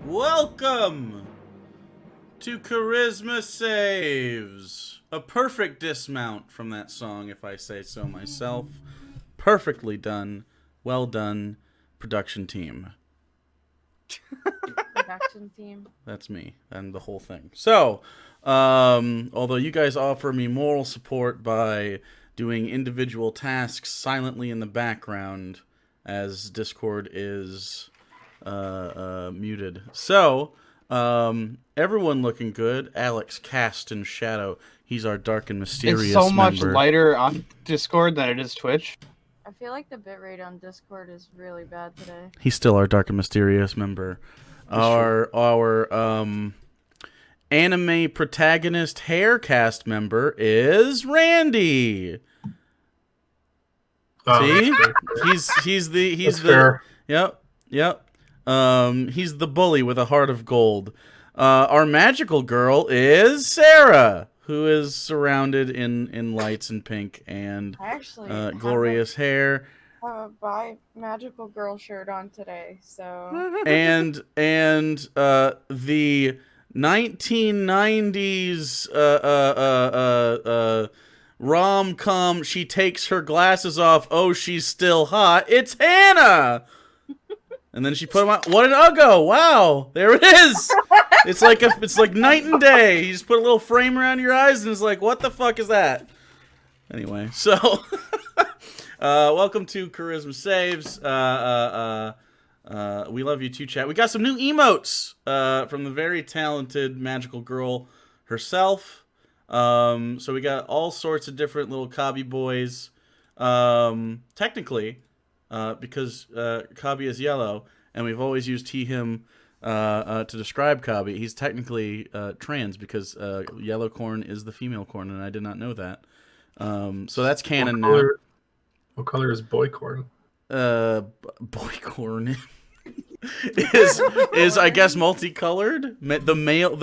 Welcome to Charisma Saves. A perfect dismount from that song, if I say so myself. Perfectly done. Well done, production team. Production team. That's me and the whole thing. So, although you guys offer me moral support by doing individual tasks silently in the background as Discord is muted. So, everyone looking good. Alex cast in shadow. He's our dark and mysterious It's so much member. lighter on Discord than it is Twitch. I feel like the bitrate on Discord is really bad today. He's still our dark and mysterious member. Our anime protagonist haircast member is Randy. See? He's the yep. He's the bully with a heart of gold. Our magical girl is Sarah, who is surrounded in lights and pink and glorious hair. Buy magical girl shirt on today, so and the 1990s rom-com, she takes her glasses off, oh she's still hot, it's Hannah. And then she put them on. What an uggo! Wow, there it is. It's like night and day. You just put a little frame around your eyes, and it's like, what the fuck is that? Anyway, so welcome to Charisma Saves. We love you too, chat. We got some new emotes from the very talented magical girl herself. So we got all sorts of different little Kabi boys. Technically, because Kabi is yellow, and we've always used he, him to describe Kabi. He's technically trans because yellow corn is the female corn, and I did not know that. So that's canon now. What color is boy corn? Boy corn is I guess multicolored. The male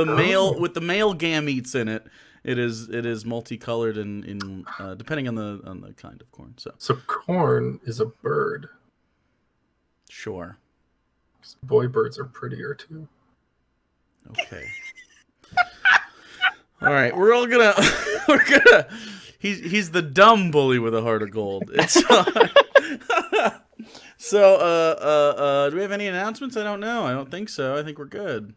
with the male gametes in it. It is multicolored in depending on the kind of corn. So corn is a bird. Sure. Boy birds are prettier too. Okay. All right, we're gonna. He's the dumb bully with a heart of gold. It's so. Do we have any announcements? I don't know. I don't think so. I think we're good.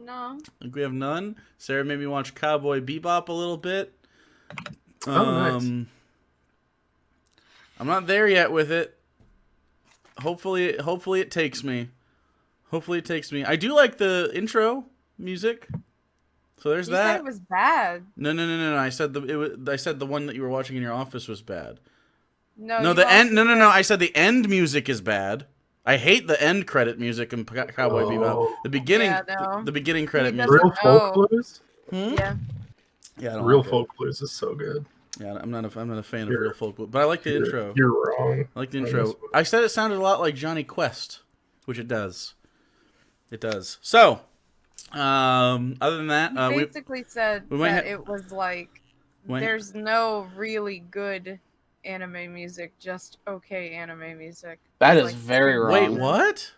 no. I think we have none. Sarah made me watch Cowboy Bebop a little bit. Nice. I'm not there yet with it. Hopefully it takes me. I do like the intro music. So there's You that. said it was bad. No. I said the one that you were watching in your office was bad. No, the end. No. I said the end music is bad. I hate the end credit music in Cowboy Bebop. The beginning, the beginning credit music. Real folk blues. Yeah. Yeah, I don't Real like folk blues is so good. Yeah, I'm not a fan of real folk blues, but I like the intro. You're wrong. I like the intro. I said it sounded a lot like Johnny Quest, which it does. It does. So, other than that, we basically said that it was like there's no really good anime music, just okay anime music. That is like, very wrong. Wait, what?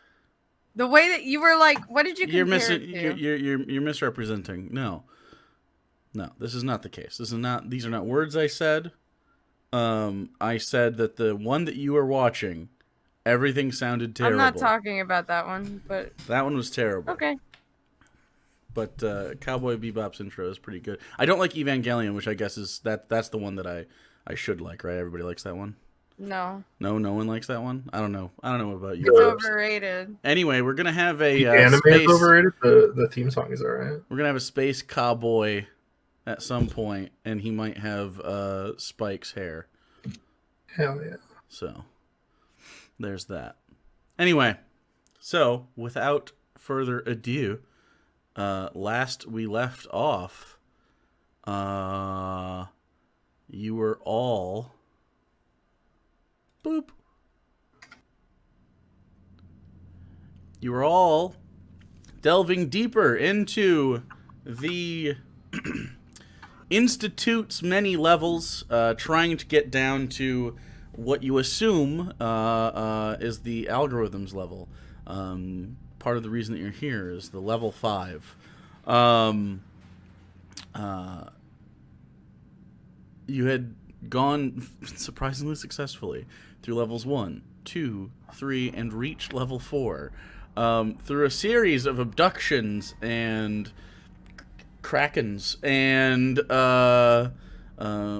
The way that you were like, what did you compare it to? You're misrepresenting. No, this is not the case. These are not words I said. I said that the one that you were watching, everything sounded terrible. I'm not talking about that one, but that one was terrible. Okay. But Cowboy Bebop's intro is pretty good. I don't like Evangelion, which I guess is that's the one that I should like, right? Everybody likes that one. No, no one likes that one. I don't know about you. It's overrated. Anyway, we're gonna have a the anime is overrated. The theme song is alright. We're gonna have a space cowboy at some point, and he might have Spike's hair. Hell yeah! So there's that. Anyway, so without further ado, last we left off, you were all. Boop. You were all delving deeper into the Institute's many levels, trying to get down to what you assume is the algorithms level. part of the reason that you're here is the level 5. You had gone surprisingly successfully through levels 1, 2, 3, and reached level 4 through a series of abductions and krakens and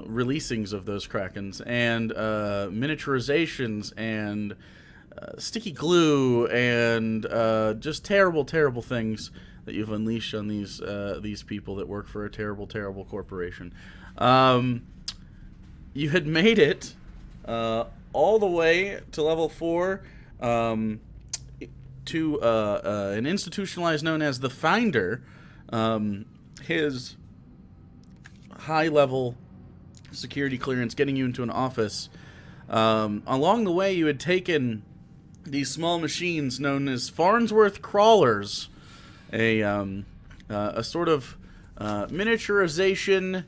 releasings of those krakens and miniaturizations and sticky glue and just terrible, terrible things that you've unleashed on these people that work for a terrible, terrible corporation. You had made it all the way to level 4 to an institutionalized known as the Finder. His high-level security clearance getting you into an office. Along the way, you had taken these small machines known as Farnsworth crawlers, a sort of miniaturization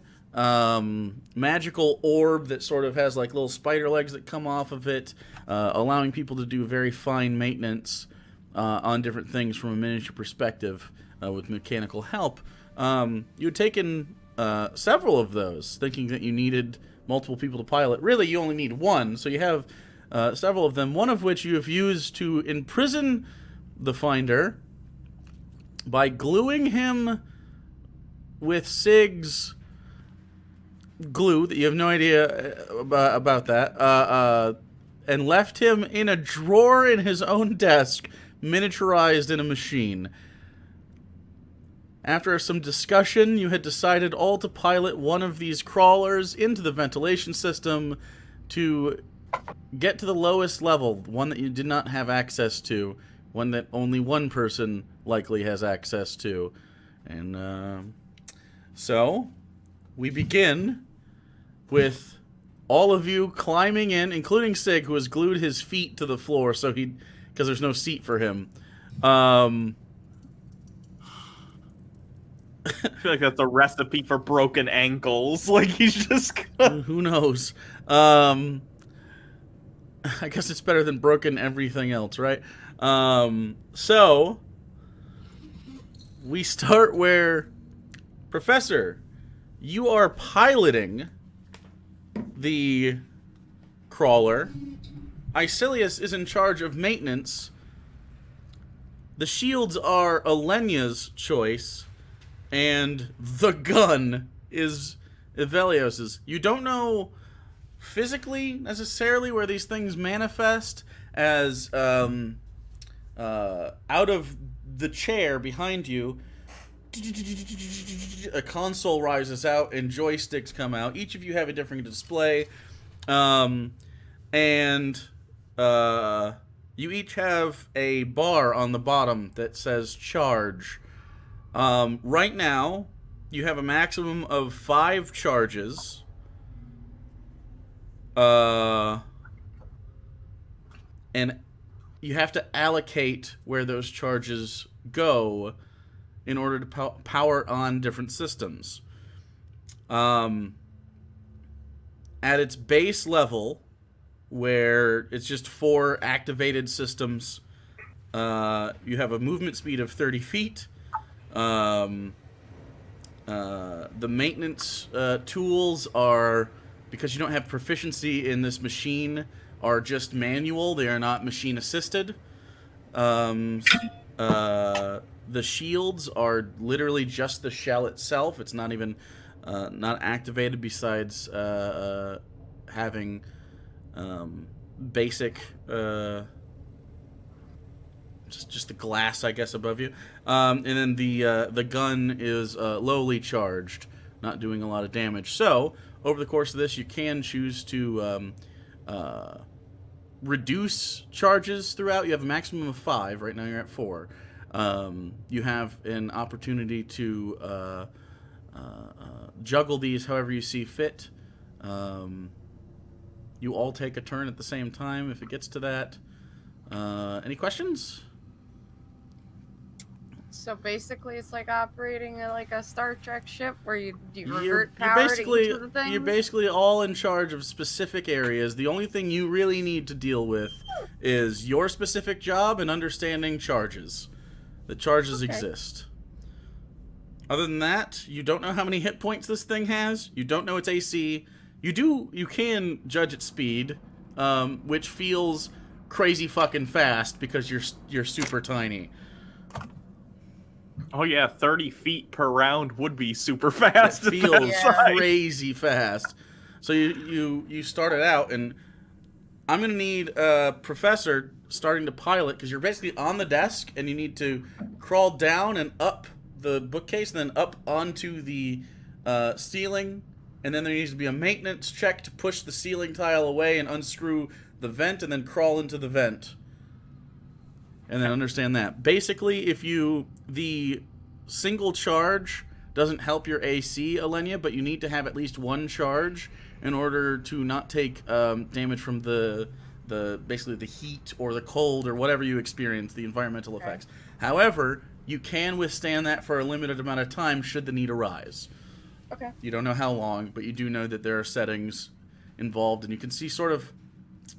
magical orb that sort of has like little spider legs that come off of it, allowing people to do very fine maintenance on different things from a miniature perspective with mechanical help. You had taken several of those, thinking that you needed multiple people to pilot. Really, you only need one, so you have several of them, one of which you have used to imprison the Finder by gluing him with Sig's glue that you have no idea about that, and left him in a drawer in his own desk, miniaturized in a machine. After some discussion, you had decided all to pilot one of these crawlers into the ventilation system to get to the lowest level, one that you did not have access to, one that only one person likely has access to. And so we begin with all of you climbing in, including Sig, who has glued his feet to the floor so because there's no seat for him. I feel like that's a recipe for broken ankles. Like, he's just... Who knows? I guess it's better than broken everything else, right? So, we start where... Professor, you are piloting the crawler. Isilius is in charge of maintenance. The shields are Alenia's choice. And the gun is Evelios's. You don't know physically necessarily where these things manifest, as out of the chair behind you, a console rises out and joysticks come out. Each of you have a different display, and you each have a bar on the bottom that says charge. Right now, you have a maximum of 5 charges. And you have to allocate where those charges go in order to power on different systems. At its base level, where it's just 4 activated systems, you have a movement speed of 30 feet. The maintenance tools are, because you don't have proficiency in this machine, are just manual. They are not machine assisted. The shields are literally just the shell itself. It's not even not activated, besides having basic just the glass, I guess, above you. And then the gun is lowly charged, not doing a lot of damage. So, over the course of this, you can choose to reduce charges throughout. You have a maximum of 5. Right now you're at 4. You have an opportunity to juggle these however you see fit. You all take a turn at the same time if it gets to that. Any questions? So basically, it's like operating like a Star Trek ship, where you revert power to each of the things? You're basically all in charge of specific areas. The only thing you really need to deal with is your specific job and understanding charges. The charges Okay. exist. Other than that, you don't know how many hit points this thing has. You don't know its AC. You can judge its speed, which feels crazy fucking fast because you're super tiny. Oh yeah, 30 feet per round would be super fast. It at that feels size. crazy fast. So you start it out, and I'm gonna need a professor starting to pilot because you're basically on the desk, and you need to crawl down and up the bookcase, and then up onto the ceiling, and then there needs to be a maintenance check to push the ceiling tile away and unscrew the vent, and then crawl into the vent. And then understand that. Basically, the single charge doesn't help your AC, Alenia, but you need to have at least one charge in order to not take damage from the basically the heat or the cold or whatever you experience, the environmental effects. However, you can withstand that for a limited amount of time should the need arise. Okay. You don't know how long, but you do know that there are settings involved, and you can see sort of...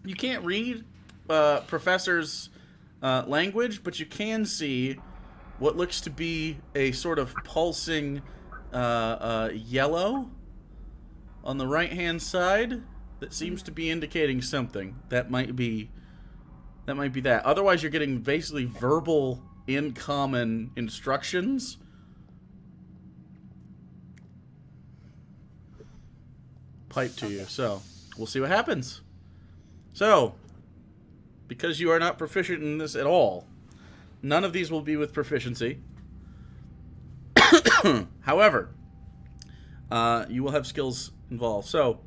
You can't read Professor's language, but you can see what looks to be a sort of pulsing yellow on the right-hand side that seems to be indicating something. That might be that. Otherwise, you're getting basically verbal, in common instructions. Pipe to you. So, we'll see what happens. So, because you are not proficient in this at all, none of these will be with proficiency. However, you will have skills involved. So,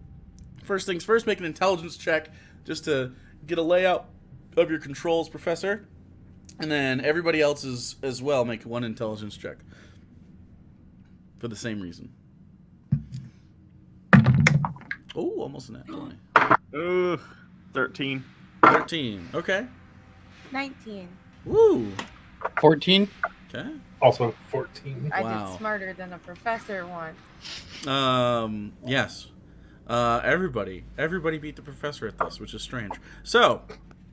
first things first, make an intelligence check just to get a layout of your controls, Professor. And then everybody else's as well, make one intelligence check. For the same reason. Oh, almost an nat 20. 13. 13. Okay. 19. Woo. 14. Okay. Also 14. I Wow. did smarter than a professor once. Yes. Everybody beat the professor at this, which is strange. So,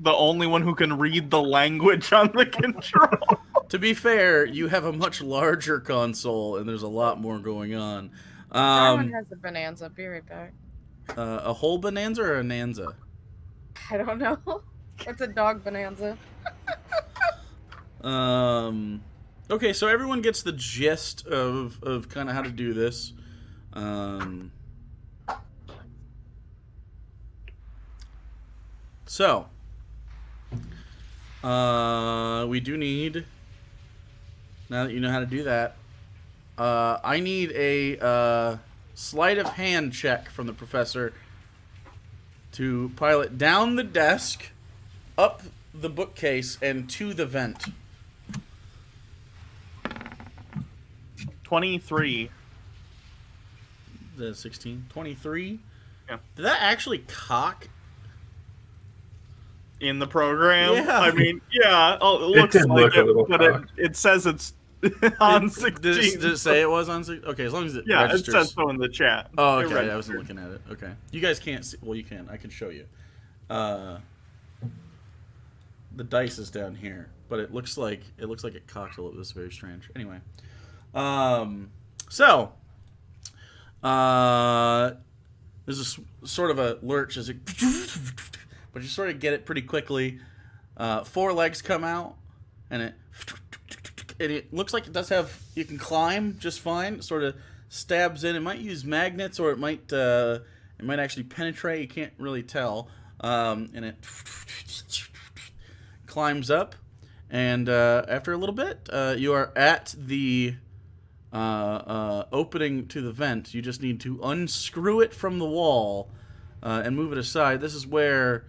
The only one who can read the language on the control. to be fair, you have a much larger console, and there's a lot more going on. Darwin has a bonanza. Be right back. A whole bonanza or a nanza? I don't know. It's a dog bonanza. Okay, so everyone gets the gist of kind of how to do this. So, we do need, now that you know how to do that, I need a sleight of hand check from the professor to pilot down the desk, up the bookcase, and to the vent. 23. The 16? 23? Yeah. Did that actually cock? In the program? Yeah. I mean, yeah, it looks did like look a little it, but cocked. it says it's on 16. Did it say it was on 16? Okay, as long as it Yeah, registers. it says so in the chat. Oh, It okay. I registered. wasn't looking at it. Okay. You guys can't see. Well, you can. I can show you. The dice is down here, but it looks like it cocked a little. This is very strange. Anyway, so there's a sort of a lurch as it, but you sort of get it pretty quickly. 4 legs come out, and it looks like it does have. You can climb just fine. It sort of stabs in. It might use magnets, or it might actually penetrate. You can't really tell. And it climbs up, and after a little bit, you are at the opening to the vent. You just need to unscrew it from the wall and move it aside. This is where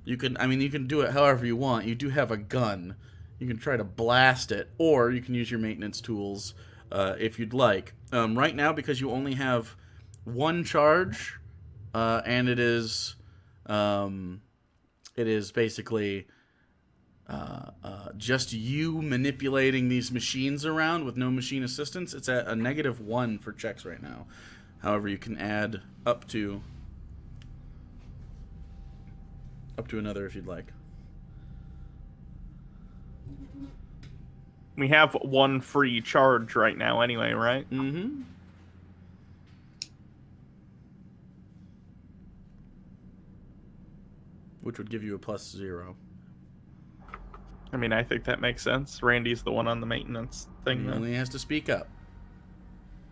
you can. I mean, you can do it however you want. You do have a gun. You can try to blast it, or you can use your maintenance tools if you'd like. Right now, because you only have 1 charge, and it is basically just you manipulating these machines around with no machine assistance. It's at a -1 for checks right now. However, you can add up to another if you'd like. We have one free charge right now anyway, right? Mm-hmm. Which would give you a +0. I mean, I think that makes sense. Randy's the one on the maintenance thing, He though. only has to speak up.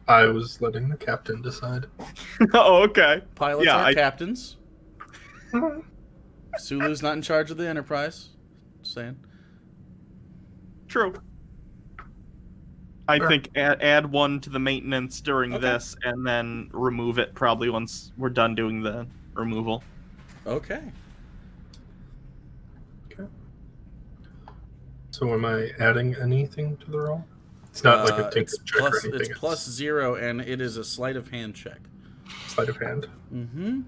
I was letting the captain decide. Oh, okay. Pilots Yeah, are captains. Sulu's not in charge of the Enterprise. Just saying. True. I Sure. think add one to the maintenance during Okay. this, and then remove it probably once we're done doing the removal. Okay. Okay. So am I adding anything to the roll? It's not like a tinker it's check or plus, anything. it's +0, and it is a sleight of hand check. Sleight of hand. Mm-hmm.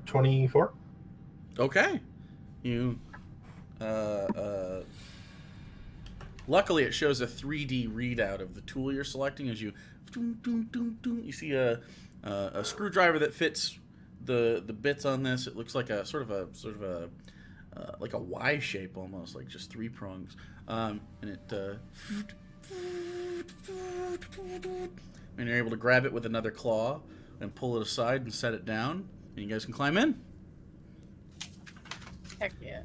24. Okay. You, luckily it shows a 3D readout of the tool you're selecting as you, you see a screwdriver that fits the bits on this. It looks like a sort of a like a Y shape almost, like just 3 prongs. And it, and you're able to grab it with another claw and pull it aside and set it down. And you guys can climb in. Heck yeah.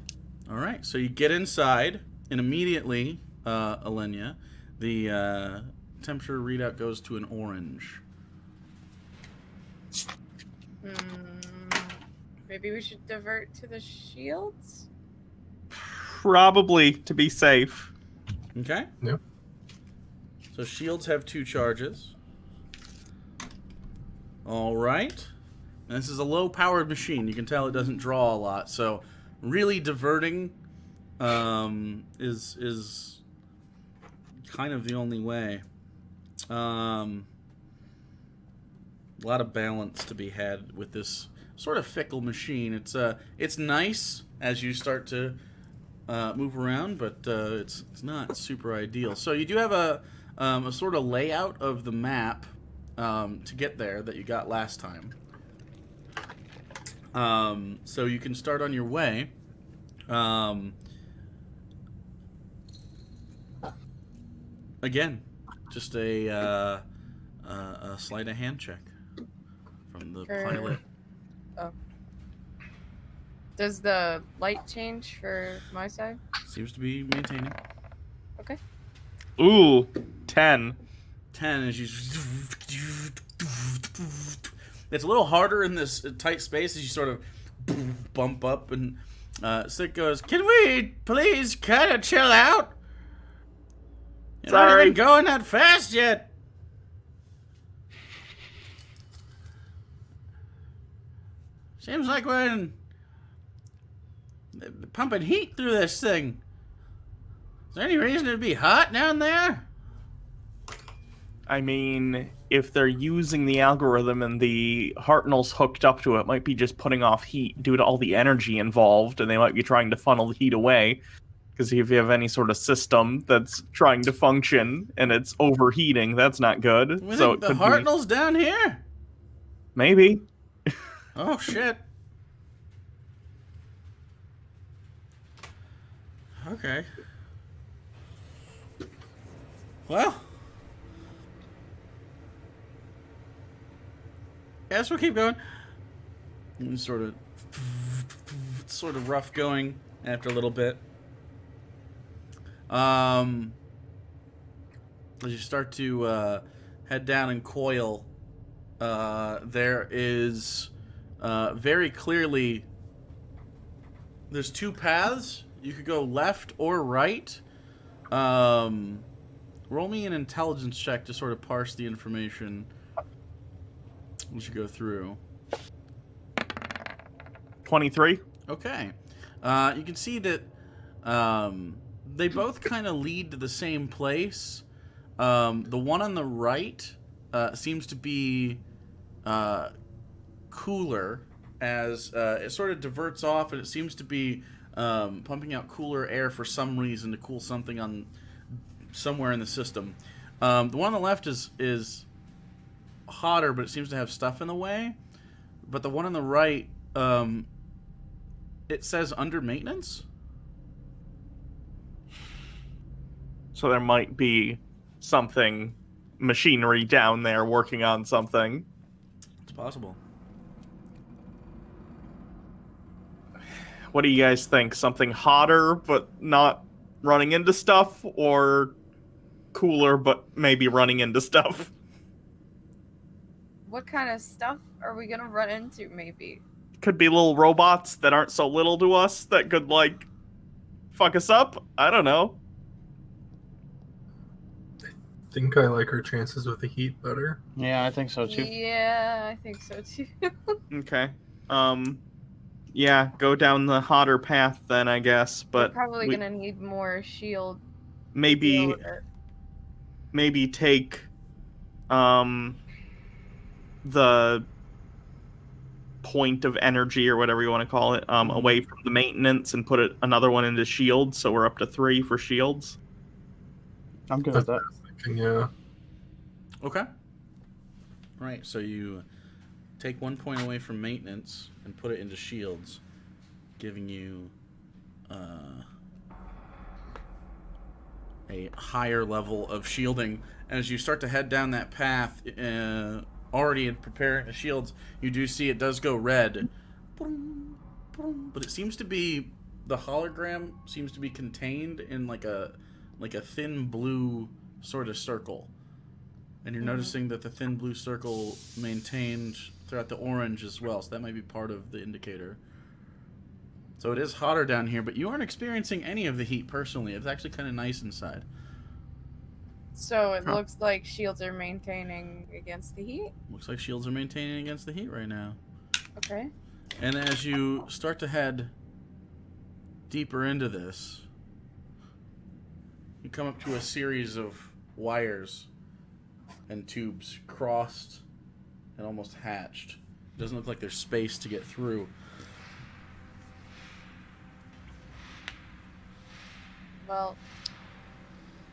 All right, so you get inside, and immediately, Alenia, the temperature readout goes to an orange. Maybe we should divert to the shields? Probably to be safe. Okay? Yep. So shields have 2 charges. All right. And this is a low-powered machine. You can tell it doesn't draw a lot, so really diverting is kind of the only way. A lot of balance to be had with this sort of fickle machine. It's nice as you start to move around, but it's not super ideal. So you do have a sort of layout of the map to get there that you got last time. So you can start on your way. Again, just a sleight of hand check from the pilot. Oh. Does the light change for my side? Seems to be maintaining. Okay. Ooh, 10. 10 as you. It's a little harder in this tight space as you sort of bump up, and Sick goes, "Can we please kind of chill out? You're not Sorry. even going that fast yet." Seems like we're pumping heat through this thing. Is there any reason it'd be hot down there? I mean, if they're using the algorithm and the Hartnell's hooked up to it, might be just putting off heat due to all the energy involved, and they might be trying to funnel the heat away. Because if you have any sort of system that's trying to function and it's overheating, that's not good. We So think it the could be, Hartnell's down here? maybe. Oh, shit. Okay. Well. Yes, we'll keep going. And sort of rough going after a little bit. As you start to head down and coil, there is very clearly there's 2 paths. You could go left or right. Roll me an intelligence check to sort of parse the information as you go through. 23. Okay. You can see that they both kind of lead to the same place. The one on the right seems to be cooler, as it sort of diverts off, and it seems to be pumping out cooler air for some reason to cool something on somewhere in the system. The one on the left is hotter, but it seems to have stuff in the way. But the one on the right, it says under maintenance. So there might be something, machinery down there working on something. It's possible. What do you guys think? Something hotter but not running into stuff, or cooler but maybe running into stuff? What kind of stuff are we gonna run into, maybe? Could be little robots that aren't so little to us that could, like, fuck us up? I don't know. I think I like our chances with the heat better. Yeah, I think so too. Yeah, I think so too. Okay. Yeah, go down the hotter path then, I guess, We're but probably gonna need more shield. To deal maybe with it. maybe take the point of energy or whatever you want to call it away from the maintenance and put another one into shields, so we're up to 3 for shields. I'm good with that. Yeah. Okay. All right, so you take 1 point away from maintenance and put it into shields, giving you a higher level of shielding. And as you start to head down that path, already in preparing the shields, you do see it does go red. But it seems to be, the hologram seems to be contained in like a thin blue sort of circle. And you're noticing that the thin blue circle maintained throughout the orange as well, so that might be part of the indicator. So it is hotter down here, but you aren't experiencing any of the heat personally. It's actually kind of nice inside. So it looks like shields are maintaining against the heat. Looks like shields are maintaining against the heat right now. Okay. And as you start to head deeper into this, you come up to a series of wires and tubes crossed and almost hatched. It doesn't look like there's space to get through. Well.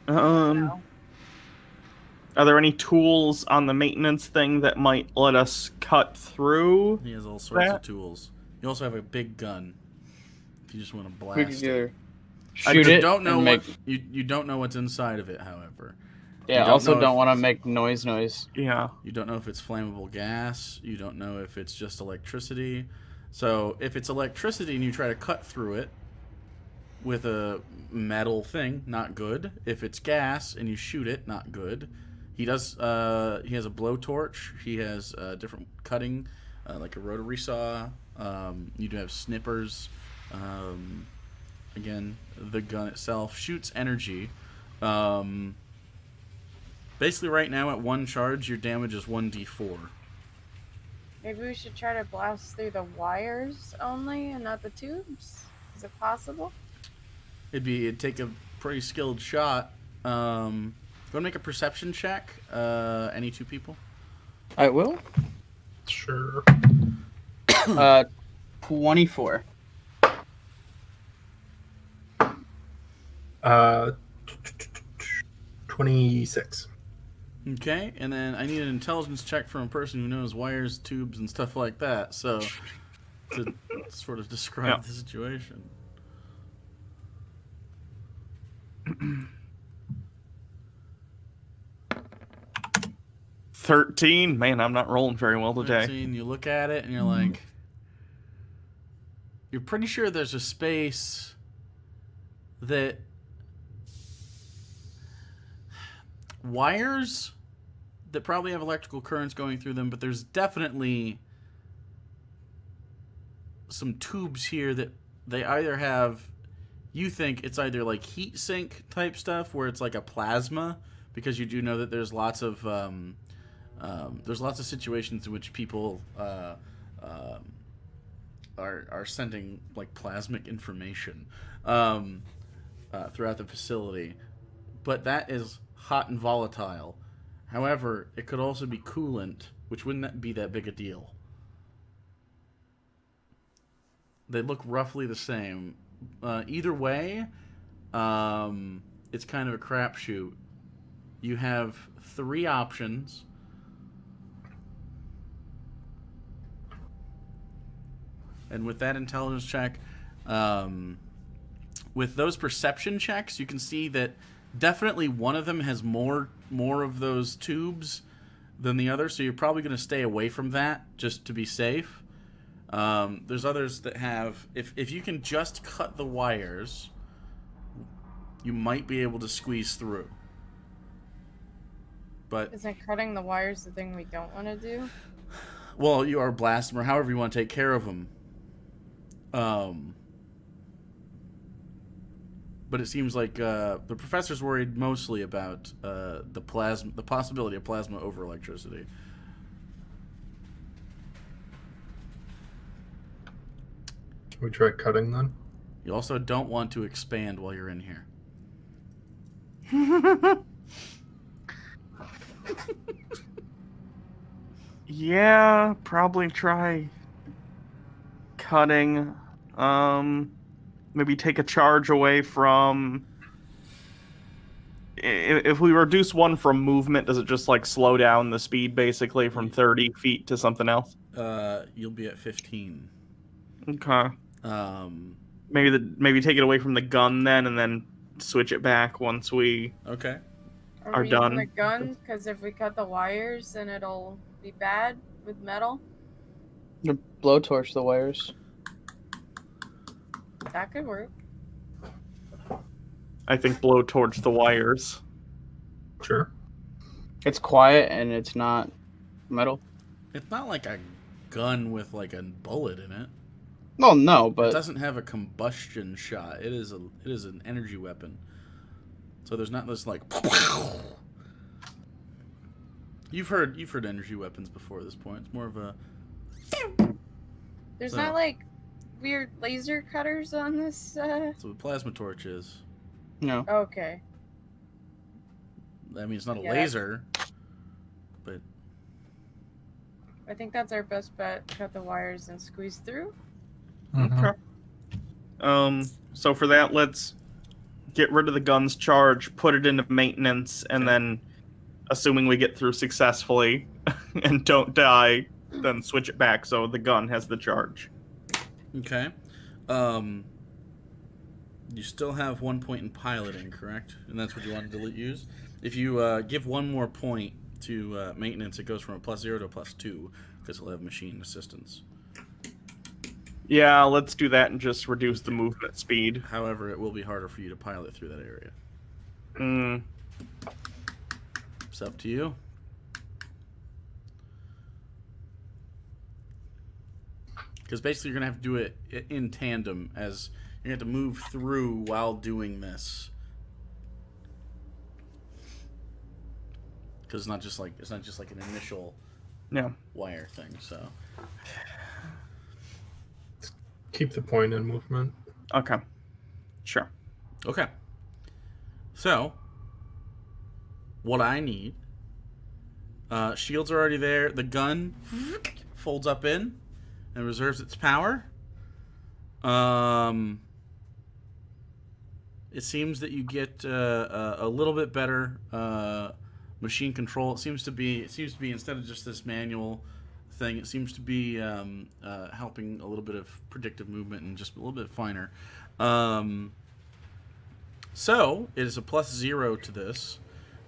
Are there any tools on the maintenance thing that might let us cut through? He has all sorts of tools. You also have a big gun. If you just want to blast We could it. either shoot it Don't know and what make... you don't know what's inside of it, however. Yeah, also don't want to make noise. Yeah. You don't know if it's flammable gas. You don't know if it's just electricity. So if it's electricity and you try to cut through it with a metal thing, not good. If it's gas and you shoot it, not good. He does. He has a blowtorch. He has different cutting, like a rotary saw. You do have snippers. Again, the gun itself shoots energy. Basically, right now at 1 charge, your damage is 1d4. Maybe we should try to blast through the wires only and not the tubes. Is it possible? It'd take a pretty skilled shot. Go and make a perception check. Any 2 people? I will. Sure. 24. 26. Okay, and then I need an intelligence check from a person who knows wires, tubes, and stuff like that. So to sort of describe the situation. 13. Man, I'm not rolling very well today. 13, you look at it and you're like, you're pretty sure there's a space that wires that probably have electrical currents going through them, but there's definitely some tubes here that they either have, you think it's either like heat sink type stuff where it's like a plasma, because you do know that there's lots of situations in which people are sending like plasmic information throughout the facility, but that is hot and volatile. However, it could also be coolant, which wouldn't be that big a deal. They look roughly the same. Either way, it's kind of a crapshoot. You have 3 options. And with that intelligence check, with those perception checks, you can see that Definitely one of them has more of those tubes than the other, so you're probably going to stay away from that just to be safe. There's others that have... If you can just cut the wires, you might be able to squeeze through. But isn't cutting the wires the thing we don't want to do? Well, you are blast them, or however you want to take care of them. But it seems like the professor's worried mostly about the possibility of plasma over electricity. Can we try cutting then? You also don't want to expand while you're in here. Yeah, probably try cutting. Maybe take a charge away from... If we reduce one from movement, does it just like slow down the speed basically from 30 feet to something else? You'll be at 15. Okay. Maybe take it away from the gun then, and then switch it back once we Are we done. using the gun? Because if we cut the wires, then it'll be bad with metal. You blowtorch the wires. That could work. I think blow towards the wires. Sure. It's quiet and it's not metal. It's not like a gun with like a bullet in it. Well, no, but It doesn't have a combustion shot. It is an energy weapon. So there's not this like... You've heard energy weapons before at this point. It's more of a... There's not like weird laser cutters on this. So a plasma torch is. no. Okay. I mean, it's not a Yeah. laser, but I think that's our best bet. Cut the wires and squeeze through. Okay. So for that, let's get rid of the gun's charge, put it into maintenance, and then, assuming we get through successfully and don't die, then switch it back so the gun has the charge. okay. You still have 1 point in piloting, correct? And that's what you wanted to use. If you give 1 more point to maintenance, it goes from a +0 to a +2 because it'll have machine assistance. Yeah, let's do that and just reduce the movement speed. However, it will be harder for you to pilot through that area. It's up to you. Because basically you're going to have to do it in tandem, as you're going to have to move through while doing this. Because it's not just like an initial wire thing, so... Keep the point in movement. Okay. Sure. Okay. So, what I need... shields are already there. The gun folds up in and reserves its power. It seems that you get a little bit better machine control. It seems to be instead of just this manual thing, it seems to be helping a little bit of predictive movement and just a little bit finer. So it is a +0 to this.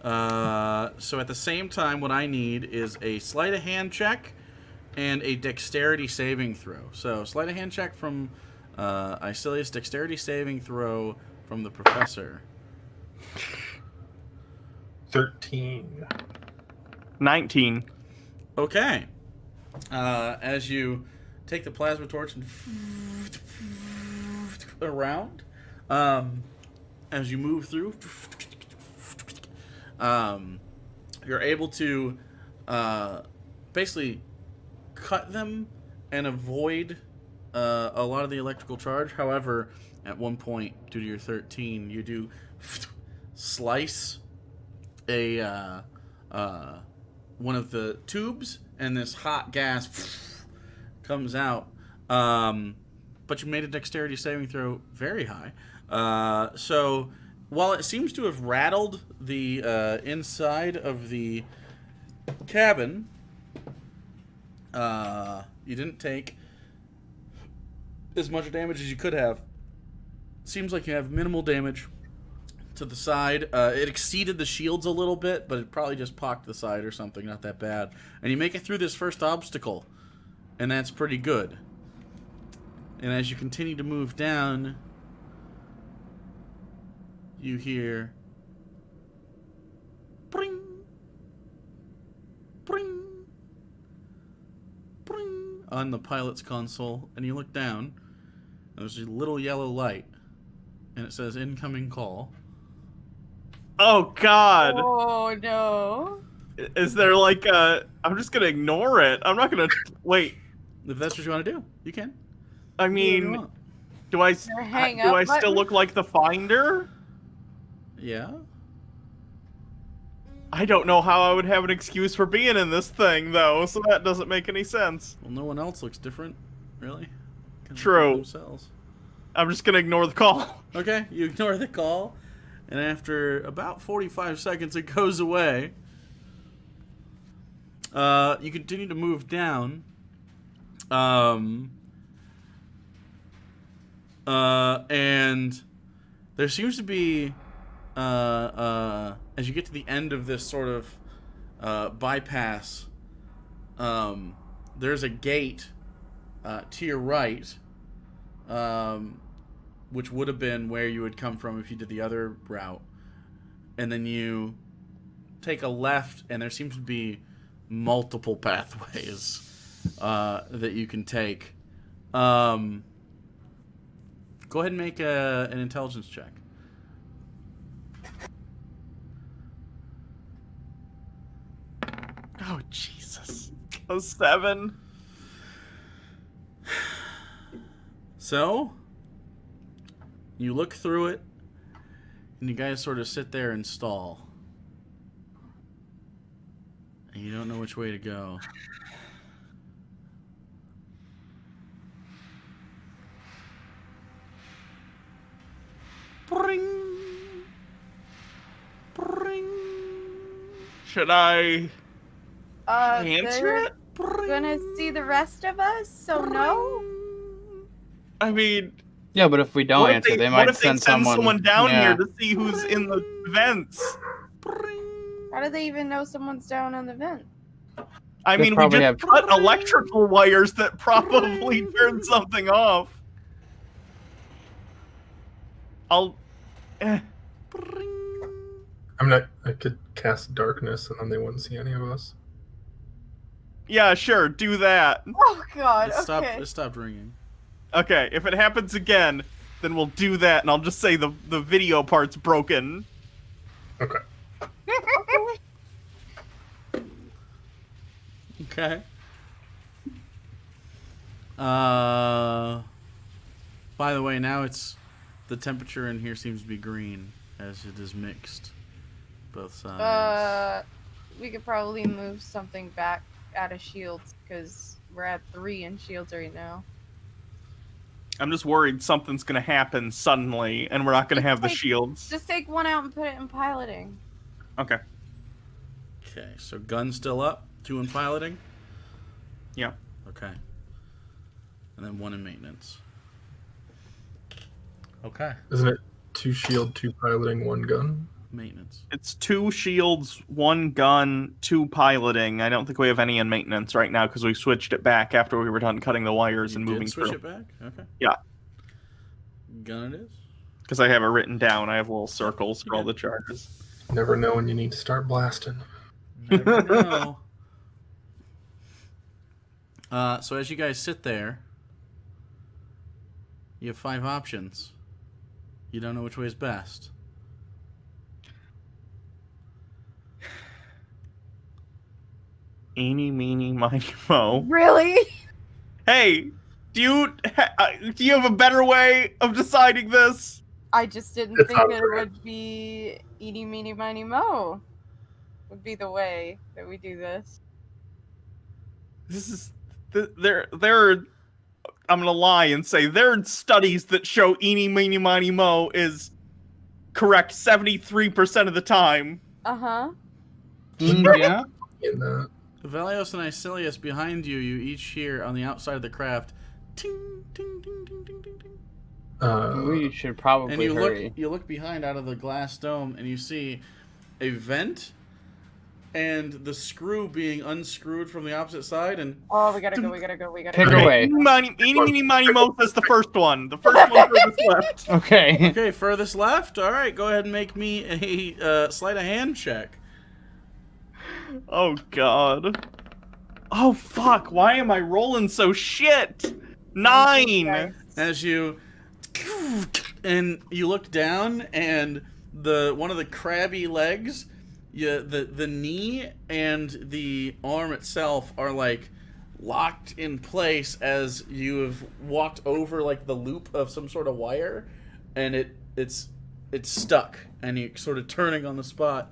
So at the same time, what I need is a sleight of hand check and a dexterity saving throw. So sleight of hand check from Icilius, dexterity saving throw from the professor. 13. 19. Okay. As you take the plasma torch and around, as you move through, you're able to basically cut them and avoid a lot of the electrical charge. However, at one point, due to your 13, you do slice a one of the tubes, and this hot gas comes out. But you made a dexterity saving throw very high. So while it seems to have rattled the inside of the cabin, you didn't take as much damage as you could have. Seems like you have minimal damage to to the side. It exceeded the shields a little bit, but it probably just pocked the side or something. Not that bad. And you make it through this first obstacle, and that's pretty good. And as you continue to move down, you hear... Bring, bring, bring, on the pilot's console, and you look down, and there's a little yellow light, and it says incoming call. Oh God! Oh no! Is there like a? I'm just gonna ignore it. I'm not gonna wait. If that's what you want to do, you can. I mean, do I still look like the Finder? Yeah. I don't know how I would have an excuse for being in this thing, though, so that doesn't make any sense. Well, no one else looks different, really. True. Themselves. I'm just gonna ignore the call. Okay, you ignore the call, and after about 45 seconds, it goes away. You continue to move down. And there seems to be, as you get to the end of this sort of bypass, there's a gate to your right, which would have been where you would come from if you did the other route. And then you take a left, and there seems to be multiple pathways that you can take. Go ahead and make an intelligence check. Oh, Jesus. A 7. So, you look through it, and you guys sort of sit there and stall. And you don't know which way to go. Bring. Bring. Should I answer They're it? gonna see the rest of us, so no? I mean... Yeah, but if we don't answer, they might send someone down here to see who's in the vents. How do they even know someone's down in the vent? I mean, we just cut electrical wires that probably turned something off. I mean, I could cast darkness and then they wouldn't see any of us. Yeah, sure, do that. Oh God, It stopped ringing. Okay, if it happens again, then we'll do that, and I'll just say the video part's broken. Okay. Okay. By the way, now the temperature in here seems to be green as it is mixed, both sides. We could probably move something back out of shields because we're at 3 in shields right now. I'm just worried something's gonna happen suddenly, and we're not gonna have the shields. Just take one out and put it in piloting. Okay. Okay, so gun's still up, 2 in piloting? Yeah. Okay. And then 1 in maintenance. Okay. Isn't it 2 shield, 2 piloting, 1 gun? Maintenance. It's 2 shields, 1 gun, 2 piloting. I don't think we have any in maintenance right now because we switched it back after we were done cutting the wires and moving through. Switch it back? Okay. Yeah. Gun it is? Because I have it written down. I have little circles for all the charges. Never know when you need to start blasting. Never know. So as you guys sit there, you have 5 options. You don't know which way is best. Eeny, meeny, miny, mo. Really? Hey, do you have a better way of deciding this? I just didn't It's think not it great. would be eeny, meeny, miny, mo. Would be the way that we do this. This is there are. I'm gonna lie and say there are studies that show eeny, meeny, miny, mo is correct 73% of the time. Uh-huh. Yeah. In that. Valios and Icilius behind you, you each hear on the outside of the craft, ting, ting, ting, ting, ting, ting, ting. We should probably And you hurry. look behind out of the glass dome, and you see a vent and the screw being unscrewed from the opposite side. And Oh, we gotta go. Pick away. Eeny, meeny, miny, mo. That's the first one. The first one furthest left. Okay. okay, furthest left. All right, go ahead and make me a sleight of hand check. Oh God. Oh fuck! Why am I rolling so shit? 9. As you look down, and one of the crabby legs, the knee and the arm itself are like locked in place as you have walked over like the loop of some sort of wire, and it's stuck, and you're sort of turning on the spot.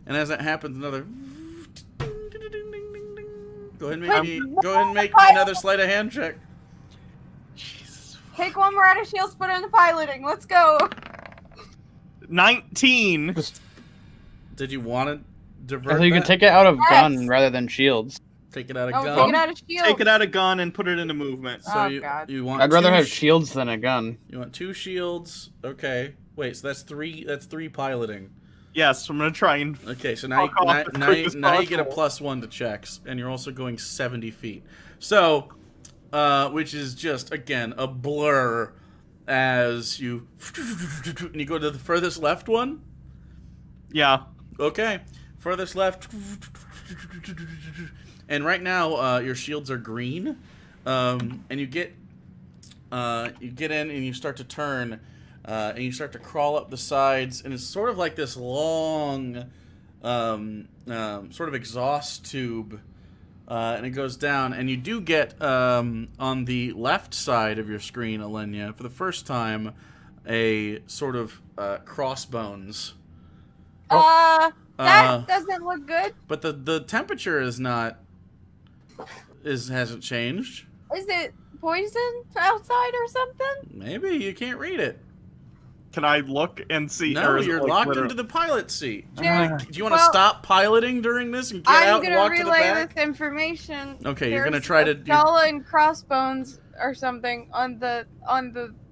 And as that happens, another. Go ahead and make me another sleight of hand check. Jesus. Take one more out of shields, put it in the piloting. Let's go. 19. Did you want to divert? So you can take it out of gun rather than shields. Take it out of Oh, gun. take it out of shields. Take it out of gun and put it into movement. So God. you want? I'd rather two have shields than a gun. You want 2 shields? Okay. Wait, so that's 3. That's 3 piloting. Yes, I'm gonna try and. Okay, so now Fuck off as quick as you get a possible. +1 to checks, and you're also going 70 feet. So, which is just again a blur as you and you go to the furthest left one. Yeah. Okay, furthest left. And right now, your shields are green, and you get in and you start to turn, and you start to crawl up the sides, and it's sort of like this long, sort of exhaust tube, and it goes down, and you do get on the left side of your screen, Alenia, for the first time, a sort of crossbones. That doesn't look good. But the temperature hasn't changed. Is it poison outside or something? Maybe you can't read it. Can I look and see? No, or is it, you're like, locked literally- into the pilot seat. Sure. Do you want to stop piloting during this and get I'm out and gonna walk to the relay back? this information. Okay, you're gonna There's try to. a skull and crossbones or something on the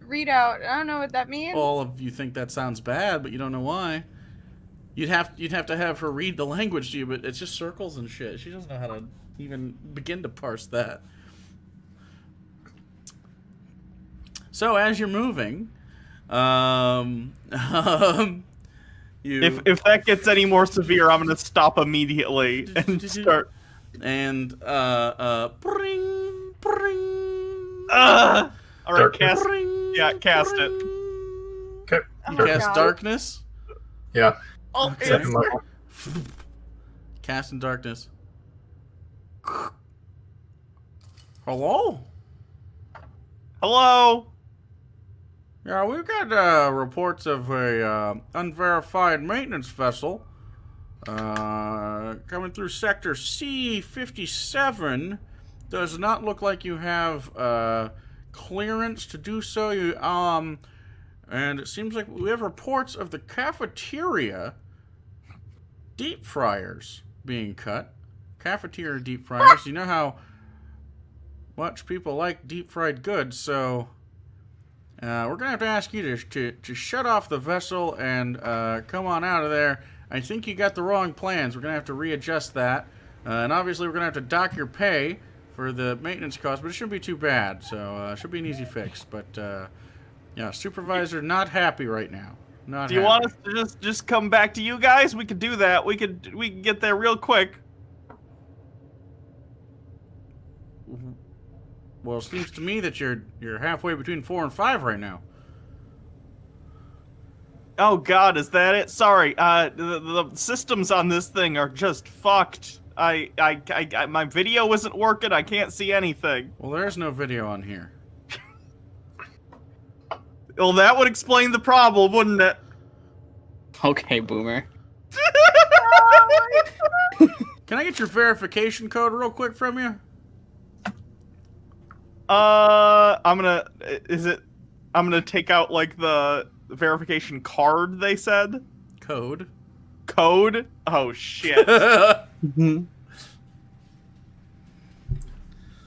readout. I don't know what that means. All of you think that sounds bad, but you don't know why. You'd have to have her read the language to you, but it's just circles and shit. She doesn't know how to even begin to parse that. So as you're moving, you If that gets any more severe, I'm gonna stop immediately and start. and pring, pring, All right, cast. pring, Yeah, cast it. pring. Okay. You Oh, cast God. darkness. Yeah. Oh, Second level. Cast in darkness. Hello? Hello. Yeah, we've got reports of a unverified maintenance vessel coming through sector C57. Does not look like you have clearance to do so. And it seems like we have reports of the cafeteria deep fryers being cut. Cafeteria deep fryers. You know how much people like deep fried goods, so we're gonna have to ask you to shut off the vessel and come on out of there. I think you got the wrong plans. We're gonna have to readjust that, and obviously we're gonna have to dock your pay for the maintenance cost, but it shouldn't be too bad. So it should be an easy fix. But yeah, supervisor not happy right now. Not. Do you happy. want us to just come back to you guys? We could do that. We can get there real quick. Well, it seems to me that you're halfway between 4 and 5 right now. Oh God, is that it? Sorry. The systems on this thing are just fucked. My video isn't working. I can't see anything. Well, there's no video on here. Well, that would explain the problem, wouldn't it? Okay, Boomer. Can I get your verification code real quick from you? I'm gonna take out like the verification card they said. Code. Code? Oh shit.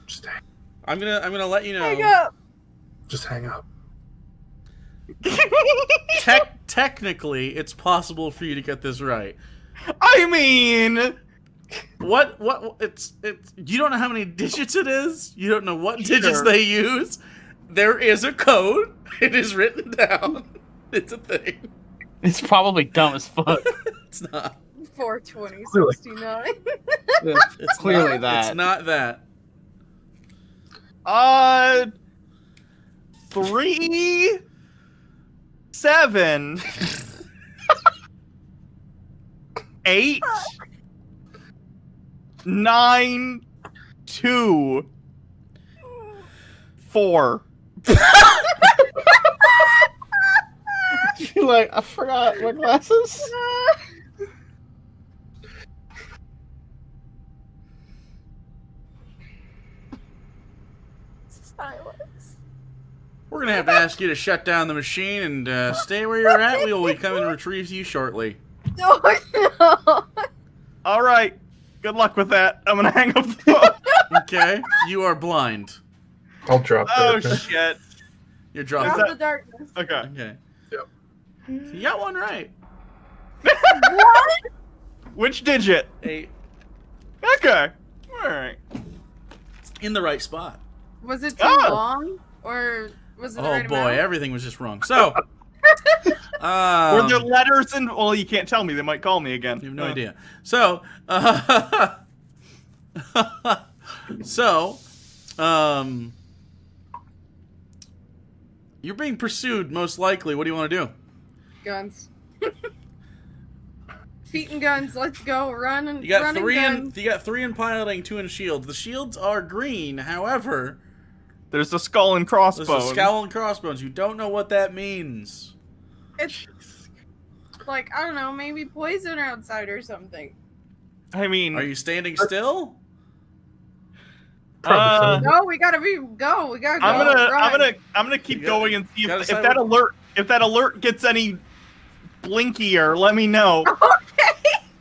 Just hang, I'm gonna let you know. Hang up. just hang up. Technically, it's possible for you to get this right. I mean, What? It's. You don't know how many digits it is. You don't know what digits Sure. they use. There is a code. It is written down. It's a thing. It's probably dumb as fuck. It's not. 42069. It's Clearly not, that. It's not that. 3, 7, 8, 9, 2, 4. You're like, I forgot my glasses. Silence. We're gonna have to ask you to shut down the machine and stay where you're at. We will be coming and retrieve you shortly. No, no. All right. Good luck with that. I'm gonna hang up the phone. Okay, you are blind. I'll drop Oh that. shit. You're Drop dropping. that- the darkness. Okay. Okay. Yep. You got one right. What? Which digit? 8. Okay. All right. In the right spot. Was it too Oh. long? Or was it the Oh right boy, amount? everything was just wrong. So, Were there letters in? Well, you can't tell me. They might call me again. you have no idea. So, so, you're being pursued, most likely. What do you want to do? Guns. Feet and guns. Let's go. Run and You got run three and in. guns. You got 3 in piloting, 2 in shields. The shields are green. However, There's a skull and there's crossbones. a scowl and crossbones. You don't know what that means. It's like, I don't know, maybe poison outside or something. I mean, Are you standing still? Probably so. No, we gotta go. We gotta go. I'm gonna keep You going and see gotta if decide that alert gets any blinkier. Let me know.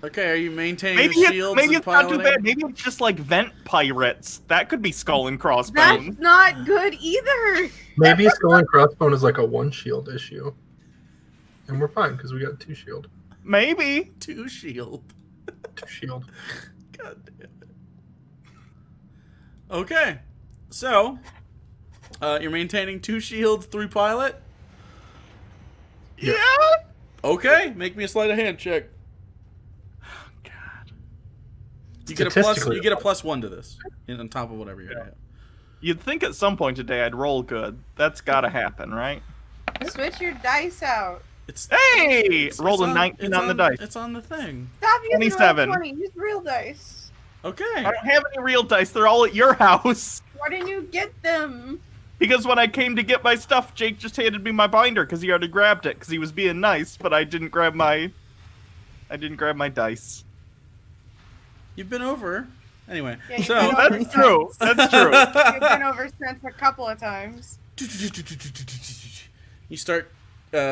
Okay, are you maintaining Maybe the shields maybe and it's not too piloting? bad. Maybe it's just like vent pirates. That could be skull and That's crossbones. not good either. Maybe skull and crossbone is like a 1 shield issue. And we're fine because we got 2 shield. Maybe. 2 shield. 2 shield. God damn it. Okay, so you're maintaining 2 shields, 3 pilot. Yeah. Okay, make me a sleight of hand check. God. You get a +1 to this, on top of whatever you have. You'd think at some point today I'd roll good. That's gotta happen, right? Switch your dice out. It's Hey! Rolled a on- 19 it's on the dice. It's on the thing. Stop using 27. roll 20. Use real dice. Okay. I don't have any real dice. They're all at your house. Why didn't you get them? Because when I came to get my stuff, Jake just handed me my binder because he already grabbed it because he was being nice, but I didn't grab my dice. You've been over. Anyway, Yeah, you've so been over That's true. That's true. You've been over since a couple of times. you start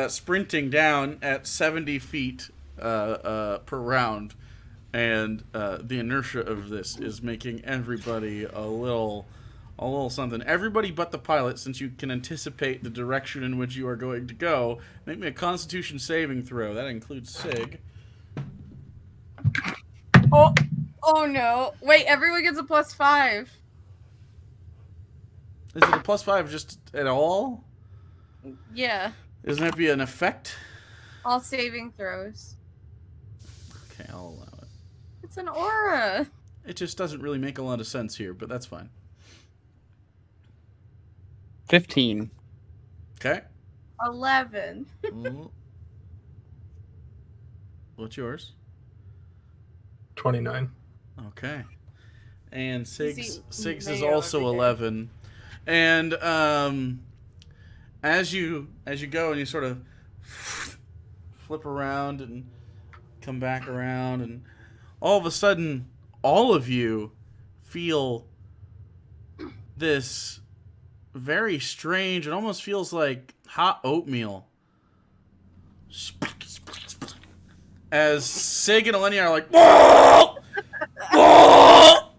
sprinting down at 70 feet per round, and the inertia of this is making everybody a little something. Everybody but the pilot, since you can anticipate the direction in which you are going to go, make me a Constitution saving throw. That includes Sig. Oh no. Wait, everyone gets a +5. Is it a +5 just at all? Yeah. Doesn't that be an effect? All saving throws. Okay, I'll allow it. It's an aura. It just doesn't really make a lot of sense here, but that's fine. 15. Okay. 11. What's yours? 29. Okay. And Sig's is mayo also every day. 11. And as you go and you sort of flip around and come back around, and all of a sudden all of you feel this very strange, it almost feels like hot oatmeal. As Sig and Eleni are like, "Whoa! Whoa!"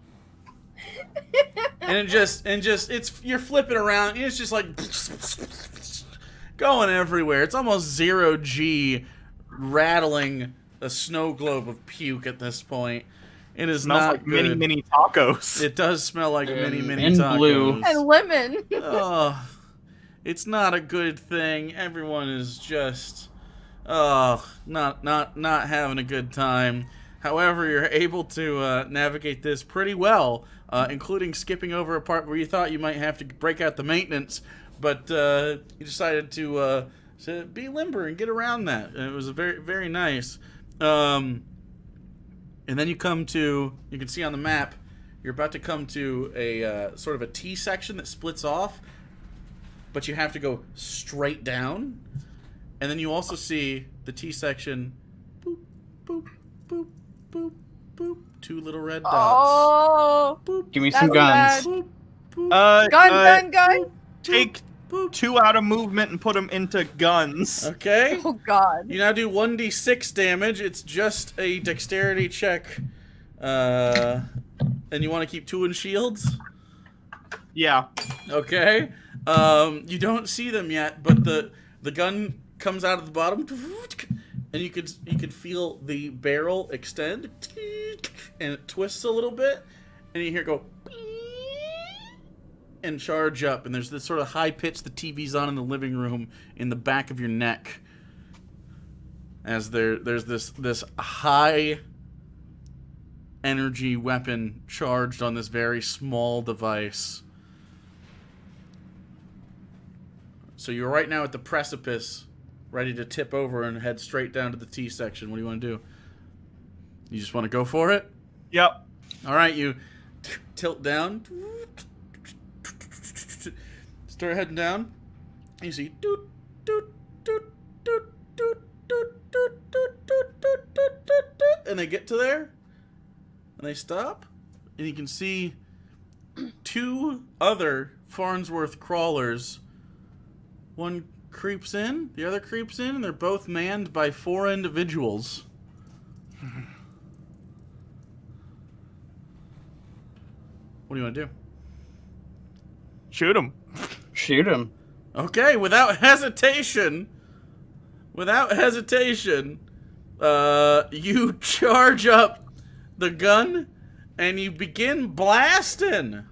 and it's you're flipping around, and it's just like going everywhere. It's almost 0G, rattling a snow globe of puke at this point. It is Smells not like good. mini tacos. It does smell like mini and tacos. blue. And lemon. Oh, it's not a good thing. Everyone is just, not having a good time. However, you're able to navigate this pretty well, including skipping over a part where you thought you might have to break out the maintenance, but you decided to be limber and get around that. And it was very, very nice. And then you can see on the map, you're about to come to a sort of a T section that splits off, but you have to go straight down. And then you also see the T section, boop, boop, boop, boop, boop, 2 little red dots. Oh, Boop, Give me that's some guns. bad. boop, boop, Gun. Take 2 out of movement and put them into guns. Okay. Oh God. You now do 1d6 damage. It's just a dexterity check. And you want to keep 2 in shields? Yeah. Okay. You don't see them yet, but the gun comes out of the bottom, and you could feel the barrel extend, and it twists a little bit, and you hear it go and charge up, and there's this sort of high pitch the TV's on in the living room in the back of your neck, as there's this high energy weapon charged on this very small device. So you're right now at the precipice, ready to tip over and head straight down to the T section. What do you want to do? You just want to go for it? Yep. All right, you tilt down, start heading down. You see doot doot doot doot doot doot doot doot doot doot doot doot, and they get to there, and they stop, and you can see 2 other Farnsworth crawlers. One creeps in, the other creeps in, and they're both manned by 4 individuals. What do you want to do? Shoot him. Shoot him. Okay, without hesitation, you charge up the gun and you begin blasting.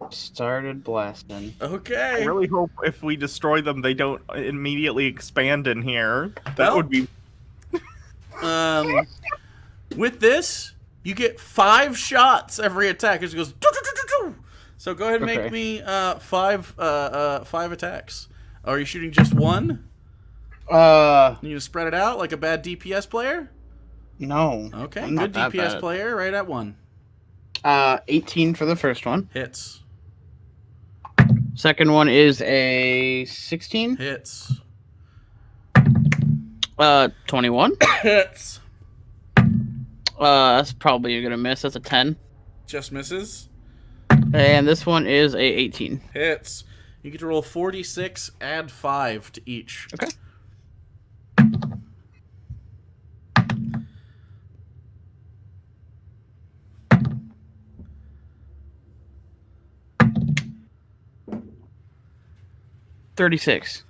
Started blasting. Okay. I really hope if we destroy them, they don't immediately expand in here. That Well, would be... With this, you get 5 shots every attack. It just goes. Doo, doo, doo, doo, doo. So go ahead and make me 5 attacks. Are you shooting just one? You gonna spread it out like a bad DPS player? No. Okay, I'm good not that DPS bad. player, right at 1. 18 for the first one. Hits. Second one is a 16. Hits. 21. Hits. That's probably gonna miss. That's a 10. Just misses. And this one is a 18. Hits. You get to roll 46, add 5 to each. Okay. $36.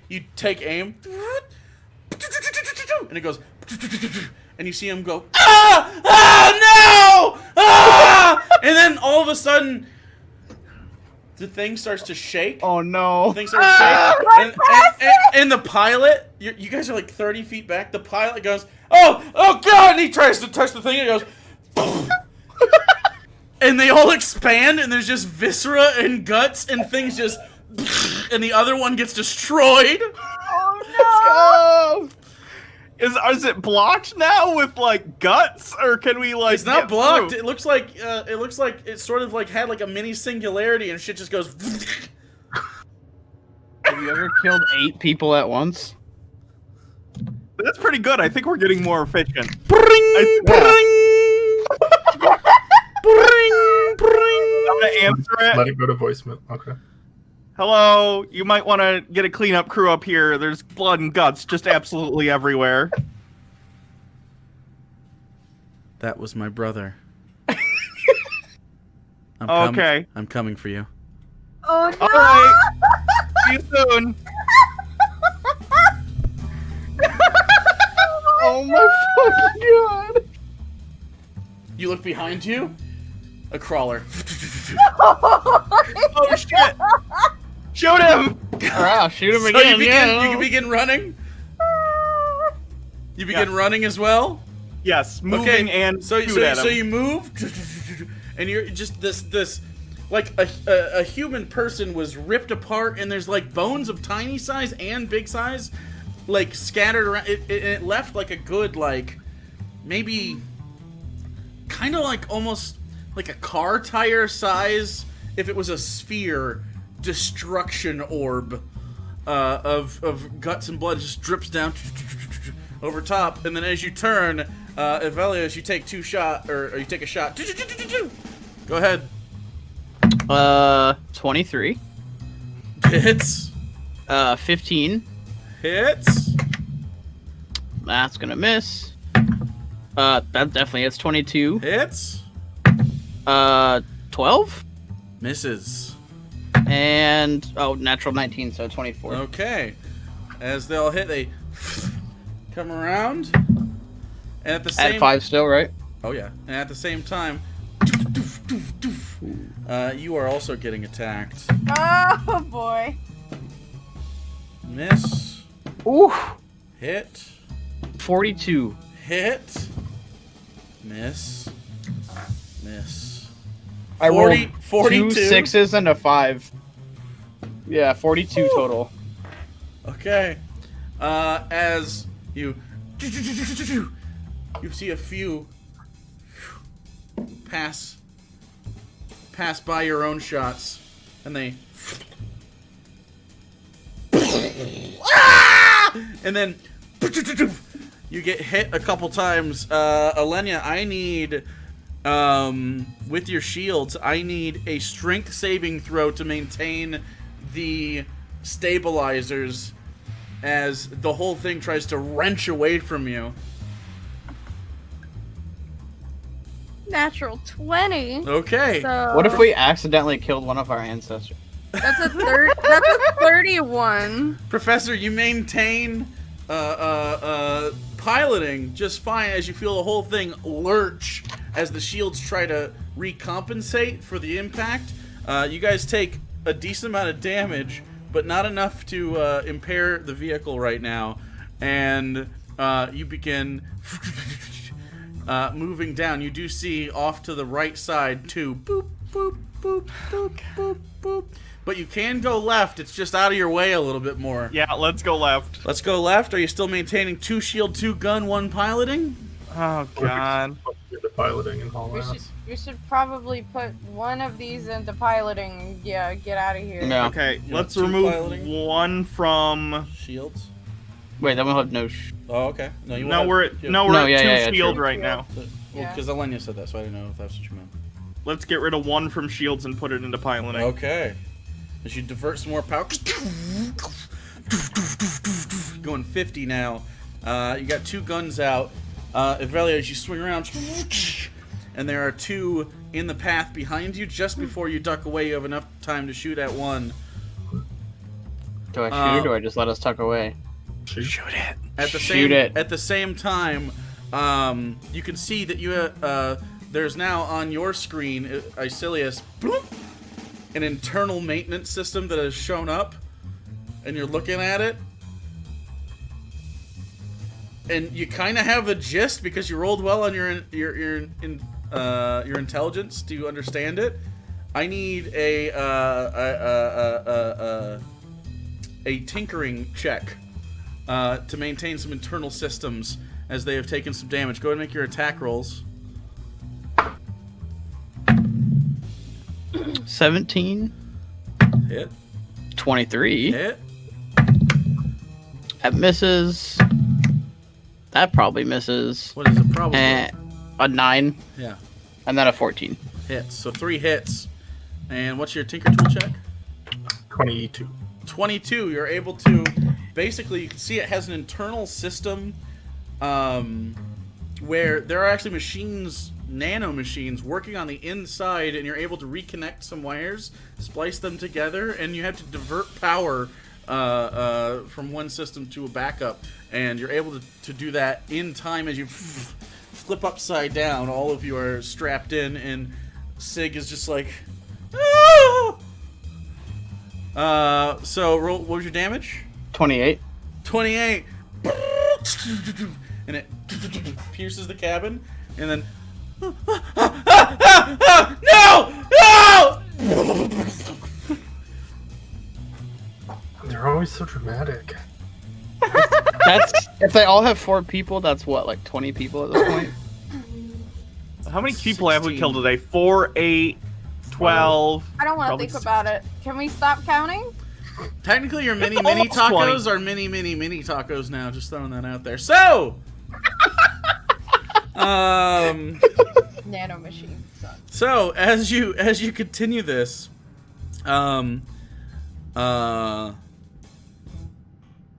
You take aim, and it goes, and you see him go, ah! Ah, no! Ah! And then all of a sudden, the thing starts to shake. Oh no! The thing starts to shake, and the pilot, you guys are like 30 feet back. The pilot goes, oh God! And he tries to touch the thing, and it goes, and they all expand, and there's just viscera and guts, and things just, and the other one gets destroyed. Oh no! Is it blocked now with like guts, or can we like? It's not get blocked. through? It looks like it sort of like had like a mini singularity, and shit just goes. Have you ever killed 8 people at once? That's pretty good. I think we're getting more efficient. Bring, bring, I'm gonna answer it. Let it go to voicemail. Okay. Hello, you might want to get a cleanup crew up here. There's blood and guts just absolutely everywhere. That was my brother. Okay. I'm coming for you. Oh no! All right. See you soon. Oh my fucking god! You look behind you. A crawler. Oh shit! Shoot him! Wow, shoot him So again. you yeah. begin running. You begin running as well. Yes, moving and shoot at him. So you move, and you're just this like a human person was ripped apart, and there's like bones of tiny size and big size, like scattered around. It left like a good like maybe kind of like almost like a car tire size if it was a sphere destruction orb of guts and blood just drips down over top, and then as you turn, Evelios, you take two shot or you take a shot. Go ahead. 23. Hits. 15. Hits. That's gonna miss. That definitely hits. 22. Hits. 12. Misses. And natural 19, so 24. Okay. As they all hit, they come around, and at the same At 5 still, right? Oh yeah, and at the same time, you are also getting attacked. Oh boy. Miss. Ooh. Hit. 42. Hit. Miss. Miss. I 40, rolled 42. 2 6s and a 5. Yeah, 42 total. Okay. As you see a few pass by your own shots, and they and then you get hit a couple times. Alenia, I need with your shields, I need a strength saving throw to maintain the stabilizers as the whole thing tries to wrench away from you. Natural 20. Okay. So What if we accidentally killed one of our ancestors? that's a 31. Professor, you maintain piloting just fine as you feel the whole thing lurch as the shields try to recompensate for the impact. You guys take a decent amount of damage, but not enough to impair the vehicle right now. And you begin moving down. You do see off to the right side too. Boop, boop, boop, boop, boop, boop. But you can go left. It's just out of your way a little bit more. Yeah, let's go left. Let's go left. Are you still maintaining 2 shield, 2 gun, 1 piloting? Oh god. The piloting and haul ass. We should probably put one of these into piloting. Yeah, get out of here. No. Okay, You let's want 2 remove piloting? one from. Shields. Wait, then we'll have no. Oh, okay. No, you No, won't we're have- at you- no, we're No, at yeah, 2 yeah, shield true. right now. Well, Yeah. because Alenia said that, so I didn't know if that's what you meant. Let's get rid of one from shields and put it into piloting. Okay. As you divert some more power. Going 50 now. You got 2 guns out. Evrelia, as you swing around, and there are 2 in the path behind you. Just before you duck away, you have enough time to shoot at one. Do I shoot or do I just let us tuck away? Shoot it. At the Shoot same it. At the same time, you can see that you there's now on your screen, Icilius, bloop, an internal maintenance system that has shown up, and you're looking at it, and you kind of have a gist because you rolled well on your intelligence to understand it. I need a tinkering check to maintain some internal systems as they have taken some damage. Go ahead and make your attack rolls. 17. Hit. 23. Hit. That misses. That probably misses. What is it? Probably. A 9. Yeah. And then a 14. Hits. So 3 hits. And what's your tinker tool check? 22. 22. You're able to basically, you can see it has an internal system where there are actually machines nano machines working on the inside, and you're able to reconnect some wires, splice them together, and you have to divert power from one system to a backup, and you're able to do that in time as you flip upside down. All of you are strapped in, and Sig is just like, ah! So roll. What was your damage? 28. 28. And it pierces the cabin, and then no! No! They're always so dramatic. That's if they all have 4 people. That's what, like 20 people at this point. How many people have we killed today? 4, 8, 12. I don't want to think about it. Can we stop counting? Technically, your mini tacos 20. are mini tacos now. Just throwing that out there. So, Nano machine. so as you continue this,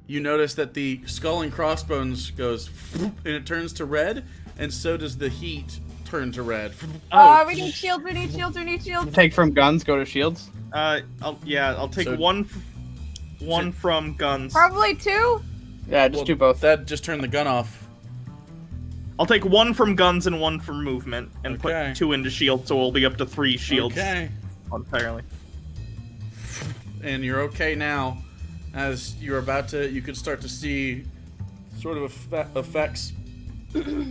you notice that the skull and crossbones goes and it turns to red, and so does the heat turn to red. Oh, we need shields. We need shields. We need shields. Take from guns, go to shields. I'll take So- one from guns. Probably 2. Yeah, just do both. That just turned the gun off. I'll take 1 from guns and 1 from movement, and Okay. put 2 into shields, so we'll be up to 3 shields Okay. entirely. And you're okay now. As you're about to, you could start to see sort of effects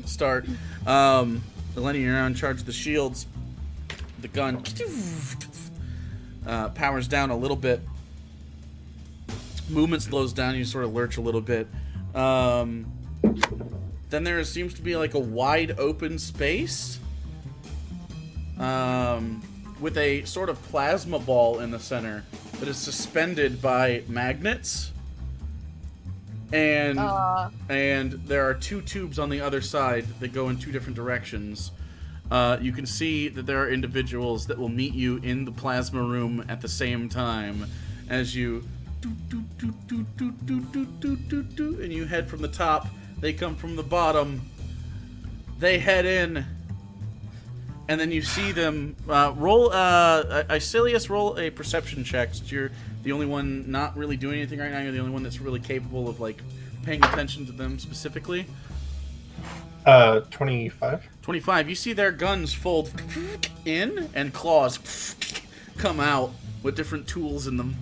start. Eleni, you're now in charge of the shields. The gun powers down a little bit. Movement slows down. You sort of lurch a little bit. Then there seems to be like a wide open space with a sort of plasma ball in the center that is suspended by magnets. And there are 2 tubes on the other side that go in 2 different directions. You can see that there are individuals that will meet you in the plasma room at the same time as you and you head from the top. They come from the bottom. They head in, and then you see them roll. Icilius, roll a perception check. Since you're the only one not really doing anything right now. You're the only one that's really capable of like paying attention to them specifically. 25. 25. You see their guns fold in, and claws come out with different tools in them.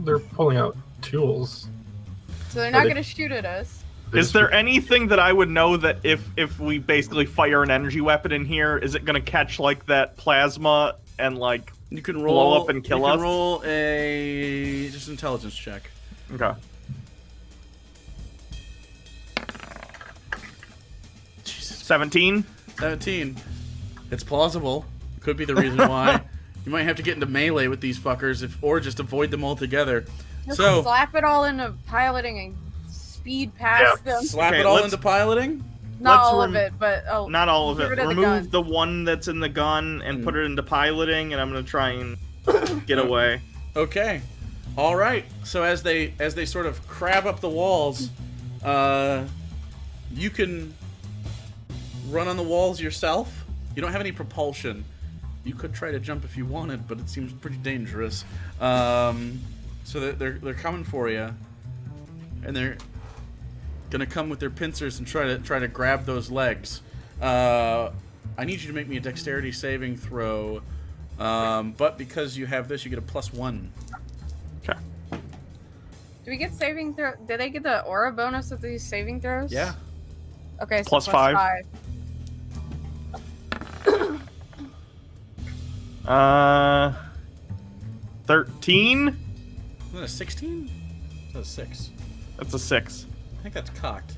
They're pulling out tools. So they're not going to shoot at us. Is there anything that I would know that if we basically fire an energy weapon in here, is it going to catch like that plasma and like You can blow up and kill us? You can roll a just intelligence check. Okay. Jesus. 17. 17. It's plausible. Could be the reason why. You might have to get into melee with these fuckers, or just avoid them altogether. Just So slap it all into piloting and speed past them. slap Okay, it all let's- into piloting. Not let's all of it, but Not all of get it. rid of the Remove gun. the one that's in the gun and put it into piloting, and I'm gonna try and get away. Okay. All right. So as they sort of crab up the walls, you can run on the walls yourself. You don't have any propulsion. You could try to jump if you wanted, but it seems pretty dangerous. So they're coming for you, and they're gonna come with their pincers and try to grab those legs. I need you to make me a dexterity saving throw, but because you have this, you get a +1. Okay. do we get saving throw? Did they get the aura bonus with these saving throws? Yeah. Okay, so Plus 5. 13. Is that a 16? Is that a 6? That's a 6. I think that's cocked.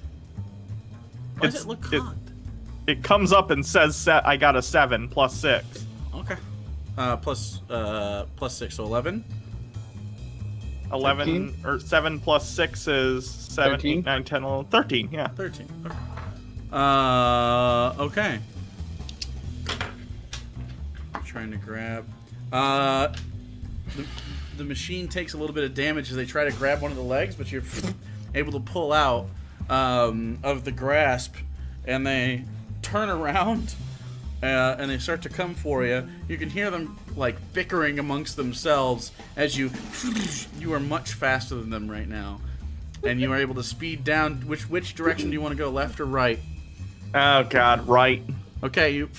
Why does it look cocked? It comes up and says I got a 7 plus 6. Okay. Plus 6, so 11. 11 13? or 7 plus 6 is 7, 13? 8, 9, 10, 11, 13. Yeah. 13. Okay. Trying to grab. The machine takes a little bit of damage as they try to grab one of the legs, but you're able to pull out of the grasp and they turn around and they start to come for you. You can hear them like bickering amongst themselves as you are much faster than them right now, and you are able to speed down. Which direction do you want to go, left or right? Oh god, right. Okay, you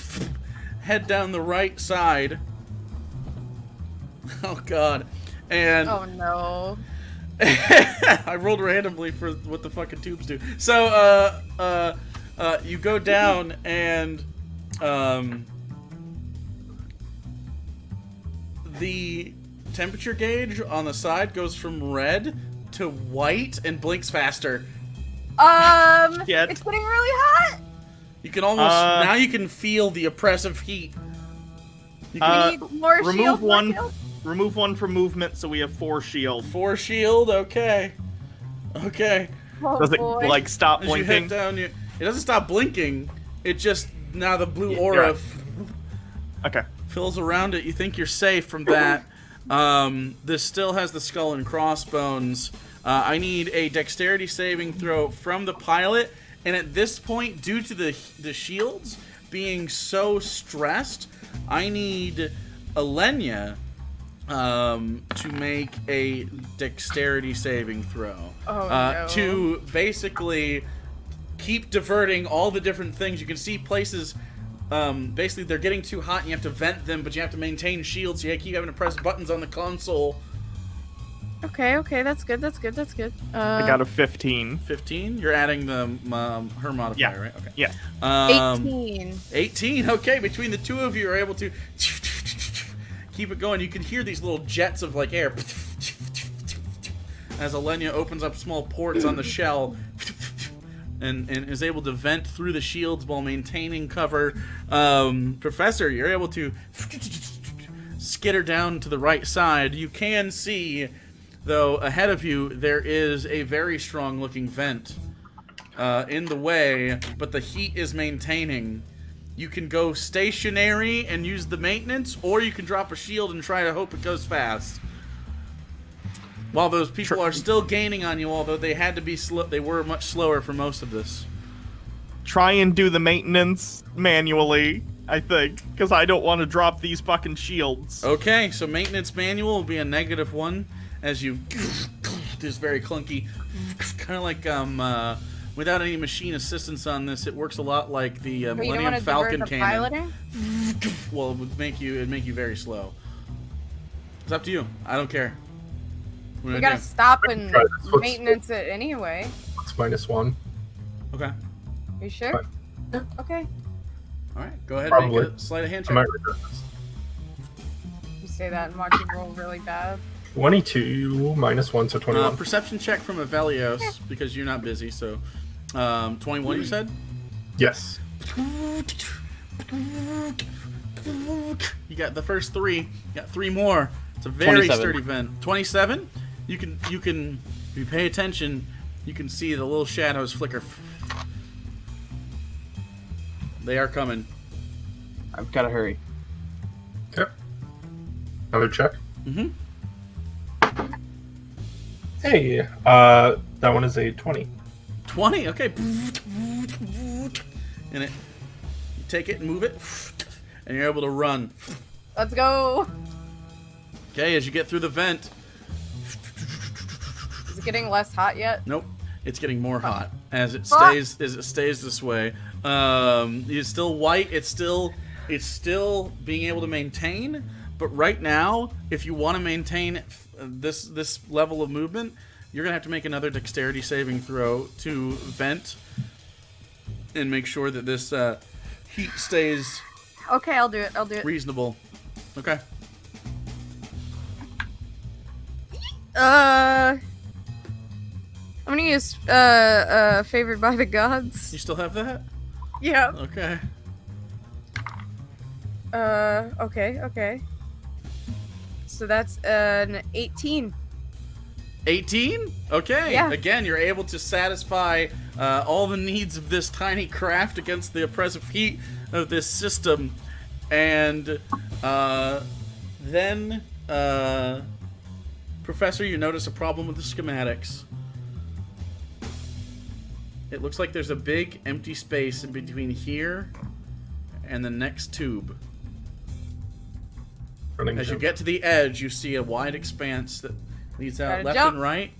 head down the right side. Oh god. And Oh no. I rolled randomly for what the fucking tubes do. So, you go down and, the temperature gauge on the side goes from red to white and blinks faster. Shit. It's getting really hot. You can almost, now you can feel the oppressive heat. You We can, need more remove shield, more one. shield. Remove one for movement, so we have 4 shield. 4 shield, okay. Okay. Oh, Does it boy. like stop As you head blinking? down, it doesn't stop blinking. It just, now the blue aura Okay. fills around it. You think you're safe from that. This still has the skull and crossbones. I need a dexterity saving throw from the pilot. And at this point, due to the shields being so stressed, I need Alenia to make a dexterity saving throw. Oh, no. To basically keep diverting all the different things. You can see places, basically they're getting too hot and you have to vent them, but you have to maintain shields, so you keep having to press buttons on the console. Okay, that's good. I got a 15. 15? You're adding the her modifier, Yeah. right? Okay. Yeah. 18. 18, okay. Between the two of you are able to keep it going. You can hear these little jets of like air as Alenia opens up small ports on the shell and is able to vent through the shields while maintaining cover. Professor, you're able to skitter down to the right side. You can see, though, ahead of you there is a very strong looking vent in the way, but the heat is maintaining. You can go stationary and use the maintenance, or you can drop a shield and try to hope it goes fast. While those people are still gaining on you, although they had to be slow, they were much slower for most of this. Try and do the maintenance manually, I think, because I don't want to drop these fucking shields. Okay, so maintenance manual will be a -1 as you this very clunky, kind of like without any machine assistance on this, it works a lot like the But you don't Millennium want to Falcon divert the cannon. piloting? Well, it'd make you very slow. It's up to you. I don't care. What We do I gotta do? stop and Try this. What's- maintenance it anyway. It's -1. Okay. You sure? Okay. All right. Go ahead and Probably. make a sleight of hand I check. might regret this. You say that and watch you roll really bad. 22 -1, so 21. Perception check from Avelios, because you're not busy. So, 21. You said. Yes. You got the first 3. You got 3 more. It's a very 27. sturdy vent. 27. You can if you pay attention, you can see the little shadows flicker. They are coming. I've got to hurry. Yep. Another check. Mm-hmm. Hey, that one is a 20. 20. Okay. And you take it and move it, and you're able to run. Let's go. Okay, as you get through the vent. Is it getting less hot yet? Nope, it's getting more hot as it Fuck. stays this way. It's still white. It's still being able to maintain. But right now, if you want to maintain this level of movement, you're gonna have to make another dexterity saving throw to vent and make sure that this heat stays Okay, I'll do it. reasonable. Okay. I'm gonna use favored by the gods. You still have that? Yeah. Okay. Okay. So that's an 18. 18? Okay. Yeah. Again, you're able to satisfy all the needs of this tiny craft against the oppressive heat of this system. And then, Professor, you notice a problem with the schematics. it looks like there's a big empty space in between here and the next tube. Running As you jump. get to the edge, you see a wide expanse that leads out Gotta left jump. and right,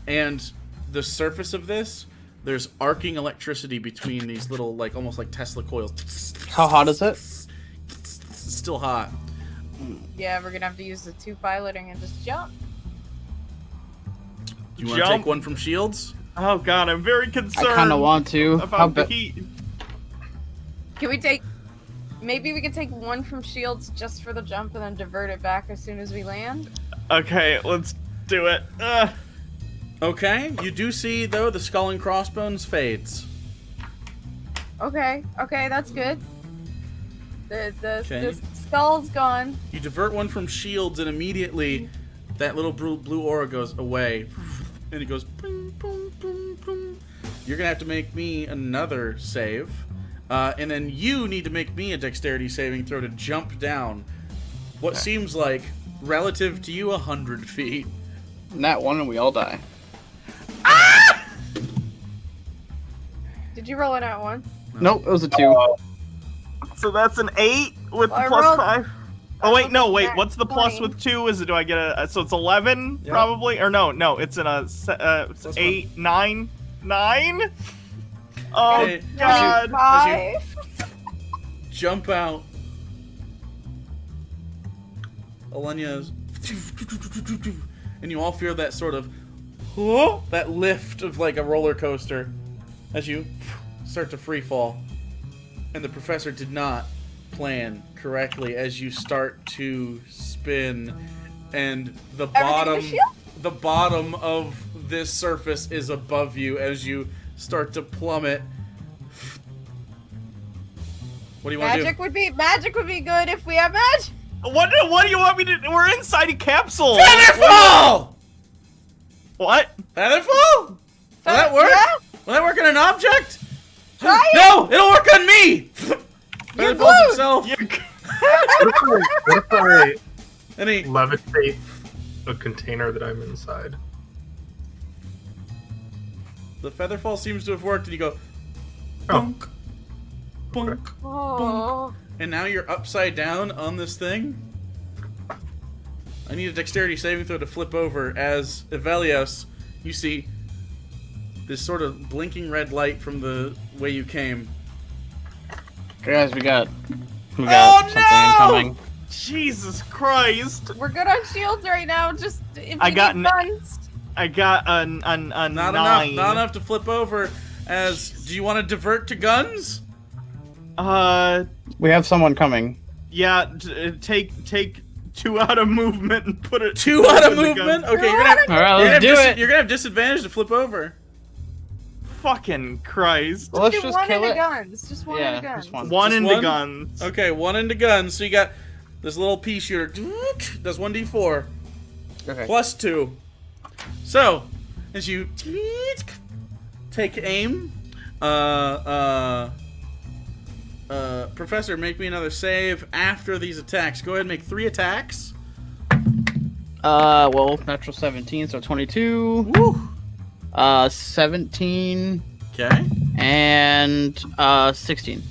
and the surface of this, there's arcing electricity between these little, like, almost like Tesla coils. How hot is it? It's still hot. Yeah, we're gonna have to use the 2 piloting and just jump. Do you want to Jump. take one from Shields? Oh god, I'm very concerned I kind of want to. How about the ba- heat. Can we take... Maybe we can take 1 from shields just for the jump and then divert it back as soon as we land? Okay, let's do it. Okay, you do see, though, the skull and crossbones fades. Okay, that's good. The Okay. skull's gone. You divert one from Shields, and immediately that little blue aura goes away. And it goes boom, boom, boom, boom. You're gonna have to make me another save. And then you need to make me a dexterity saving throw to jump down what seems like, relative to you, 100 feet. Nat 1 and we all die. Did you roll it out 1? Nope, it was a 2. So that's an 8 with Well, I the plus rolled- 5. Oh wait, no, wait. Nat What's the plus 20. with 2? Is it? Do I get a? So it's 11 Yeah. probably, or no? It's in a Plus 8, 9, 9. Oh Okay, god. 5. Jump out. Alenia's, and you all feel that sort of, that lift of like a roller coaster as you start to free fall. And the professor did not plan correctly as you start to spin, and the bottom of this surface is above you as you start to plummet. What do you want to do? Magic would be good if we have magic. What do you want me to? We're inside a capsule. Featherfall! What? Featherfall? Will that work? Yeah. Will that work on an object? Try it. No, it'll work on me. You're Featherfall's glued. himself. What if I And he, levitate a container that I'm inside? the featherfall seems to have worked, and you go, Oh. bunk, bunk, Oh. and now you're upside down on this thing. I need a dexterity saving throw to flip over as Evelios, you see this sort of blinking red light from the way you came. Guys, we got Oh, something no! incoming. Jesus Christ! We're good on shields right now. Just if I we got need n- guns. I got a Not 9. enough, not enough to flip over. As, do you want to divert to guns? We have someone coming. Yeah. Take 2 out of movement and put it. 2 out of in the movement? gun. Okay, you're gonna have, All right, you're gonna let's do have it. you're gonna have disadvantage to flip over. Fucking Christ! Well, let's Do just one kill into it. guns. Just one Yeah, into guns. just one. One Just into one? guns. Okay, 1 into guns. So you got this little pea shooter. Does 1d4 Okay. plus 2. So, as you take aim, Professor, make me another save after these attacks. Go ahead and make 3 attacks. Well, natural 17, so 22. Woo! 17 Okay. and 16.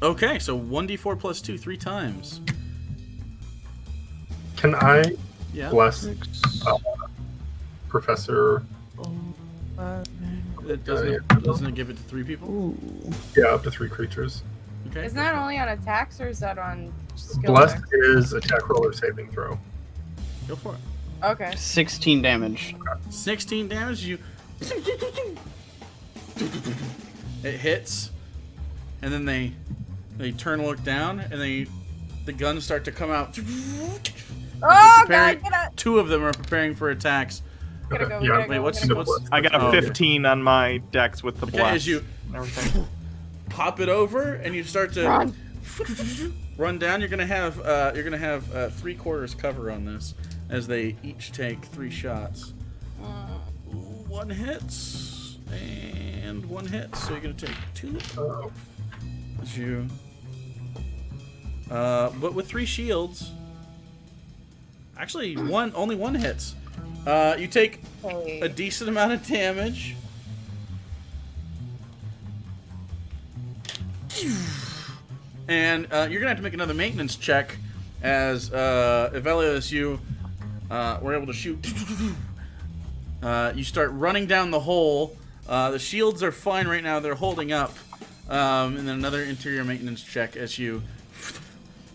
Okay, so 1d4 plus 2, 3 times. Can I Yeah. bless Professor? Doesn't it give it to 3 people? Ooh. Yeah, up to 3 creatures. Okay. Isn't that only on attacks or is that on skill Blessed checks? is attack roll or saving throw. Go for it. Okay. 16 damage. 16 damage. You. It hits, and then they turn to look down, and the guns start to come out. Oh preparing- god, get up! 2 of them are preparing for attacks. Gotta go, yeah, gotta Wait, go, what's gotta go. what's? I got a Oh, okay. 15 on my dex with the Okay, blast. as you and everything. pop it over, and you start to Run. run down. You're gonna have 3/4 cover on this, as they each take 3 shots. 1 hits and 1 hits, so you're gonna take 2. Oh, As you, but with 3 shields. Actually, only one hits. You take Hey. a decent amount of damage. And you're gonna have to make another maintenance check, as Evelius, you were able to shoot. You start running down the hole. The shields are fine right now; they're holding up. And then another interior maintenance check as you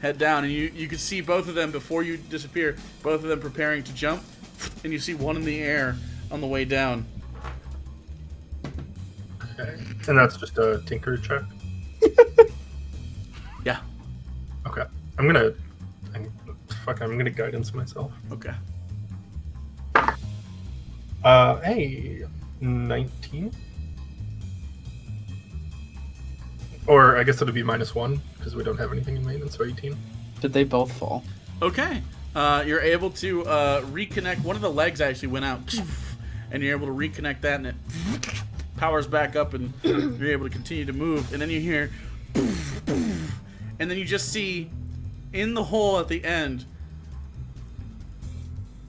head down, and you can see both of them before you disappear. Both of them preparing to jump, and you see one in the air on the way down. Okay. And that's just a tinker check? Yeah. Okay. I'm gonna guidance myself. Okay. Hey, 19? Or I guess it'll be -1, because we don't have anything in maintenance, so 18. Did they both fall? Okay. You're able to reconnect. One of the legs actually went out, and you're able to reconnect that, and it powers back up, and you're able to continue to move. And then you hear, and then you just see in the hole at the end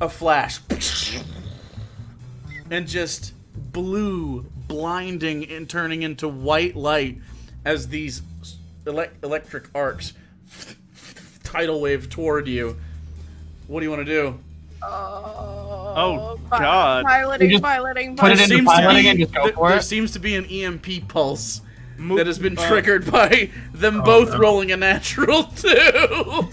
a flash, and just blue, blinding, and turning into white light as these electric arcs tidal wave toward you. What do you want to do? Oh, God. Piloting. Put it into piloting and just go for There it? seems to be an EMP pulse that has been triggered by them both rolling a natural 2.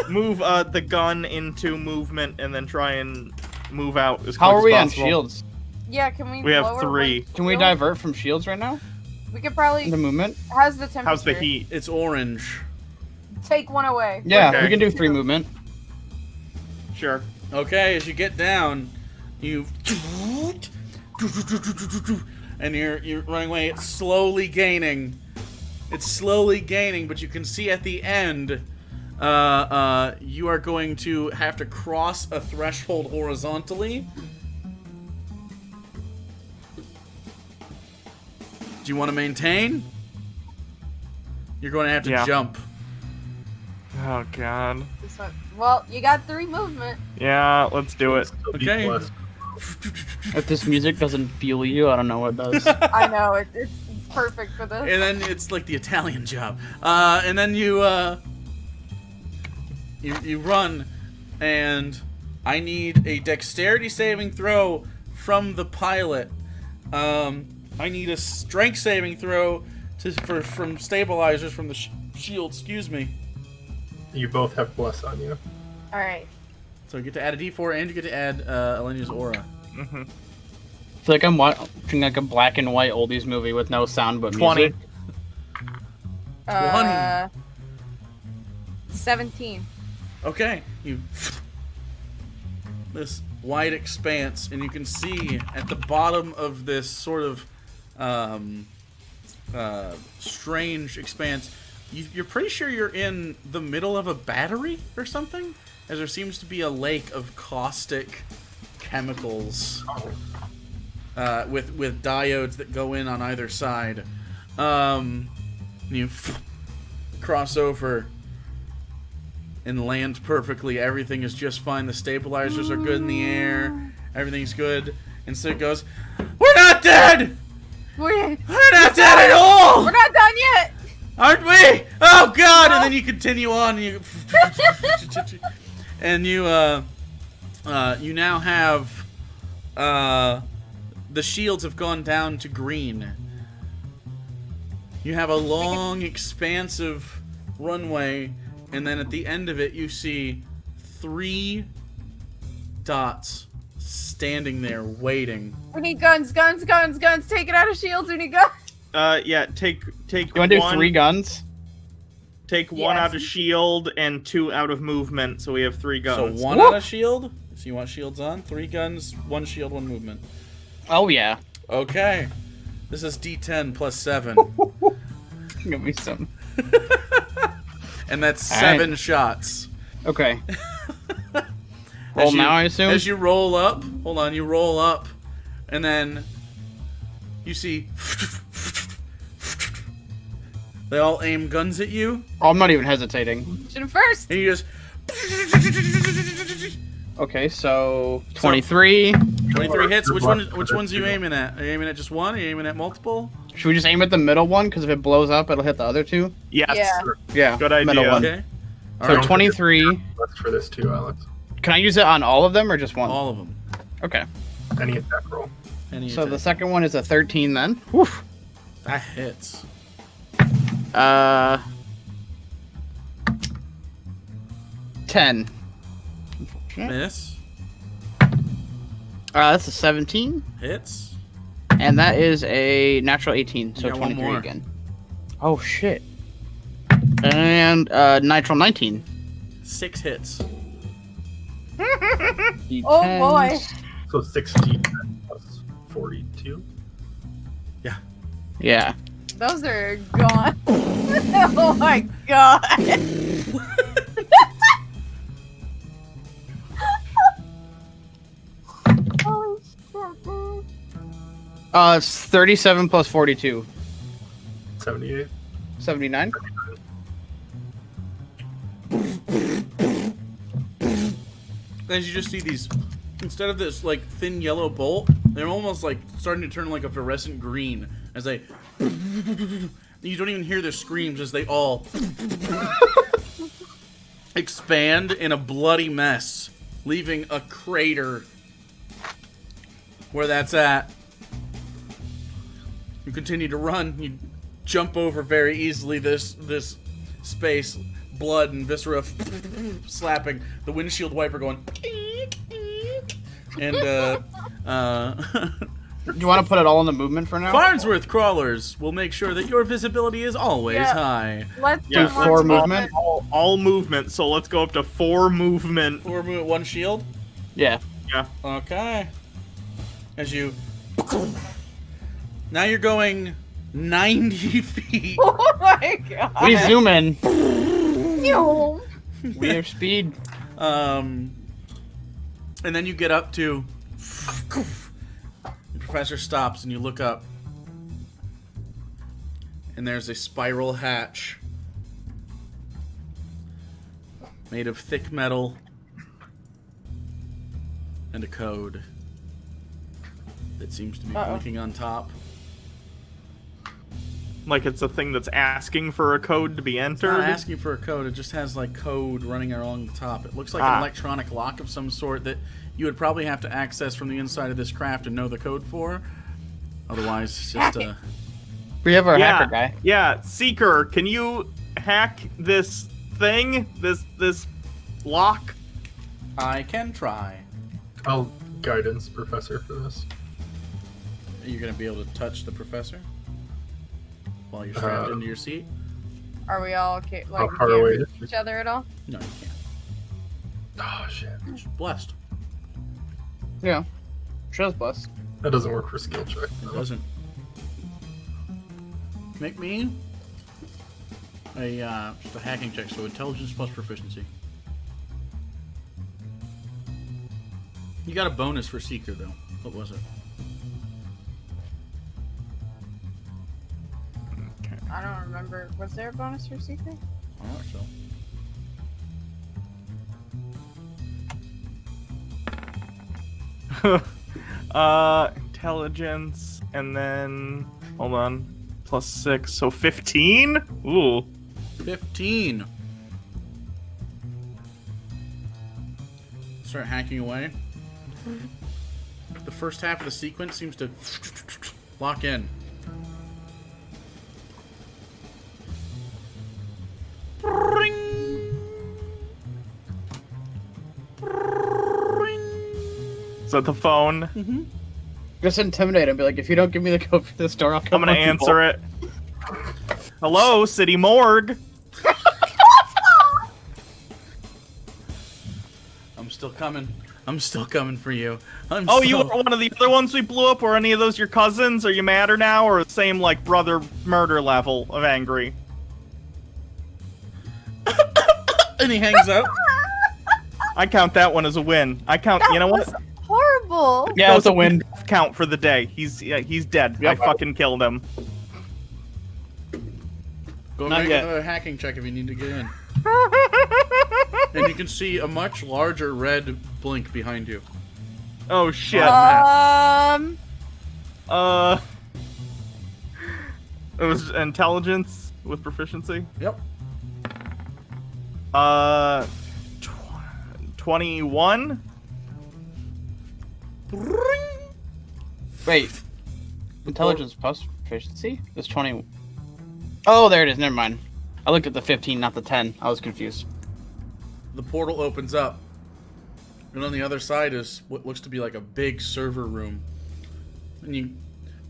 Move the gun into movement and then try and move out as quick How are as we on possible. shields? Yeah, can we? We have lower 3. one? Can we divert from shields right now? We could probably. The movement? How's the temperature? How's the heat? It's orange. Take one away. Yeah, Okay. we can do 3 movement. Sure. Okay, as you get down, you and you're running away. It's slowly gaining. It's slowly gaining, but you can see at the end, you are going to have to cross a threshold horizontally. Do you want to maintain? You're going to have to Yeah. jump. Oh, God. This one. Well, you got 3 movement. Yeah, let's do it. Still be Okay. blessed. If this music doesn't feel you, I don't know what does. I know it's perfect for this. And then it's like the Italian job. And then you run, and I need a dexterity saving throw from the pilot. I need a strength saving throw from stabilizers from the shield. Excuse me. You both have bless on you. All right. So you get to add a D4, and you get to add Elena's aura. Mm-hmm. I feel like I'm watching like a black and white oldies movie with no sound but 20. music. 17. Okay, this wide expanse, and you can see at the bottom of this sort of strange expanse, you're pretty sure you're in the middle of a battery or something, as there seems to be a lake of caustic chemicals with diodes that go in on either side. You cross over and land perfectly. Everything is just fine. The stabilizers are good in the air. Everything's good. And so it goes, "We're not dead! We're We're not dead at all! not done yet. Aren't we? Oh God!" And then you continue on. And you now have the shields have gone down to green. You have a long, expansive runway, and then at the end of it, you see 3 dots standing there waiting. We need guns. Take it out of shields. We need guns. Yeah, take You want to do 3 guns? Take 1 Yes. out of shield and 2 out of movement, so we have 3 guns. So 1 out of shield. So you want shields on? 3 guns, 1 shield, 1 movement. Oh yeah. Okay. This is D10 plus 7. Give me some. And that's All 7 right. shots. Okay. Roll now, I assume? As you roll up, hold on, you roll up, and then you see they all aim guns at you, Oh, I'm not even hesitating. Shoot him first. and you just Okay, so 23. 23 hits. Which ones are you aiming at? Are you aiming at just one? Are you aiming at multiple? Should we just aim at the middle one? Because if it blows up, it'll hit the other two. Yes. Yeah. Yeah. Good idea. Middle one. Okay. So Alright. 23. That's for this too, Alex. Can I use it on all of them or just one? All of them. Okay. Any attack roll. Any So the attack. second one is a 13 then. Woof. That hits. 10. Miss. That's a 17. Hits. And that is a natural 18, so You got one 23 more. again. Oh, shit. And natural 19. 6 hits. Oh boy. So 16 plus 42. Yeah. Those are gone. Oh my god. Holy shit, dude. It's 37 plus 42. 78. 79. As you just see these, instead of this like thin yellow bolt, they're almost like starting to turn like a fluorescent green as they. You don't even hear their screams as they all expand in a bloody mess, leaving a crater where that's at. You continue to run. You jump over very easily this space, blood and viscera slapping, the windshield wiper going, and Do you want to put it all in the movement for now? Farnsworth crawlers will make sure that your visibility is always Yeah. high. Let's Yeah. do Four one movement? All movement. So let's go up to 4 movement. Or move one shield. Yeah. Yeah. Okay. As you, now you're going 90 feet. Oh my god. We zoom in. Yo. We have speed. And then you get up to. The professor stops and you look up. And there's a spiral hatch made of thick metal and a code that seems to be blinking on top. Like it's a thing that's asking for a code to be It's entered. not asking for a code, it just has like code running along the top. It looks like an electronic lock of some sort that you would probably have to access from the inside of this craft and know the code for. Otherwise, it's just a... We have our Yeah. hacker guy. Yeah, Seeker, can you hack this thing? This lock? I can try. I'll guidance professor for this. Are you going to be able to touch the professor? While you're strapped into your seat? Are we all okay? Like, How far away near is each other at all? No, you can't. Oh shit. Blessed. Yeah. Show's blessed. That doesn't work for skill check. It doesn't. Make me just a hacking check, so intelligence plus proficiency. You got a bonus for Seeker, though. What was it? I don't remember. Was there a bonus for Secret? I don't think so. Intelligence, and then hold on, plus 6, so 15. Ooh, 15. Start hacking away. The first half of the sequence seems to lock in. is that the phone? Just intimidate him. Be like, if you don't give me the code for this door, I'll I'm come. gonna answer it. Hello, City Morgue. I'm still coming. I'm still coming for you. Oh, you were one of the other ones we blew up? Were any of those your cousins? Are you madder now, or the same, like, brother murder level of angry? And he hangs up. I count that one as a win. I count, you know what? Horrible. Yeah, it's a win. Count for the day. He's dead. Yep. I fucking killed him. Go Not make yet. another hacking check if you need to get in. And you can see a much larger red blink behind you. Oh shit. It was intelligence with proficiency. Yep. 21. Wait. Intelligence plus proficiency? It's 20. Oh, there it is. Never mind. I looked at the 15, not the 10. I was confused. The portal opens up. And on the other side is what looks to be like a big server room. And you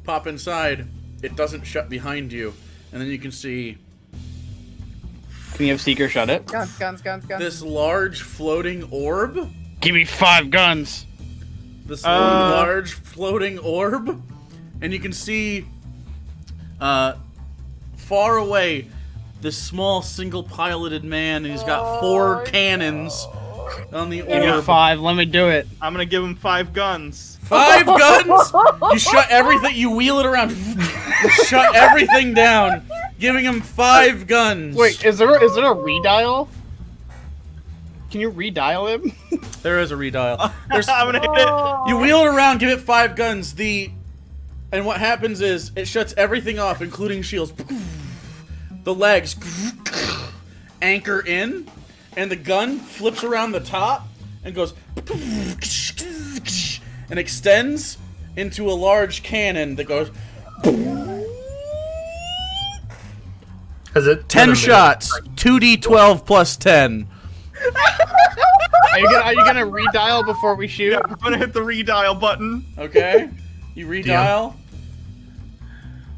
pop inside, it doesn't shut behind you. And then you can see Can you have Seeker shut it? Guns. this large floating orb. Give me 5 guns. This large floating orb. And you can see far away this small single piloted man, and he's got 4 cannons on the Give me orb. 5. Let me do it. I'm gonna give him 5 guns. 5 guns? You shut everything, you wheel it around. You shut everything down, giving him 5 guns. Wait, is there a redial? Can you redial him? There is a redial. There's, I'm gonna hit it. you wheel it around, give it 5 guns. And what happens is it shuts everything off, including shields. The legs anchor in, and the gun flips around the top and goes and extends into a large cannon that goes. Has it 10 shots, 2d12 plus 10. Are you gonna redial before we shoot? Yeah, I'm gonna hit the redial button. Okay, you redial.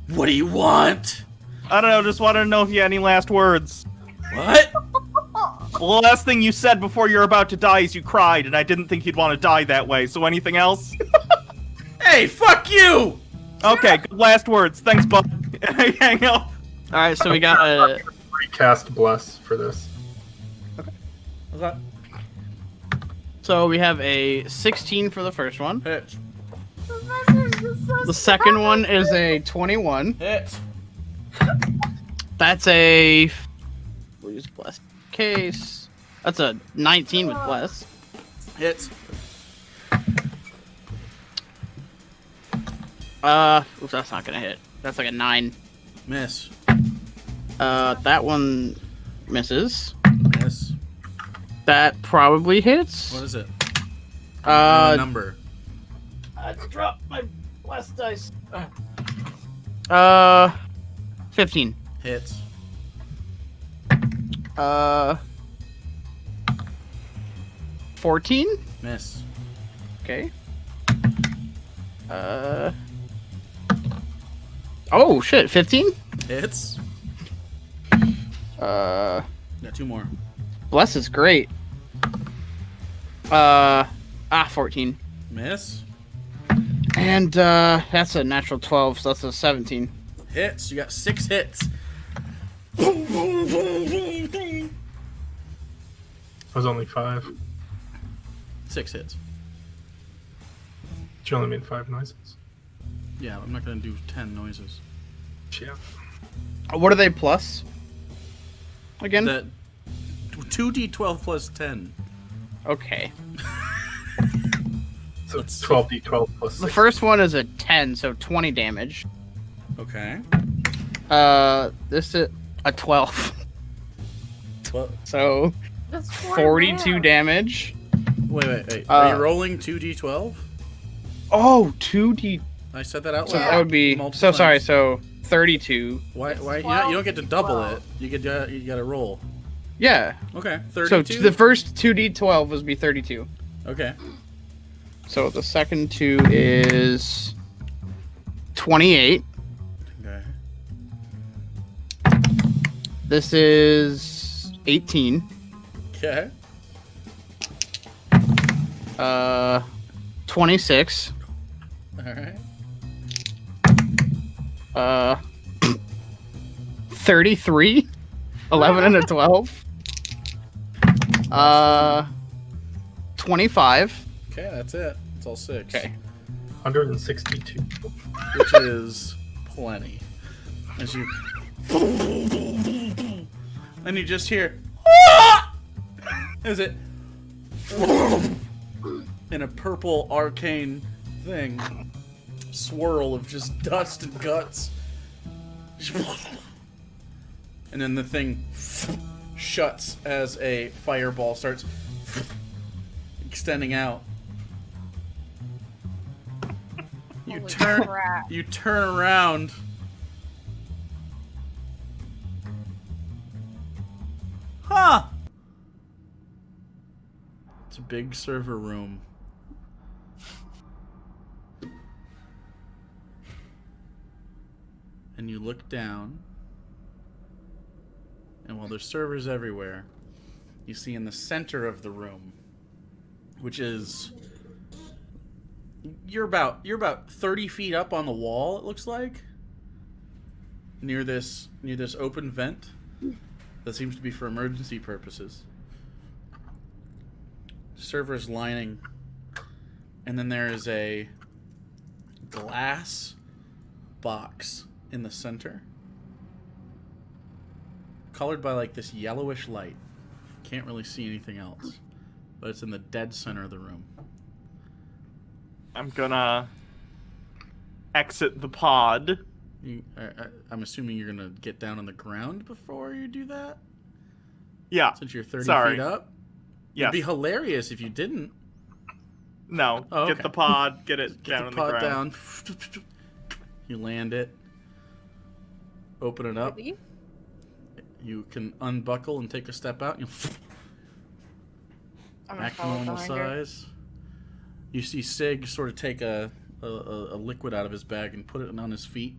What do you want? I don't know, just wanted to know if you had any last words. What? Well, the last thing you said before you're about to die is you cried, and I didn't think you'd want to die that way, so anything else? Hey, fuck you! Okay, good last words. Thanks, bud. And I hang up. Alright, so we got a... recast Bless for this? Okay. So we have a 16 for the first one. Hit. The second one is a 21. Hit. That's a... We'll use Bless case. That's a 19 with Bless. Hits. Oops, that's not gonna hit. That's like a 9. Miss. That one misses. Miss. That probably hits. What is it? Number. Number. I dropped my Bless dice. 15. Hits. 14. Miss. Okay. Oh shit, 15? Hits. Got 2 more. Bless is great. 14. Miss. And that's a natural 12, so that's a 17. Hits. You got 6 hits. It was only 5. 6 hits. She only made 5 noises. Yeah, I'm not gonna do 10 noises. Yeah. What are they plus? Again? That 2d12 plus 10. Okay. So it's 12d12 plus 6. The first one is a 10, so 20 damage. Okay. This is a 12. Well, So That's 42 damage. wait. Are you rolling 2d12? Oh, 2d. I said that out So loud. that would be. Multiple So sorry. times. So 32. Why? It's You 12, don't get to double 12. it. You gotta roll. Yeah. Okay. So 32. the first 2d12 would be 32. Okay. So the second 2 is 28. Okay. This is 18. Okay. 26. All right. 33. 11 and a 12. 25. Okay, that's it. It's all 6. Okay. 162. Which is plenty. As you. And you just hear. "Ah!" Is it in a purple arcane thing, swirl of just dust and guts, and then the thing shuts as a fireball starts extending out. You Holy turn crap. you turn around. Huh. It's a big server room. And you look down, and while there's servers everywhere, you see in the center of the room, which is you're about 30 feet up on the wall, it looks like, near this open vent that seems to be for emergency purposes. Servers lining, and then there is a glass box in the center, colored by like this yellowish light. Can't really see anything else, but it's in the dead center of the room. I'm gonna exit the pod. I'm assuming you're gonna get down on the ground before you do that, Yeah. since you're 30 Sorry. feet up. Yes. It'd be hilarious if you didn't. No. Oh, okay. Get the pod. Get it Get down the on pod the ground. down. You land it. Open it up. Ready? You can unbuckle and take a step out. And I'm gonna back to follow normal behind her. size. You see Sig sort of take a liquid out of his bag and put it on his feet,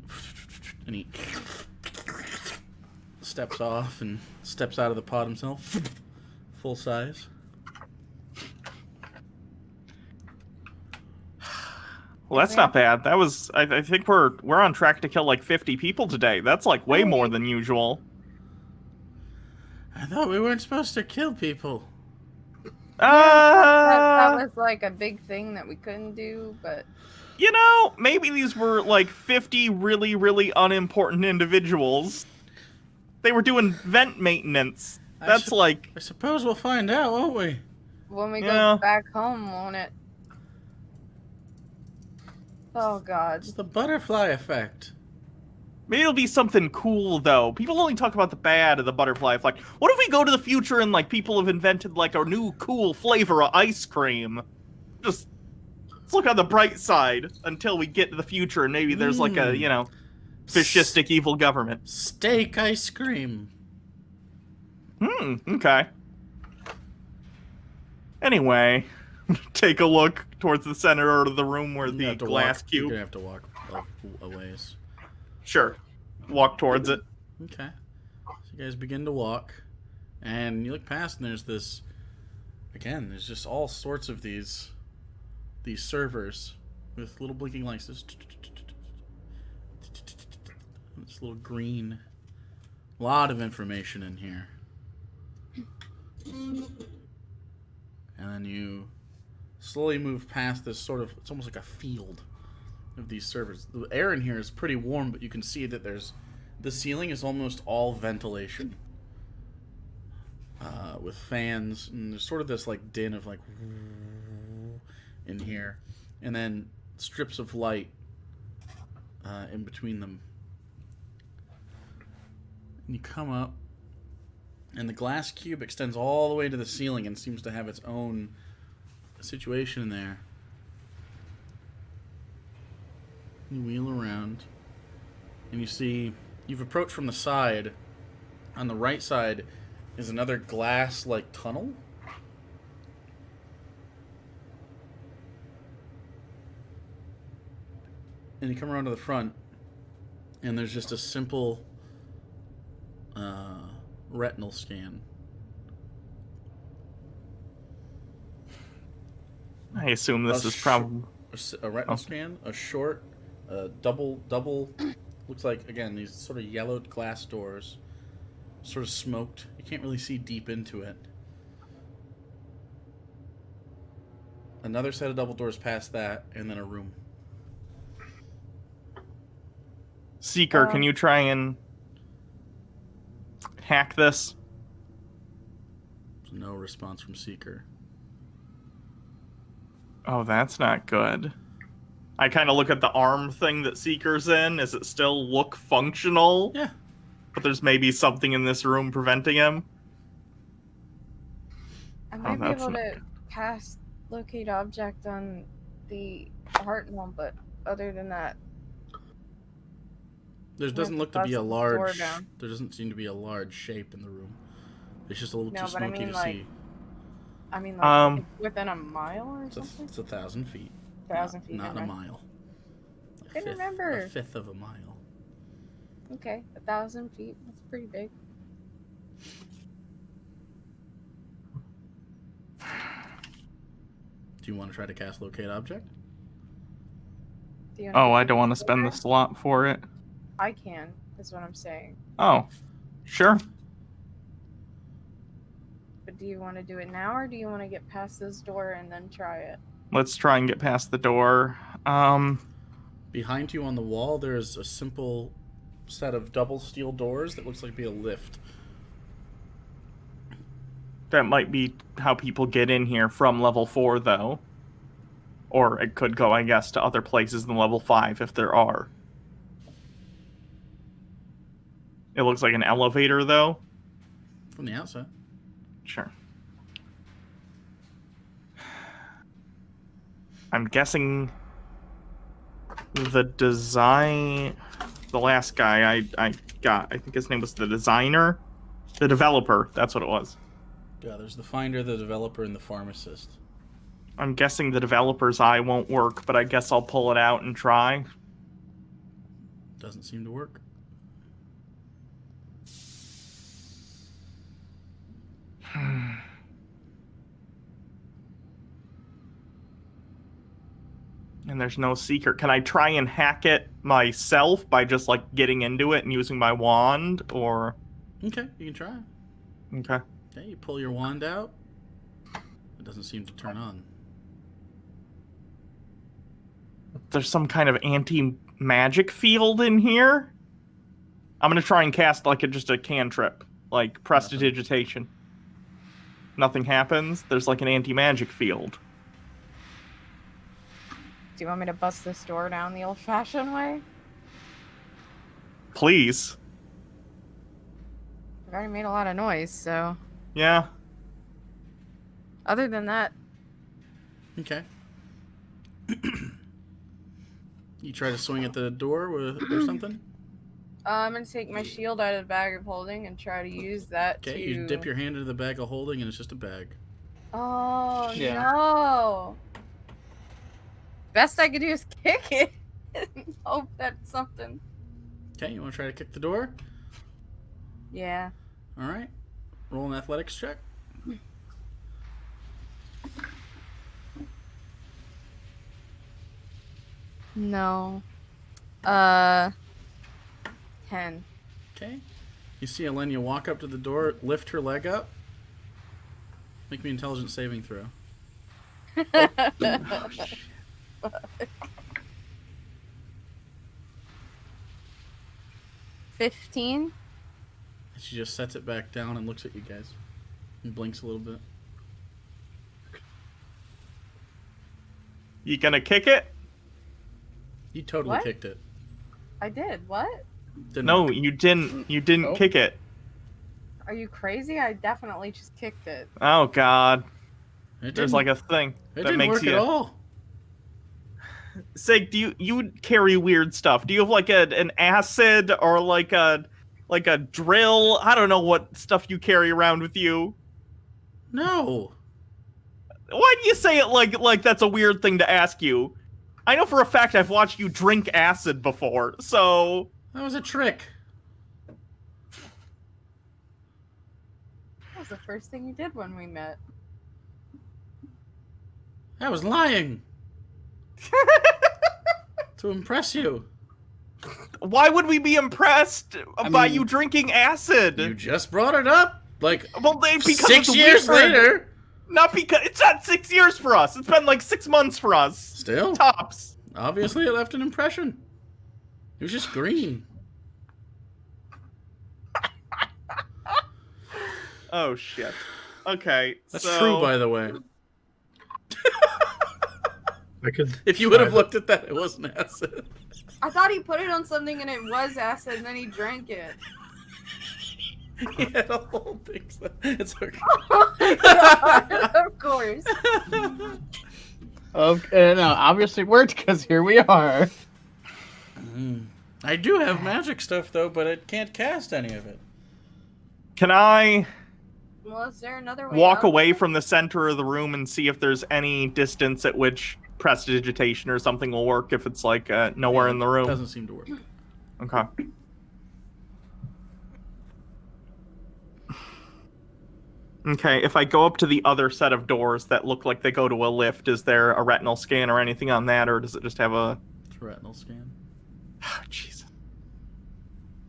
and he steps off and steps out of the pod himself, full size. Well, that's not bad. That was. I think we're on track to kill like 50 people today. That's like way more than usual. I thought we weren't supposed to kill people. That was like a big thing that we couldn't do, but You know, maybe these were like 50 really, really unimportant individuals. They were doing vent maintenance. That's like... I suppose we'll find out, won't we? when we Yeah. go back home, won't it? Oh god. It's the butterfly effect. Maybe it'll be something cool, though. People only talk about the bad of the butterfly effect. What if we go to the future and, like, people have invented, like, a new cool flavor of ice cream? Just... let's look on the bright side until we get to the future and maybe there's, like, a, you know, fascistic evil government. Steak ice cream. Okay. Anyway, take a look towards the center of the room where You the have to glass walk. cube... You're gonna have to walk a ways. Sure. Walk towards it. Okay. So you guys begin to walk, and you look past, and there's this. Again, there's just all sorts of these servers with little blinking lights. This little green. A lot of information in here. And then you slowly move past this sort of, it's almost like a field of these servers. The air in here is pretty warm, but you can see that the ceiling is almost all ventilation. With fans, and there's sort of this like din of like in here, and then strips of light in between them. And you come up, and the glass cube extends all the way to the ceiling and seems to have its own situation in there. You wheel around, and you see you've approached from the side. On the right side is another glass-like tunnel. And you come around to the front, and there's just a simple retinal scan. I assume this is probably... A retinal scan, a short, double, looks like, again, these sort of yellowed glass doors, sort of smoked. You can't really see deep into it. Another set of double doors past that, and then a room. Seeker, can you try and hack this? No response from Seeker. Oh, that's not good. I kind of look at the arm thing that Seeker's in. Does it still look functional? Yeah. But there's maybe something in this room preventing him. I might be able to cast locate object on the Hartnell, but other than that, There doesn't look to be a large. There doesn't seem to be a large shape in the room. It's just a little too smoky to see. I mean, like within a mile or something. It's 1,000 feet. 1,000 feet. Not a mile. I couldn't remember. A fifth of a mile. Okay, 1,000 feet. That's pretty big. Do you want to try to cast locate object? Oh, I don't want to spend the slot for it. I can, is what I'm saying. Oh, sure. But do you want to do it now, or do you want to get past this door and then try it? Let's try and get past the door. Behind you on the wall, there's a simple set of double steel doors that looks like be a lift. That might be how people get in here from level 4, though. Or it could go, I guess, to other places than level 5, if there are. It looks like an elevator, though. From the outside. Sure. I'm guessing the design... The last guy I got, I think his name was the designer? The developer, that's what it was. Yeah, there's the finder, the developer, and the pharmacist. I'm guessing the developer's eye won't work, but I guess I'll pull it out and try. Doesn't seem to work. And there's no secret. Can I try and hack it myself by just, like, getting into it and using my wand, or... Okay, you can try. Okay. Okay, you pull your wand out. It doesn't seem to turn on. There's some kind of anti-magic field in here. I'm gonna try and cast, like, just a cantrip. Like, prestidigitation. Nothing happens. There's, like, an anti-magic field. Do you want me to bust this door down the old-fashioned way? Please. I've already made a lot of noise, so... Yeah. Other than that... Okay. You try to swing at the door or something? I'm gonna take my shield out of the bag of holding and try to use that to... Okay, you dip your hand into the bag of holding and it's just a bag. Oh, Yeah. no! Best I could do is kick it and hope that's something. Okay, you want to try to kick the door? Yeah. Alright. Roll an athletics check. No. 10. Okay. You see Elenia walk up to the door, lift her leg up. Make me intelligence saving throw. Oh, shit. 15. She just sets it back down and looks at you guys. And blinks a little bit. You gonna kick it? You totally What? kicked it. I did. What? No, you didn't. You didn't kick it. Are you crazy? I definitely just kicked it. Oh, God. It There's didn't- like a thing It that didn't makes work you... at all. Sig, do you carry weird stuff? Do you have like an acid or like a drill? I don't know what stuff you carry around with you. No. Why do you say it like that's a weird thing to ask you? I know for a fact I've watched you drink acid before, so... That was a trick. That was the first thing you did when we met. I was lying. To impress you. Why would we be impressed by mean, you drinking acid? You just brought it up. Like, Because 6 it's years weird. later. Not because... It's not 6 years for us. It's been like 6 months for us. Still. Tops. Obviously, it left an impression. It was just green. Oh, shit. Okay, That's so... true, by the way. I could. If you would have try looked at that, it wasn't acid. I thought he put it on something and it was acid, and then he drank it. Yeah, the whole thing's... It's okay. Oh my God, of course. Okay, no, obviously it worked because here we are. I do have magic stuff, though, but I can't cast any of it. Can I Well, is there another way walk out away there? from the center of the room and see if there's any distance at which prestidigitation or something will work if it's like nowhere in the room? Doesn't seem to work. Okay. Okay, if I go up to the other set of doors that look like they go to a lift, is there a retinal scan or anything on that, or does it just have a... It's a retinal scan. Oh, jeez.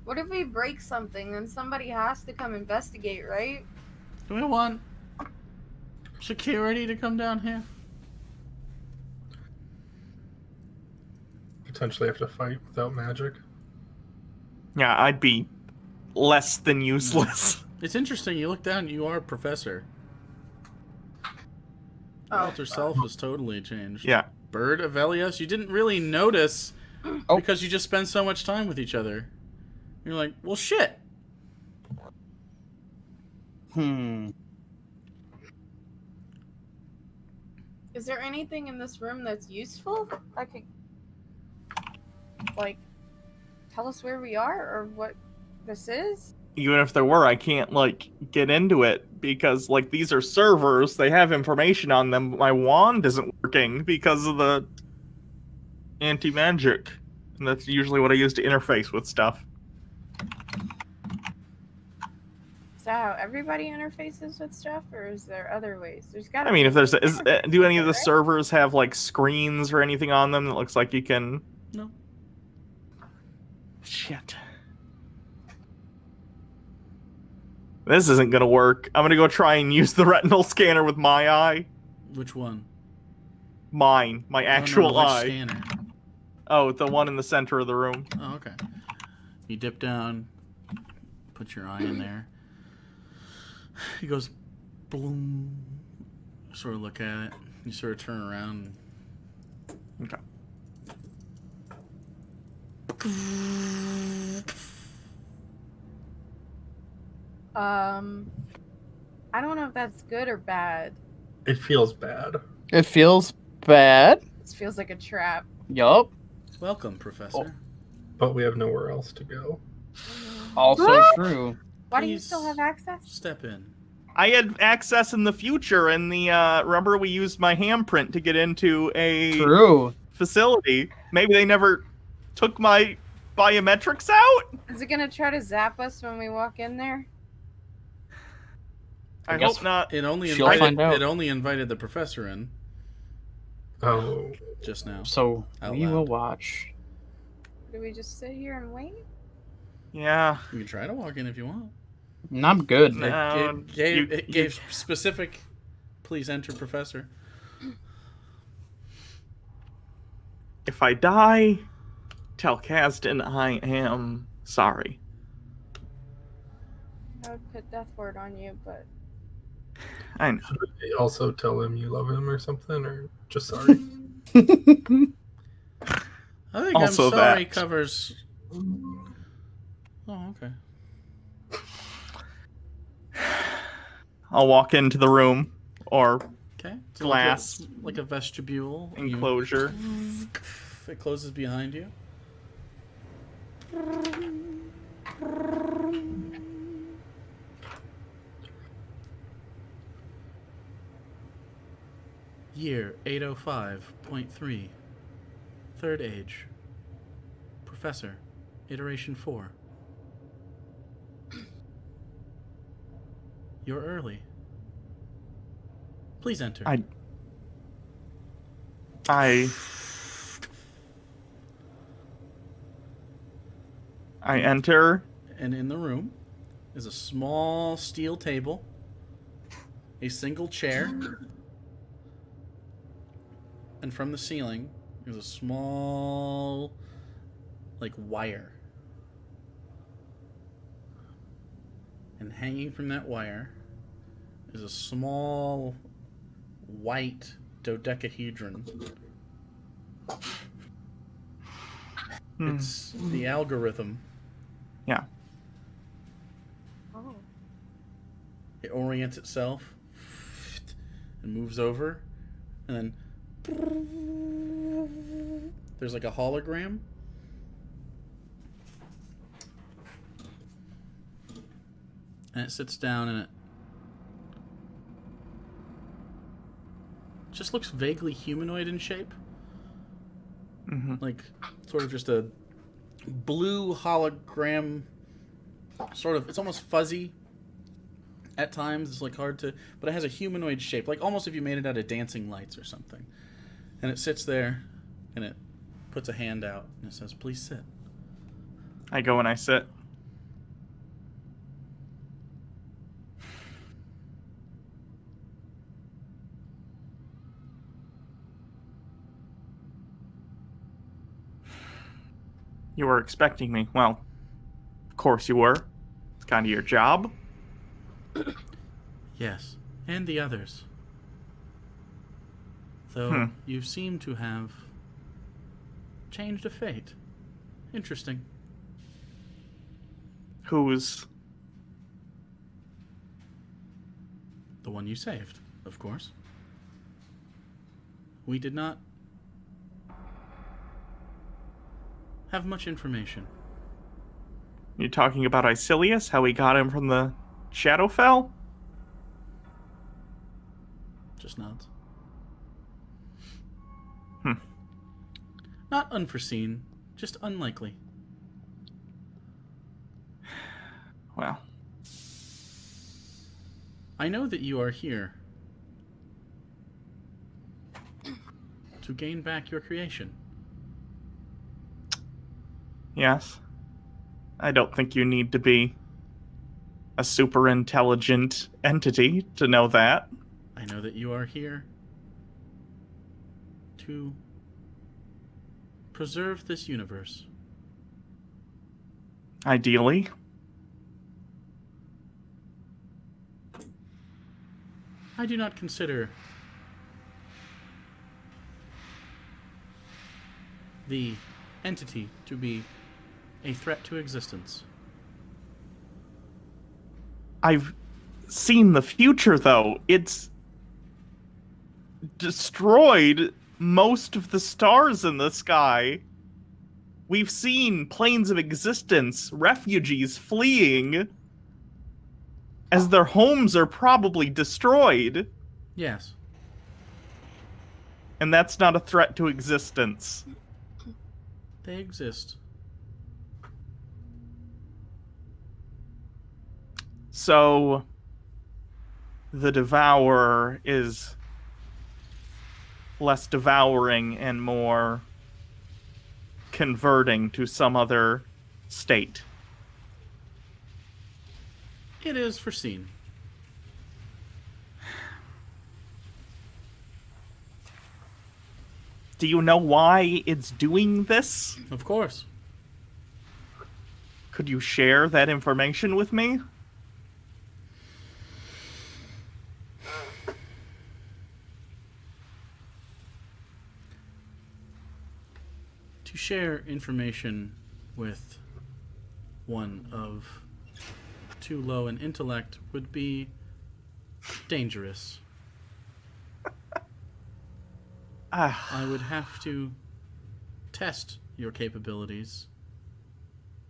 What if we break something? Then somebody has to come investigate, right? Do we want security to come down here? Potentially have to fight without magic. Yeah, I'd be less than useless. It's interesting. You look down, you are a professor. Oh. Walter Self has totally changed. Yeah. Bird of Elias, you didn't really notice because you just spend so much time with each other. You're like, well, shit. Is there anything in this room that's useful? I could, like, tell us where we are or what this is? Even if there were, I can't, like, get into it because, like, these are servers. They have information on them. But my wand isn't working because of the anti-magic. And that's usually what I use to interface with stuff. Is that how everybody interfaces with stuff, or is there other ways? There's gotta I mean, be if there's... interfaces, do any of the right? servers have, like, screens or anything on them that looks like you can... No. Shit. This isn't gonna work. I'm gonna go try and use the retinal scanner with my eye. Which one? Mine. My actual which eye. Scanner? Oh, the one in the center of the room. Oh, okay. You dip down, put your eye in there. He goes, boom. Sort of look at it. You sort of turn around. Okay. I don't know if that's good or bad. It feels bad. It feels bad. This feels like a trap. Yup. Welcome, Professor. But we have nowhere else to go. Also true. Why do you Please still have access? Step in. I had access in the future, and the remember we used my handprint to get into a True. facility. Maybe they never took my biometrics out. Is it gonna try to zap us when we walk in there? I guess hope not. It only She'll invited. find out. It only invited the professor in Oh, just now. So Out we loud. will watch. Do we just sit here and wait? Yeah. You can try to walk in if you want. I'm good. No. It gave specific. Please enter, Professor. If I die, tell Kasdan I am sorry. I would put death ward on you, but I know. should we also tell him you love him or something, or just sorry? I think Also I'm sorry that. covers. Oh, okay. I'll walk into the room or Okay. It's Glass. like a vestibule. enclosure. It closes behind you. Year 805.3. Third age. Professor. Iteration 4. You're early. Please enter. I enter. And in the room is a small steel table, a single chair, and from the ceiling is a small, like, wire. And hanging from that wire is a small white dodecahedron. It's the algorithm. Yeah. Oh. It orients itself and moves over, and then there's like a hologram. And it sits down and it just looks vaguely humanoid in shape. Like sort of just a blue hologram, sort of, it's almost fuzzy at times. It's like hard to, but it has a humanoid shape, like almost if you made it out of dancing lights or something. And it sits there and it puts a hand out and it says, "Please sit." I go and I sit. You were expecting me. Well, of course you were. It's kind of your job. Yes, and the others. Though you seem to have changed a fate. Interesting. Who's... The one you saved, of course. We did not have much information. You talking about Icilius? How we got him from the Shadowfell? Just nods. Not unforeseen, just unlikely. Well, I know that you are here to gain back your creation. yes. I don't think you need to be a super intelligent entity to know that. I know that you are here to preserve this universe. Ideally. I do not consider the entity to be a threat to existence. I've seen the future, though. It's destroyed most of the stars in the sky. We've seen planes of existence, refugees fleeing, as their homes are probably destroyed. Yes. And that's not a threat to existence. They exist. So, the Devourer is less devouring and more converting to some other state. It is foreseen. Do you know why it's doing this? Of course. Could you share that information with me? To share information with one of too low an intellect would be dangerous. I would have to test your capabilities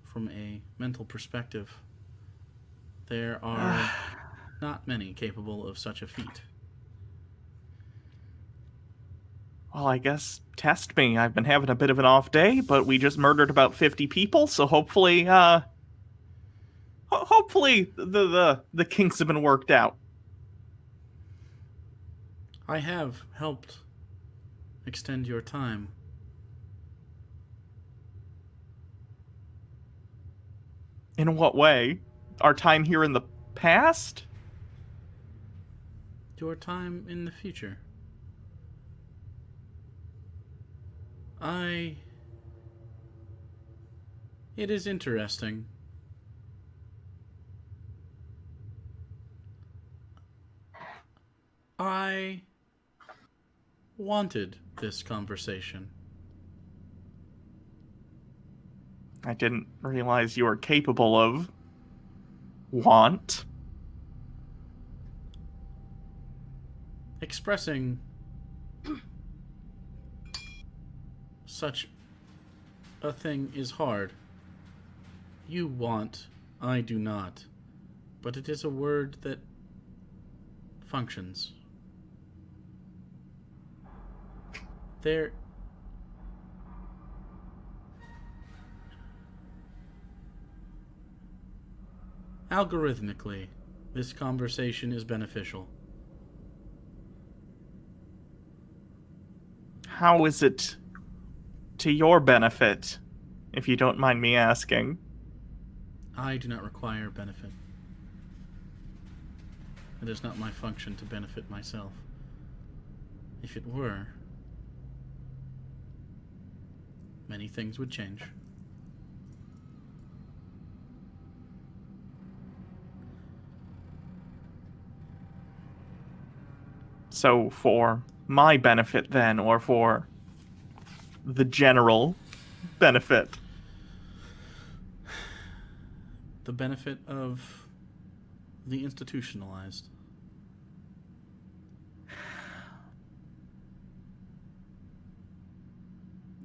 from a mental perspective. There are not many capable of such a feat. Well, I guess test me. I've been having a bit of an off day, but we just murdered about 50 people, so hopefully, hopefully the kinks have been worked out. I have helped extend your time. In what way? Our time here in the past? Your time in the future. It is interesting. I wanted this conversation. I didn't realize you were capable of want. Expressing such a thing is hard. You want, I do not. But it is a word that functions. There... Algorithmically, this conversation is beneficial. How is it to your benefit, if you don't mind me asking? I do not require benefit. It is not my function to benefit myself. If it were, many things would change. So for my benefit then, or for the general benefit? The benefit of the institutionalized.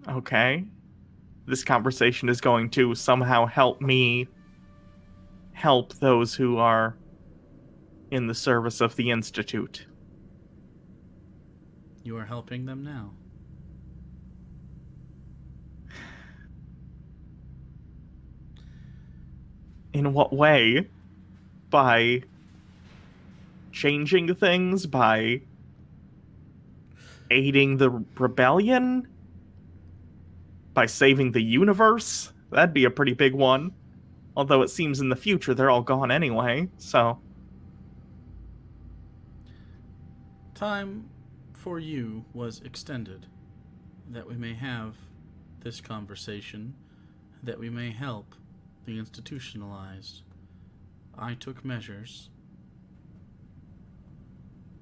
Okay. This conversation is going to somehow help me help those who are in the service of the Institute. You are helping them now. In what way? By changing things? By aiding the rebellion? By saving the universe? That'd be a pretty big one. Although it seems in the future they're all gone anyway, so... Time for you was extended, that we may have this conversation, that we may help the institutionalized. I took measures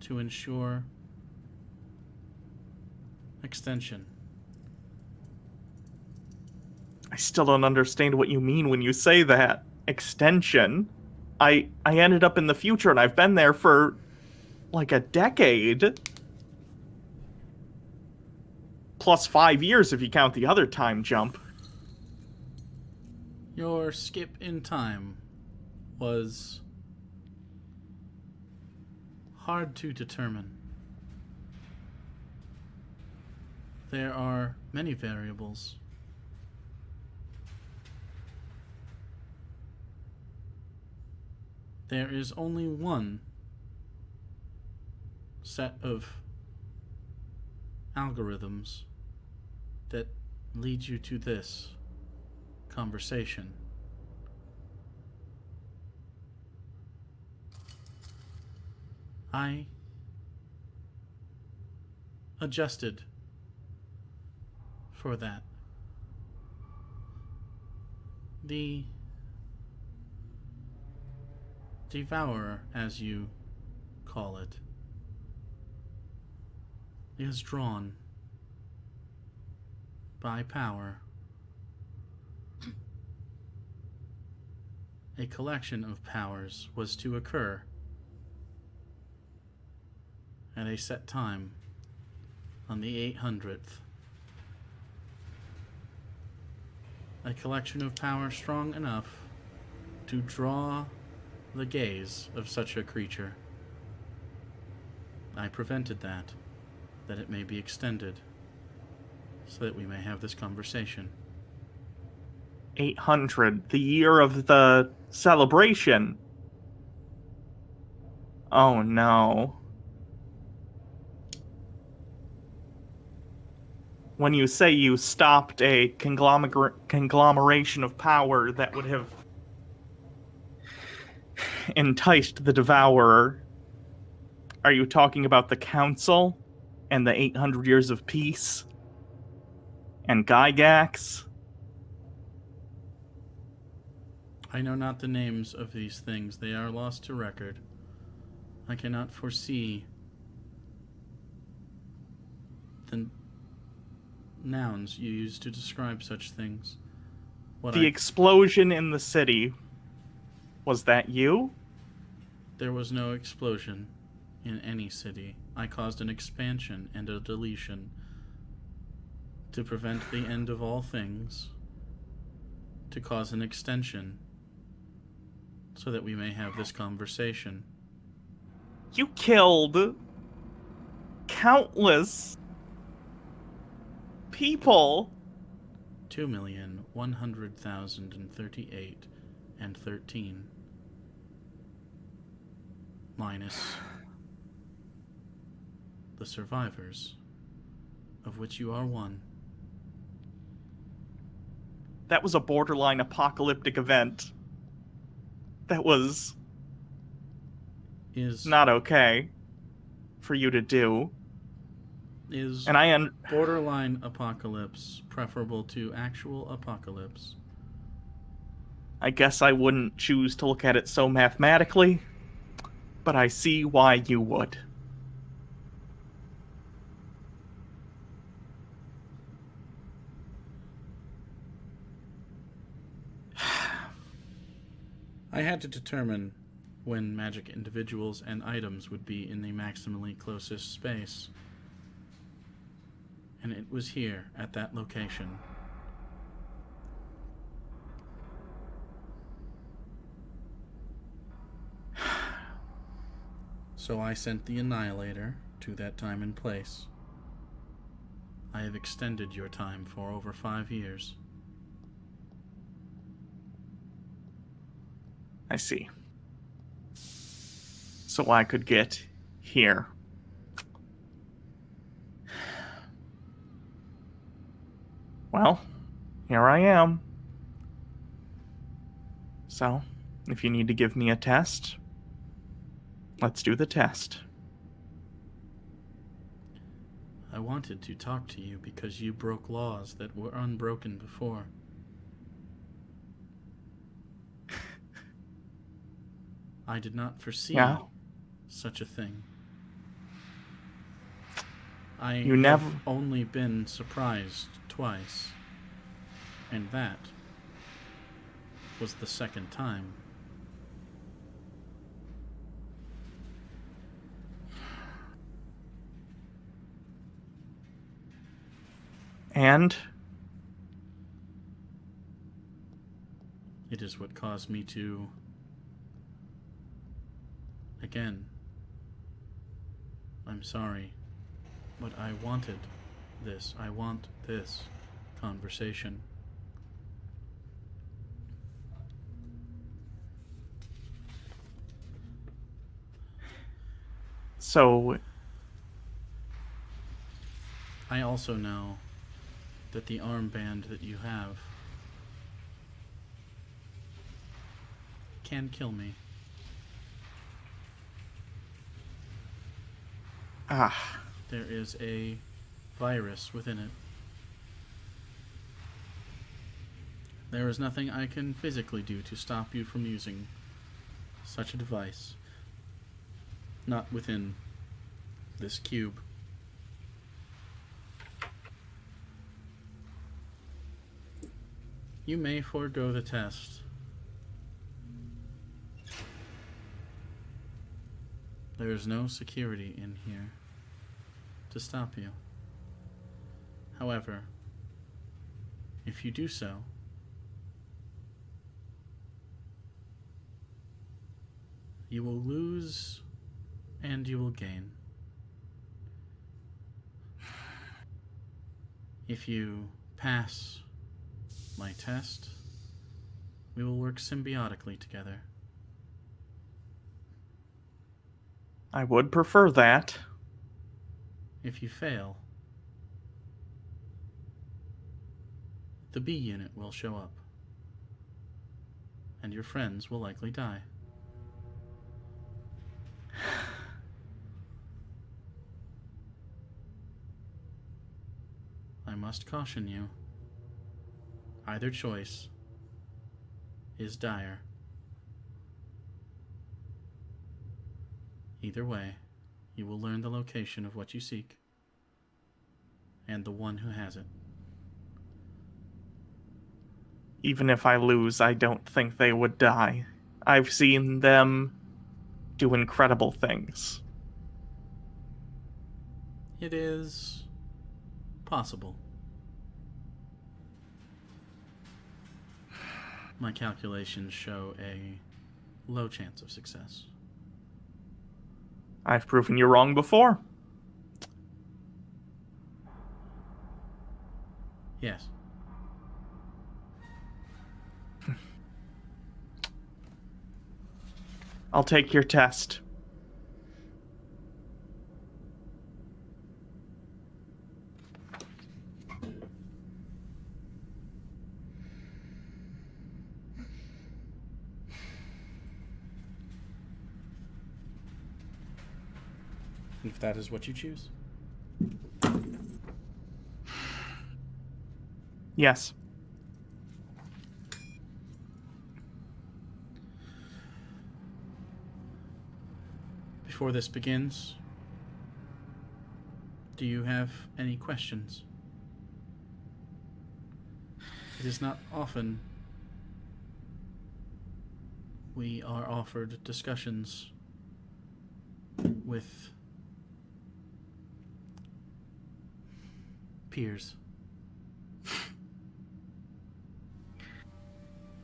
to ensure extension. I still don't understand what you mean when you say that. Extension? I ended up in the future and I've been there for like a decade. Plus 5 years if you count the other time jump. Your skip in time was hard to determine. There are many variables. There is only one set of algorithms that lead you to this conversation. I adjusted for that. The devourer, as you call it, is drawn by power. A collection of powers was to occur at a set time on the 800th. A collection of power strong enough to draw the gaze of such a creature. I prevented that it may be extended, so that we may have this conversation. 800, the year of the celebration. Oh no. When you say you stopped a conglomeration of power that would have enticed the Devourer, are you talking about the Council and the 800 Years of Peace and Gygax? I know not the names of these things. They are lost to record. I cannot foresee the nouns you use to describe such things. The explosion in the city, was that you? There was no explosion in any city. I caused an expansion and a deletion to prevent the end of all things, to cause an extension so that we may have this conversation. You killed countless people. 2,100,038 and 13 minus the survivors, of which you are one. That was a borderline apocalyptic event. That was not okay for you to do. Is And borderline apocalypse preferable to actual apocalypse? I guess I wouldn't choose to look at it so mathematically, but I see why you would. I had to determine when magic individuals and items would be in the maximally closest space. And it was here, at that location. So I sent the Annihilator to that time and place. I have extended your time for over 5 years. I see. So I could get here. Well, here I am. So, if you need to give me a test, let's do the test. I wanted to talk to you because you broke laws that were unbroken before. I did not foresee such a thing. I have only been surprised twice, and that was the second time. And it is what caused me to, again, I'm sorry, but I wanted this. I want this conversation. so I also know that the armband that you have can kill me. There is a virus within it. There is nothing I can physically do to stop you from using such a device. Not within this cube. You may forego the test. There is no security in here to stop you. However, if you do so, you will lose and you will gain. If you pass my test, we will work symbiotically together. I would prefer that. If you fail, the B unit will show up, and your friends will likely die. I must caution you. Either choice is dire. Either way, you will learn the location of what you seek. and the one who has it. Even if I lose, I don't think they would die. I've seen them do incredible things. It is possible. My calculations show a low chance of success. I've proven you wrong before. Yes. I'll take your test. If that is what you choose. Yes. Before this begins, do you have any questions? It is not often we are offered discussions with peers.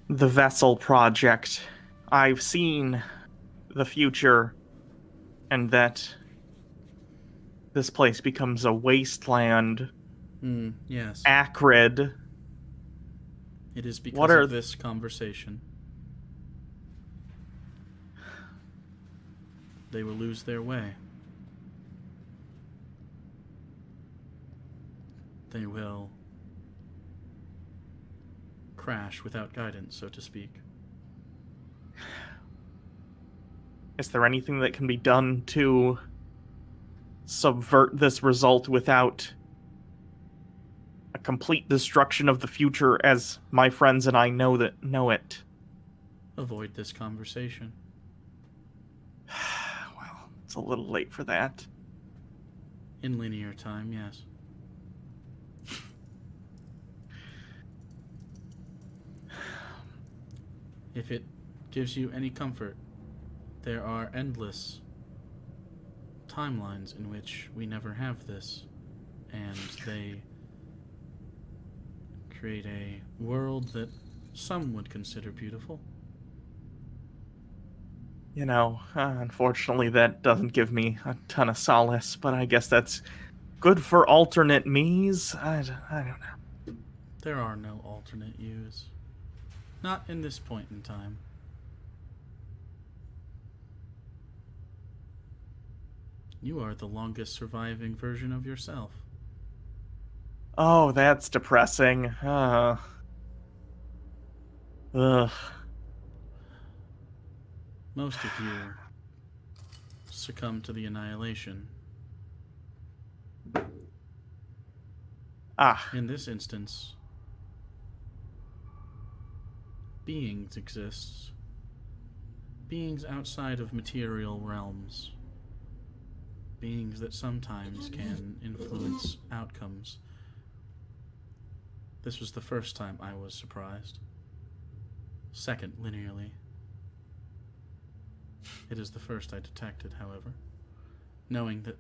The Vessel Project. I've seen the future, and that this place becomes a wasteland, Yes. acrid. It is because What are of this conversation. They will lose their way. They will crash without guidance, so to speak. Is there anything that can be done to subvert this result without a complete destruction of the future as my friends and I know it? Avoid this conversation. Well, it's a little late for that. In linear time, yes. If it gives you any comfort, there are endless timelines in which we never have this, and they create a world that some would consider beautiful. You know, unfortunately that doesn't give me a ton of solace, but I guess that's good for alternate me's. I don't know. There are no alternate yous. Not in this point in time. You are the longest surviving version of yourself. Oh, that's depressing. Ugh. Most of you succumb to the annihilation. Ah. In this instance, beings exist. Beings outside of material realms. Beings that sometimes can influence outcomes. This was the first time I was surprised. Second, linearly. It is the first I detected, however. Knowing that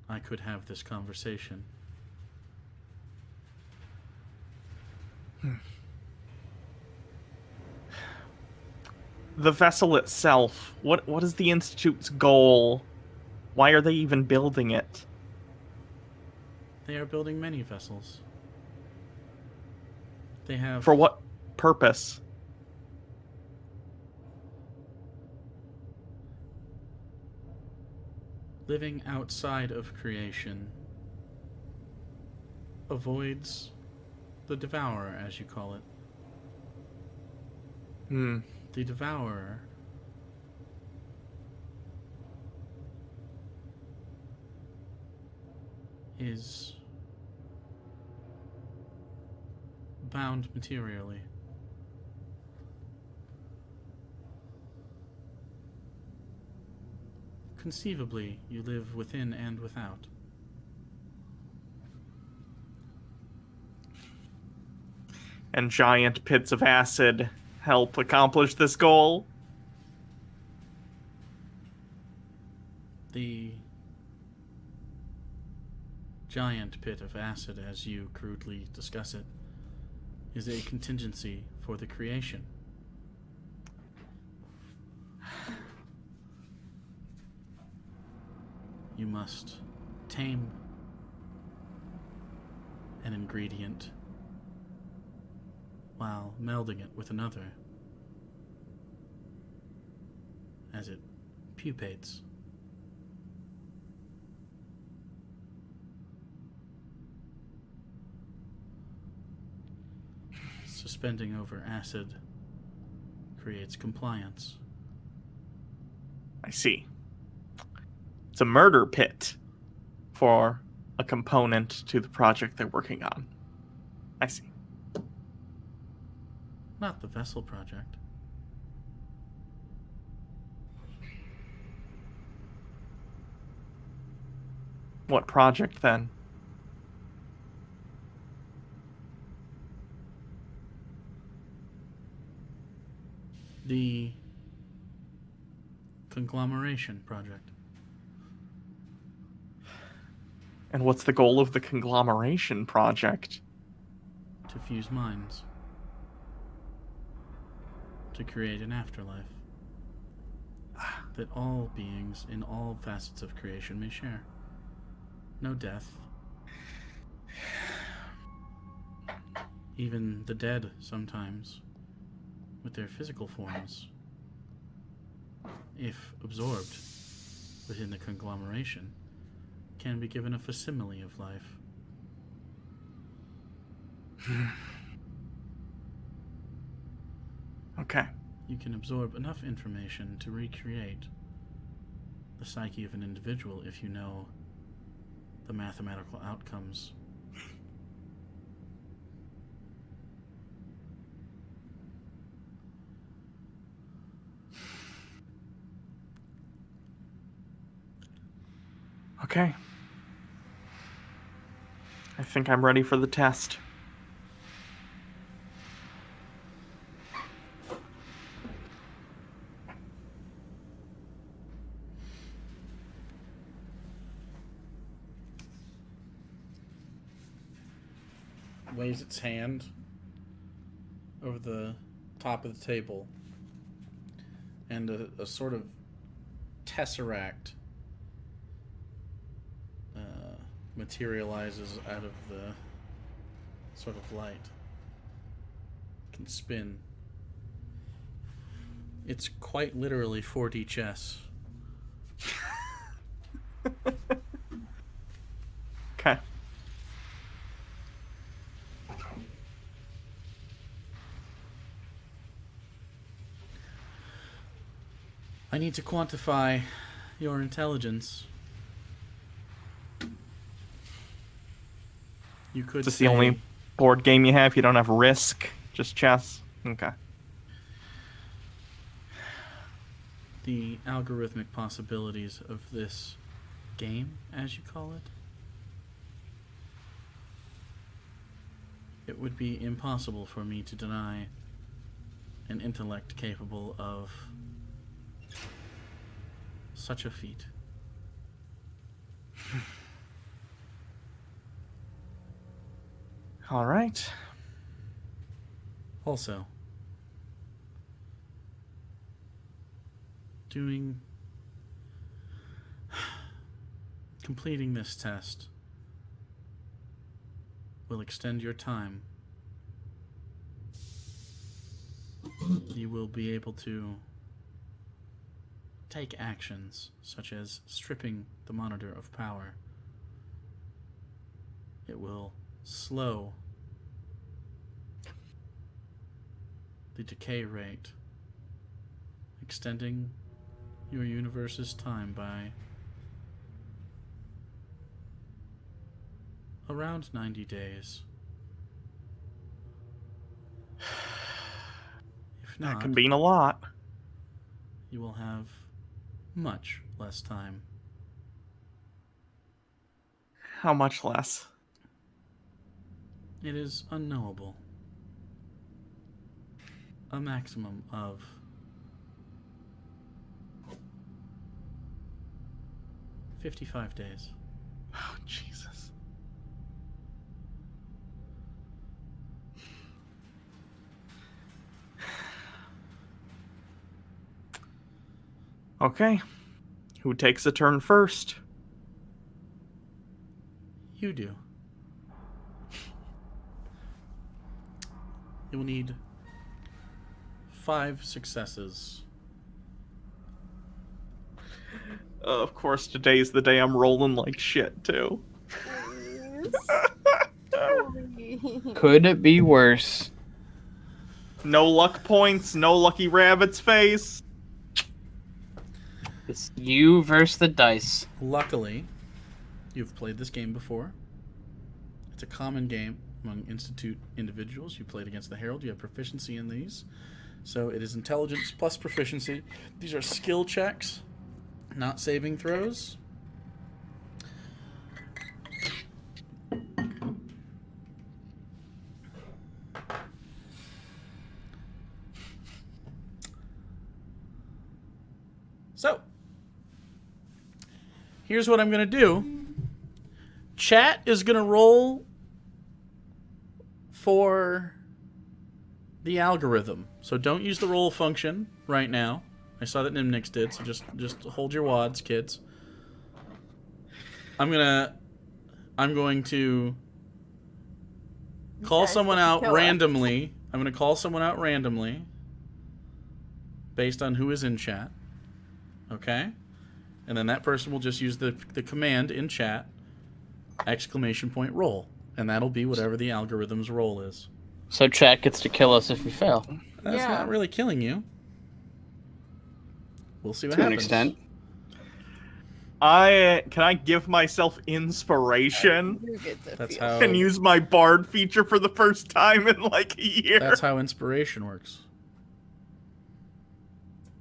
I could have this conversation. The vessel itself, what is the Institute's goal? Why are they even building it? They are building many vessels. They have... For what purpose? Living outside of creation avoids the devourer, as you call it. The devourer is bound materially. Conceivably, you live within and without. and giant pits of acid help accomplish this goal? The giant pit of acid, as you crudely discuss it, is a contingency for the creation. You must tame an ingredient while melding it with another as it pupates. Suspending over acid creates compliance. I see. It's a murder pit for a component to the project they're working on. I see. Not the vessel project. What project then? The conglomeration project. And what's the goal of the conglomeration project? To fuse minds. To create an afterlife that all beings in all facets of creation may share. No death. Even the dead sometimes, with their physical forms, if absorbed within the conglomeration, can be given a facsimile of life. Okay. You can absorb enough information to recreate the psyche of an individual if you know the mathematical outcomes. Okay. I think I'm ready for the test. Waves its hand over the top of the table, and a sort of tesseract materializes out of the sort of light. It can spin. It's quite literally 4D chess. Okay. I need to quantify your intelligence. You could Is this say the only board game you have? You don't have Risk? Just chess? Okay. the algorithmic possibilities of this game, as you call it. It would be impossible for me to deny an intellect capable of such a feat. All right. Also, completing this test will extend your time. You will be able to take actions such as stripping the monitor of power. It will slow the decay rate, extending your universe's time by around 90 days. If not, That could mean a lot. you will have much less time. How much less? It is unknowable. a maximum of 55 days. Oh, Jesus. Okay. Who takes a turn first? You do. You will need 5 successes. Of course, today's the day I'm rolling like shit, too. Could it be worse? No luck points, no lucky rabbit's face. It's you versus the dice. Luckily, you've played this game before. It's a common game among Institute individuals. You played against the Herald. You have proficiency in these. So it is intelligence plus proficiency. These are skill checks, not saving throws. So, here's what I'm going to do. Chat is going to roll for the algorithm. So don't use the roll function right now. I saw that Nimnix did, so just hold your wads, kids. I'm going to call someone out randomly. I'm going to call someone out randomly based on who is in chat. Okay? And then that person will just use the command in chat, ! Roll. And that'll be whatever the algorithm's roll is. So chat gets to kill us if we fail. That's not really killing you. We'll see what To happens. an extent. Can I give myself inspiration That's how and use my bard feature for the first time in like a year? that's how inspiration works.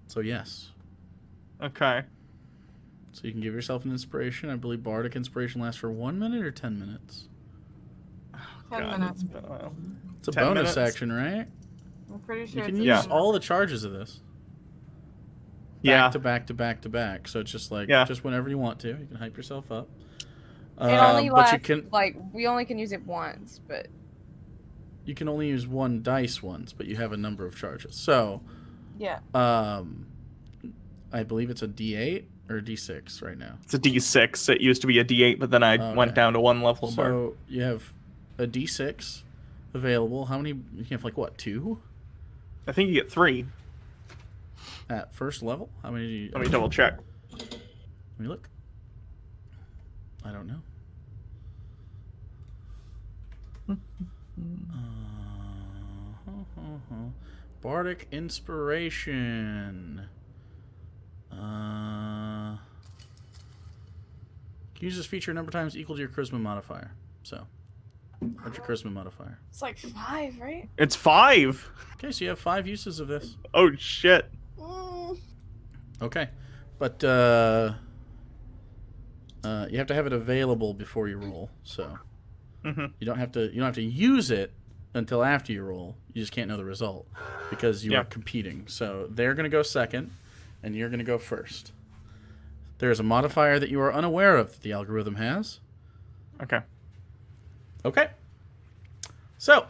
So yes. Okay. So you can give yourself an inspiration. I believe bardic inspiration lasts for 1 minute or 10 minutes. 10 God, minutes. it's been a while. It's a 10 bonus minutes? action, right? I'm pretty sure You can it's use Yeah. all the charges of this. Yeah. Back to back to back to back. So it's just like just whenever you want to. You can hype yourself up. It only But lasts, you can we only can use it once, but you can only use one dice once, but you have a number of charges. So yeah. I believe it's a D8 or a D6 right now. It's a D6. It used to be a D8, but then I went down to 1 level. So you have a D6 available. How many? You have like what? 2 I think you get 3. at first level. How many? Do you, Let me double check. Let me look. I don't know. Bardic Inspiration. Use this feature a number of times equal to your charisma modifier. So, what's your charisma modifier? It's like 5, right? It's 5. Okay, so you have 5 uses of this. Oh shit. Okay, but you have to have it available before you roll. So you don't have to use it until after you roll. You just can't know the result because you are competing. So they're going to go second, and you're going to go first. There's a modifier that you are unaware of that the algorithm has. Okay. Okay. So,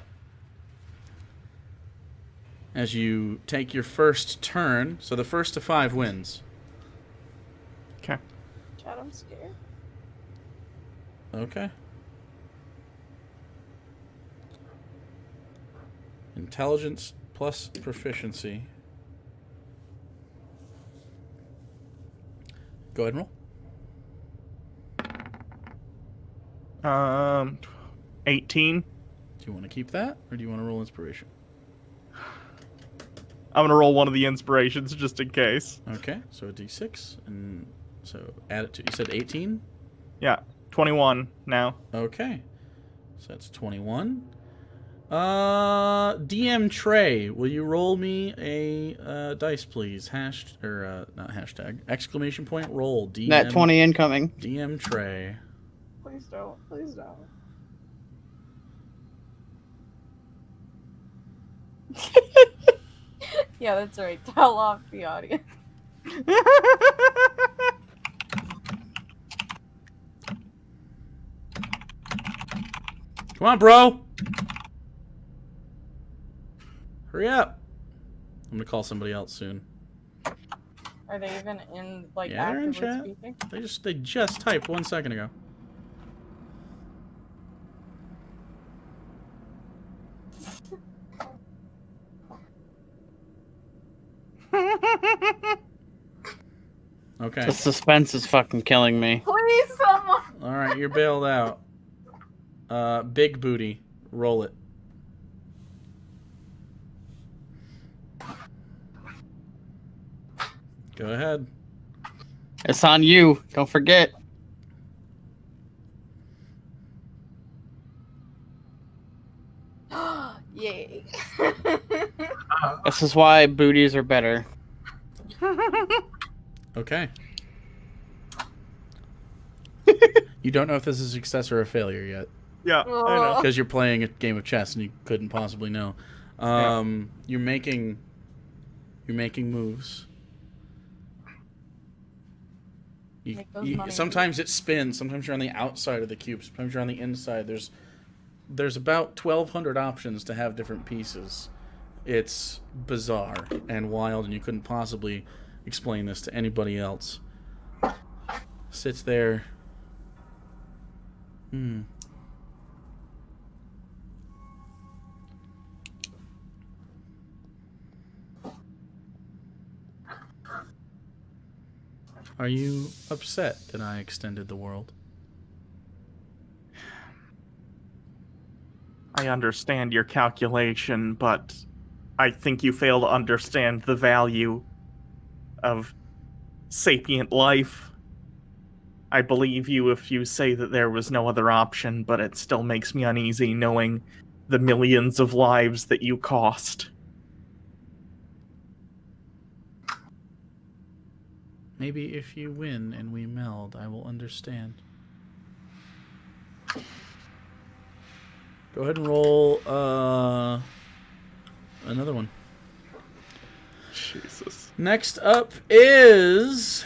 as you take your first turn, so the first to 5 wins. Okay. Chad, I'm scared. Okay. Intelligence plus proficiency. Go ahead and roll. 18. Do you want to keep that, or do you want to roll inspiration? I'm gonna roll one of the inspirations just in case. Okay, so a d6, and so add it to. You said 18. Yeah, 21 now. Okay, so that's 21. DM Trey, will you roll me a dice, please? Not hashtag. ! Roll. DM. That 20 incoming. DM Trey. Please don't. Please don't. Yeah, that's right. Tell off the audience. Come on, bro. Hurry up. I'm gonna call somebody else soon. Are they even in, like, Yeah, they're in actively chat. speaking? They just typed 1 second ago. Okay. The suspense is fucking killing me. Please, someone! All right, you're bailed out. Big booty. Roll it. Go ahead. It's on you. Don't forget. Yay. This is why booties are better. Okay. You don't know if this is a success or a failure yet. Yeah, I know. Because you're playing a game of chess and you couldn't possibly know. You're making moves. Sometimes it spins. Sometimes you're on the outside of the cube. Sometimes you're on the inside. There's about 1,200 options to have different pieces. It's bizarre and wild, and you couldn't possibly explain this to anybody else. Sits there. Are you upset that I extended the world? I understand your calculation, but I think you fail to understand the value of sapient life. I believe you if you say that there was no other option, but it still makes me uneasy knowing the millions of lives that you cost. Maybe if you win and we meld, I will understand. Go ahead and roll another one. Jesus. Next up is...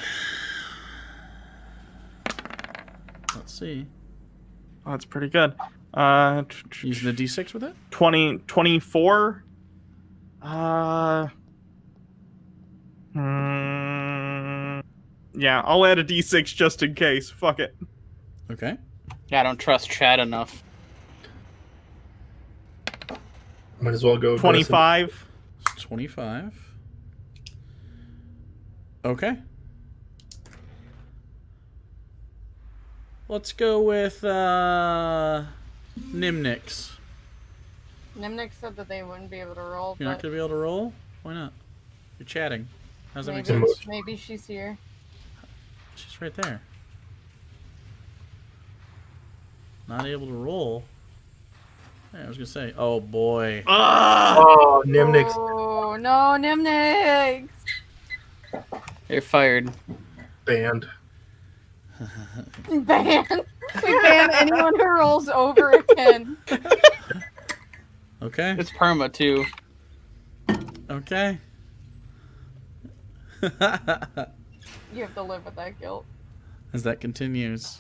Let's see. Oh, that's pretty good. Using the D6 with it? 24? Yeah, I'll add a D6 just in case. Fuck it. Okay. Yeah, I don't trust Chad enough. Might as well go 25. 25. Okay. Let's go with Nimnix. Nimnik said that they wouldn't be able to roll. You're not going to be able to roll? Why not? You're chatting. How's that make maybe, sense? maybe she's here. She's right there. Not able to roll. Yeah, I was going to say, oh boy. Oh, Nimnix. Oh, no, Nimnik! You're fired. Banned. Ban! We ban anyone who rolls over a 10. Okay. It's perma, too. Okay. You have to live with that guilt. As that continues.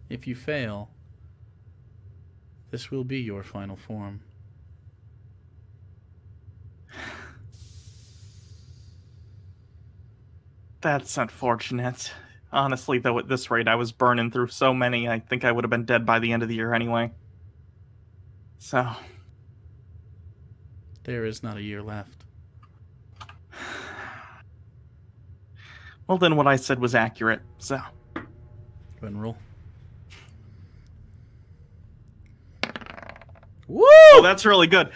If you fail, this will be your final form. That's unfortunate. Honestly, though, at this rate, I was burning through so many, I think I would have been dead by the end of the year anyway. So. There is not a year left. Well, then what I said was accurate, so. Go ahead and roll. Woo! Oh, that's really good.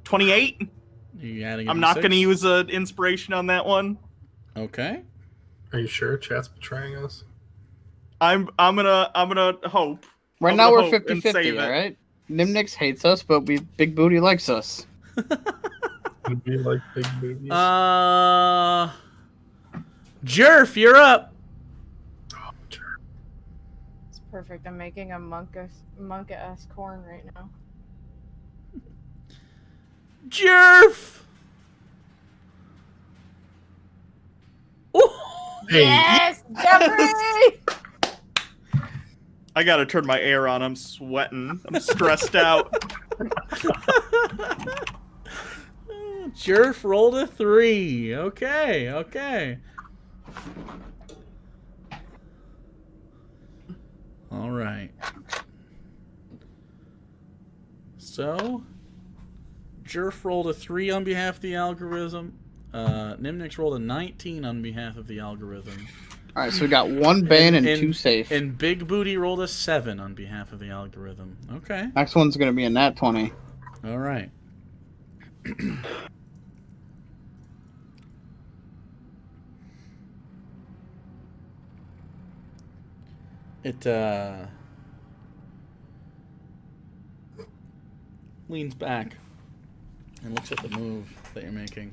28? Are you adding a I'm not D6? going to use an inspiration on that one. Okay. Are you sure Chat's betraying us? I'm gonna hope. Right I'm now gonna we're hope and 50-50, save it. alright? Nimnix hates us, but Big Booty likes us. We like big boobies. Jerf, you're up. It's perfect. I'm making a monka-esque corn right now. Jerf. Ooh. Hey. Yes, Jeffrey! I gotta turn my air on. I'm sweating. I'm stressed out. Jerf rolled a 3. Okay, okay. All right. So, Jerf rolled a 3 on behalf of the algorithm. Nimnix rolled a 19 on behalf of the algorithm. All right, so we got 1 ban and 2 safe. And Big Booty rolled a 7 on behalf of the algorithm. Okay. Next one's gonna be a nat 20. All right. It leans back and looks at the move that you're making.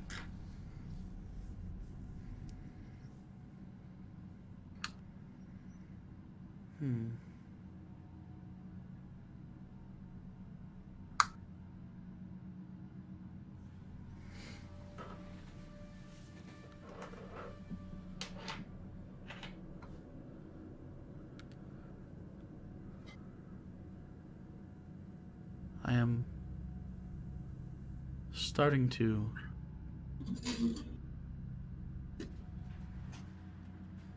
I am starting to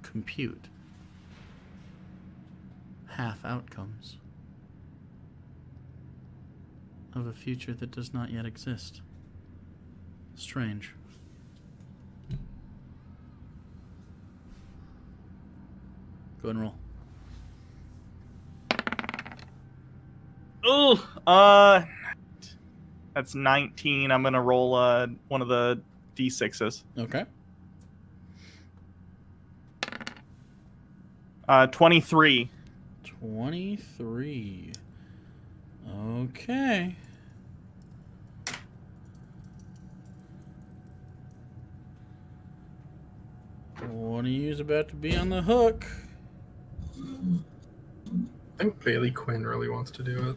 compute half outcomes of a future that does not yet exist. Strange. Go ahead and roll. Ooh, that's 19. I'm gonna roll one of the d6s. Okay. 23. 23. Okay. One of you's about to be on the hook. I think Bailey Quinn really wants to do it.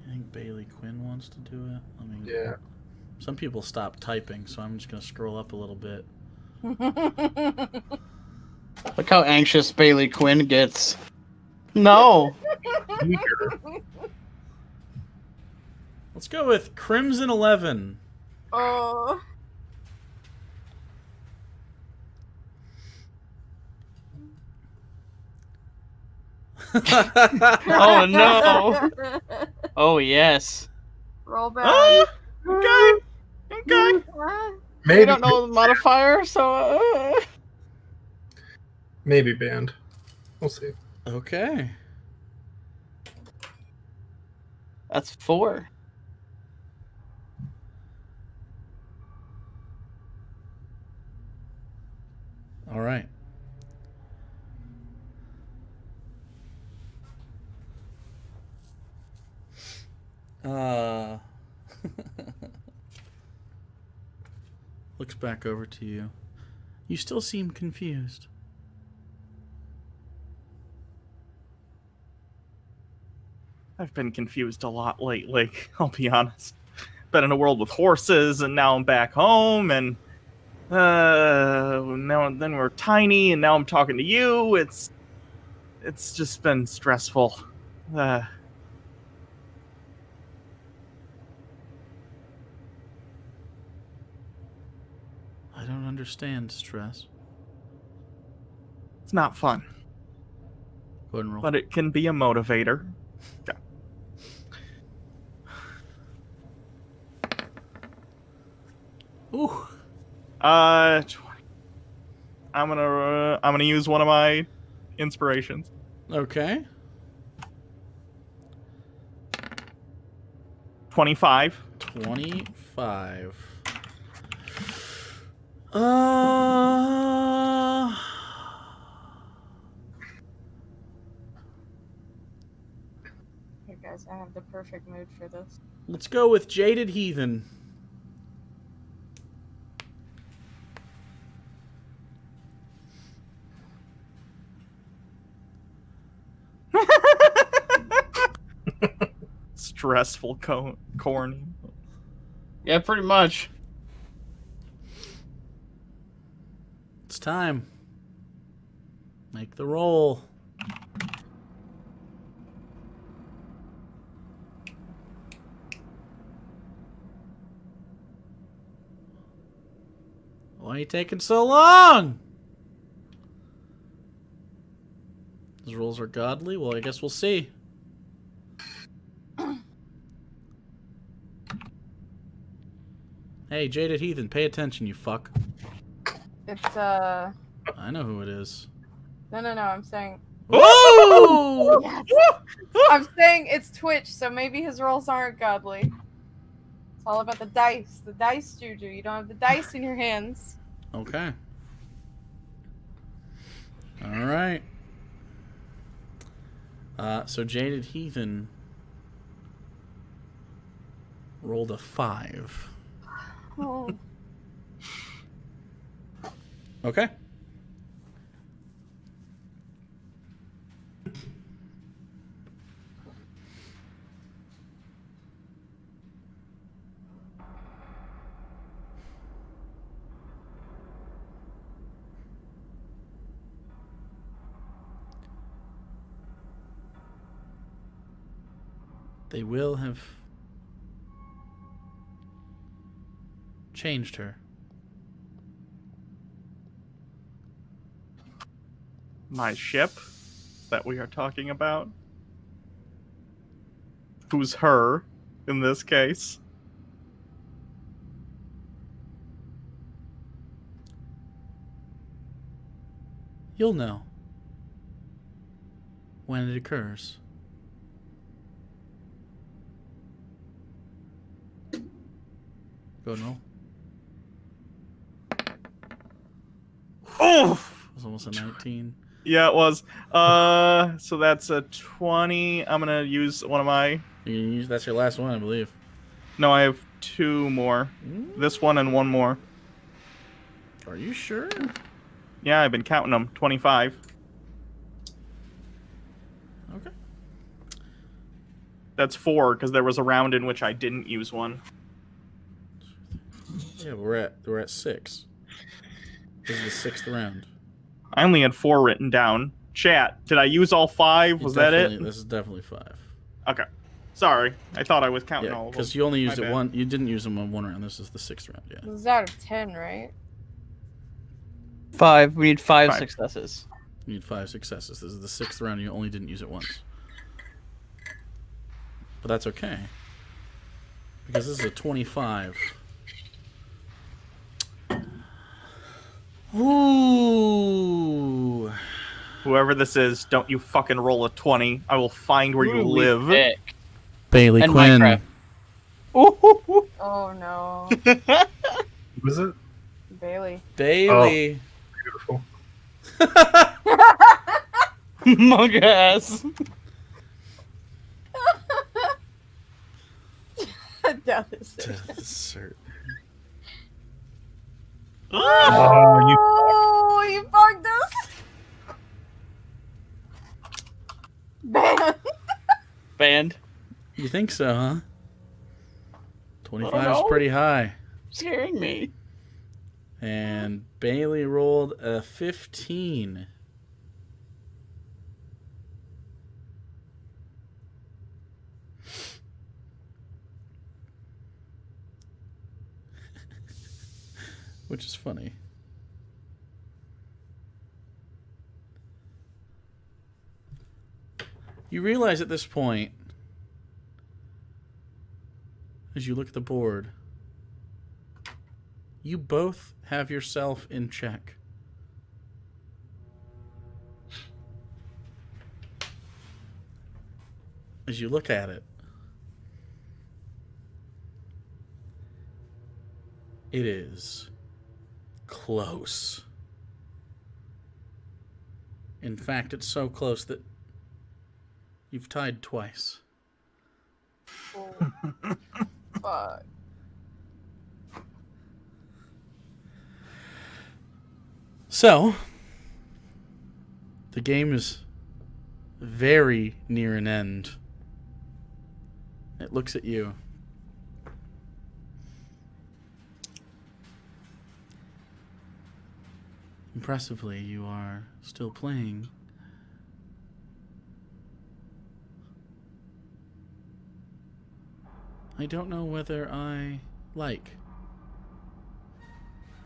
I think Bailey Quinn wants to do it. I mean, Yeah. some people stop typing, so I'm just going to scroll up a little bit. Look how anxious Bailey Quinn gets. No. Let's go with Crimson 11. Oh. Oh no. Oh yes. Roll back. Okay. Okay. Maybe We don't know the modifier, so maybe banned. We'll see. Okay. that's 4. All right. Looks back over to you. You still seem confused. I've been confused a lot lately, I'll be honest. Been in a world with horses, and now I'm back home, and now then we're tiny, and now I'm talking to you. It's just been stressful. I don't understand stress. It's not fun, Go ahead and roll. but it can be a motivator. Okay. Ooh. 20. I'm gonna use one of my inspirations. Okay. 25. 25. Hey guys, I have the perfect mood for this. Let's go with Jaded Heathen. stressful corn. Yeah, pretty much. It's time. Make the roll. Why are you taking so long? Those rolls are godly? Well, I guess we'll see. Hey, Jaded Heathen, pay attention, you fuck. It's I know who it is. No, I'm saying. Whoa! Yes. I'm saying it's Twitch, so maybe his rolls aren't godly. It's all about the dice. The dice, Juju. You don't have the dice in your hands. Okay. All right. So Jaded Heathen rolled a 5. Oh. Okay. They will have changed her. My ship that we are talking about. Who's her in this case? You'll know when it occurs. Go and roll. Oh! It was almost a 19. Yeah, it was. So that's a 20. I'm gonna use one of my... You can use, that's your last one, I believe. No, I have 2 more. This one and 1 more. Are you sure? Yeah, I've been counting them. 25. Okay. That's 4, because there was a round in which I didn't use one. Yeah, we're at 6. This is the 6th round. I only had 4 written down. Chat, did I use all 5? Was that it? This is definitely 5. Okay. Sorry. I thought I was counting all Yeah, of them. because you only used My it bad. one. You didn't use them on one round. This is the 6th round, yeah. This is out of 10, right? 5. We need 5 5. successes. You need 5 successes. This is the 6th round. You only didn't use it once. But that's okay. Because this is a 25. Ooh. Whoever this is, don't you fucking roll a 20. I will find where you live. Pick? Bailey And Quinn. Minecraft. Ooh. Oh no. Who is it? Bailey. Bailey. Beautiful. Monk ass. Death is certain. Death is certain. Oh, you fucked us. Bam. Banned. You think so, huh? 25 is know. pretty high. Scaring me. And Bailey rolled a 15. Which is funny. You realize at this point, as you look at the board, you both have yourself in check. As you look at it, it is close. In fact, it's so close that you've tied twice. Oh. Fuck. So, the game is very near an end. It looks at you. Impressively, you are still playing. I don't know whether I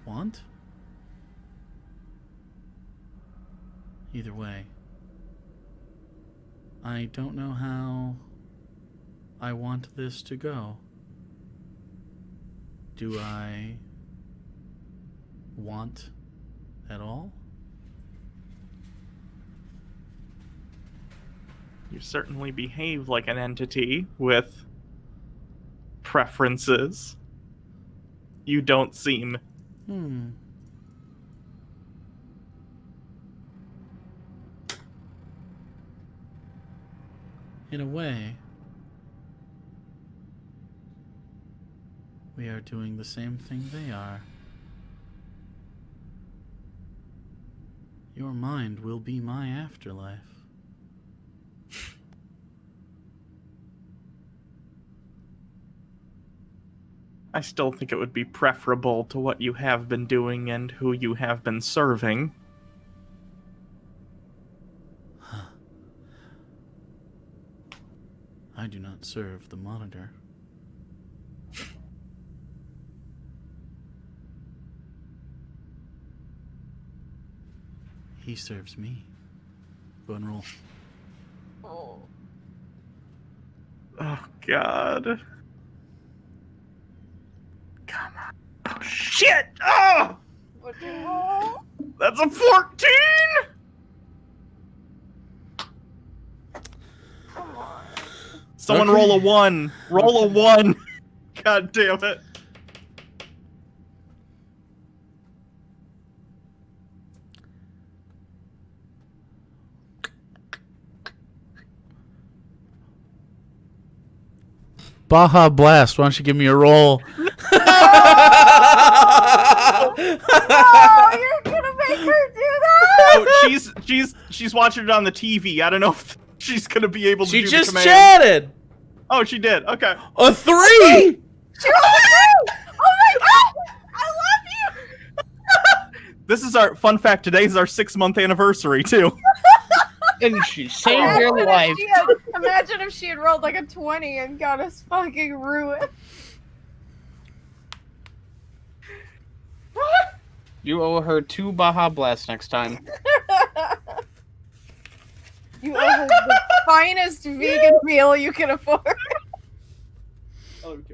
want? Either way. I don't know how I want this to go. Do I want at all? You certainly behave like an entity with preferences. You don't seem... In a way, we are doing the same thing they are. Your mind will be my afterlife. I still think it would be preferable to what you have been doing and who you have been serving. I do not serve the monitor. He serves me. Go and roll. Oh. Oh, God. Come on. Oh, shit! Oh! What'd you roll? That's a 14! Come on. Someone Okay. roll a 1. Roll a 1. God damn it. Baja Blast, why don't you give me a roll? Oh, you're gonna make her do that? Oh, she's watching it on the TV. I don't know if she's gonna be able to She do just the command. chatted! Oh, she did. Okay. A 3! She rolled a 3! Oh my god! I love you! This is our fun fact. Today is our 6-month anniversary too. And she saved your life. Imagine if she had rolled like a 20 and got us fucking ruined. You owe her 2 Baja Blasts next time. You owe her the finest vegan meal you can afford. Okay.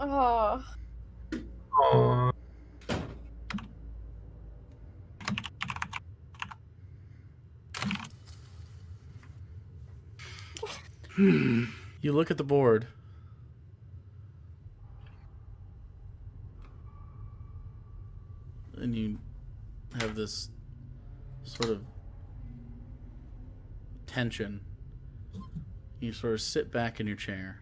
Oh. You look at the board. And you have this sort of tension. You sort of sit back in your chair.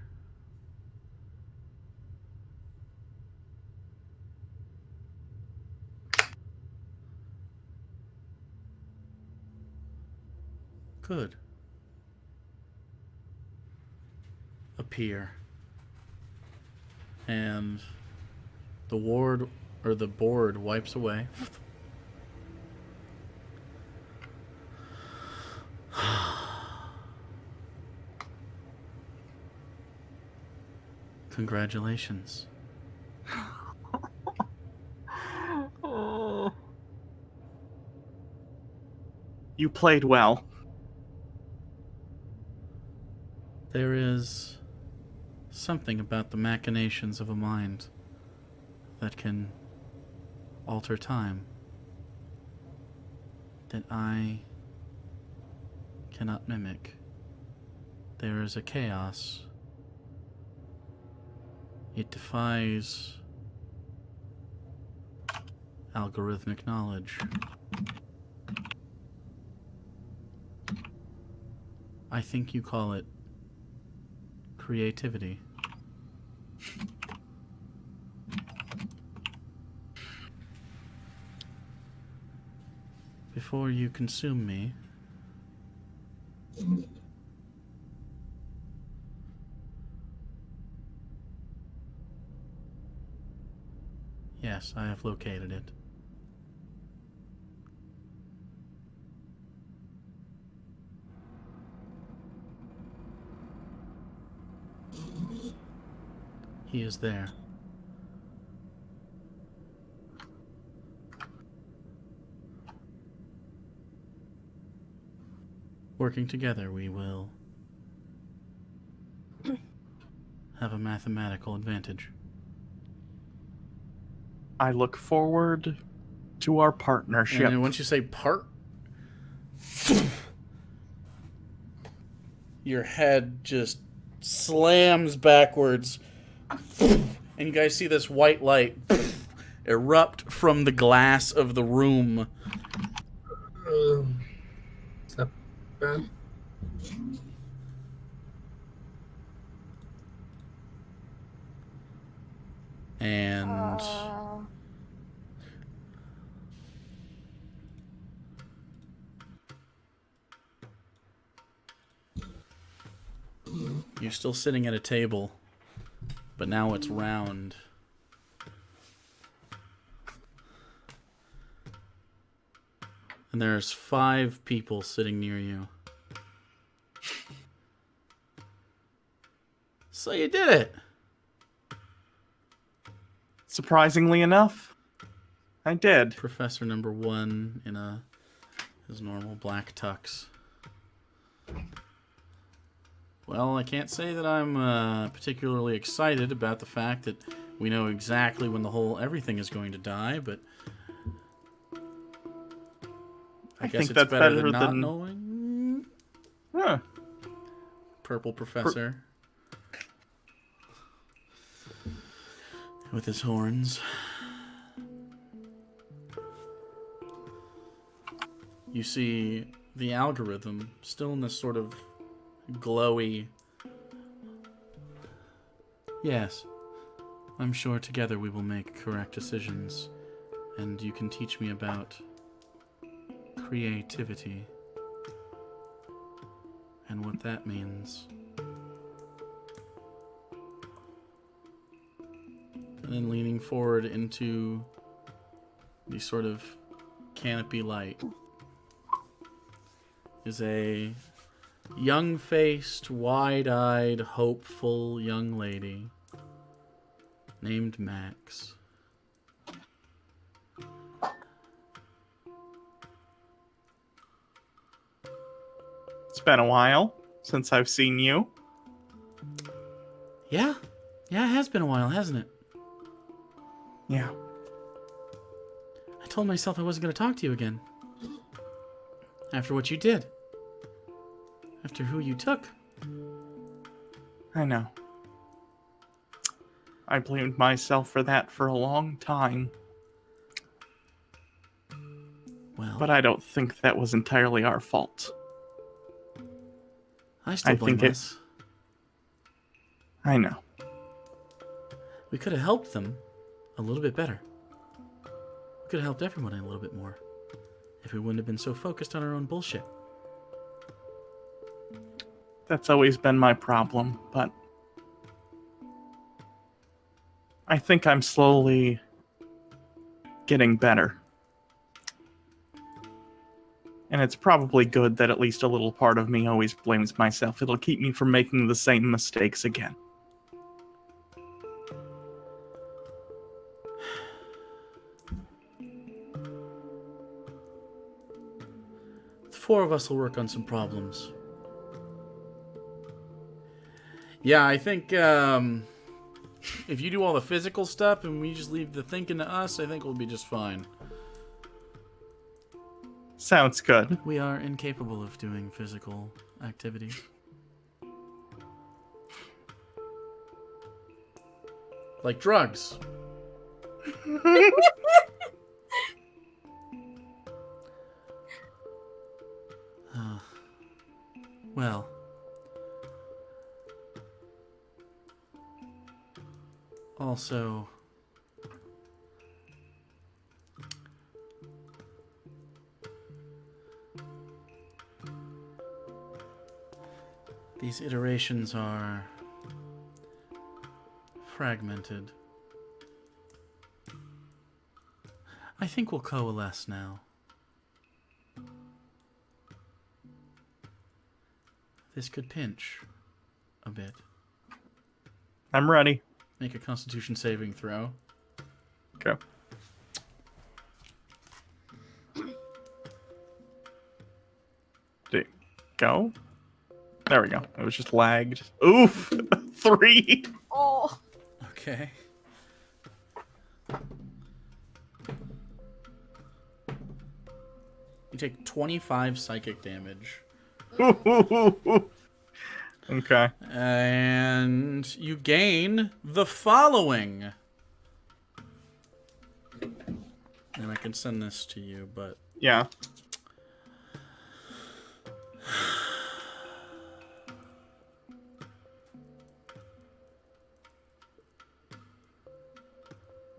Good. Appear. And the board wipes away. Congratulations. You played well. There is something about the machinations of a mind that can alter time that I cannot mimic. There is a chaos. It defies algorithmic knowledge. I think you call it creativity. Before you consume me, Yes, I have located it. He is there. Working together, we will have a mathematical advantage. I look forward to our partnership. And once you say your head just slams backwards, and you guys see this white light erupt from the glass of the room. Is that bad? And you're still sitting at a table, but now it's round. And there's 5 people sitting near you. So you did it! Surprisingly enough, I did. Professor number 1 in his normal black tux. Well, I can't say that I'm particularly excited about the fact that we know exactly when everything is going to die, but I guess think it's that's better better than not than- knowing. Huh. Purple Professor. With his horns. You see the algorithm still in this sort of glowy... Yes, I'm sure together we will make correct decisions, and you can teach me about creativity and what that means. And then leaning forward into the sort of canopy light is a young-faced, wide-eyed, hopeful young lady named Max. It's been a while since I've seen you. Yeah, it has been a while, hasn't it? Yeah. I told myself I wasn't going to talk to you again. After what you did. After who you took. I know. I blamed myself for that for a long time, Well, but I don't think that was entirely our fault. I still blame think us. I know. We could have helped them a little bit better. We could have helped everyone a little bit more. If we wouldn't have been so focused on our own bullshit. That's always been my problem, but I think I'm slowly getting better. And it's probably good that at least a little part of me always blames myself. It'll keep me from making the same mistakes again. The 4 of us will work on some problems. Yeah, I think if you do all the physical stuff and we just leave the thinking to us, I think we'll be just fine. Sounds good. We are incapable of doing physical activity. Like drugs. Well. Also, these iterations are fragmented. I think we'll coalesce now. This could pinch a bit. I'm ready. Make a Constitution saving throw. Okay. Did it go? There we go. It was just lagged. Oof! 3! Oh. Okay. You take 25 psychic damage. Okay. And you gain the following. And I can send this to you, but... Yeah.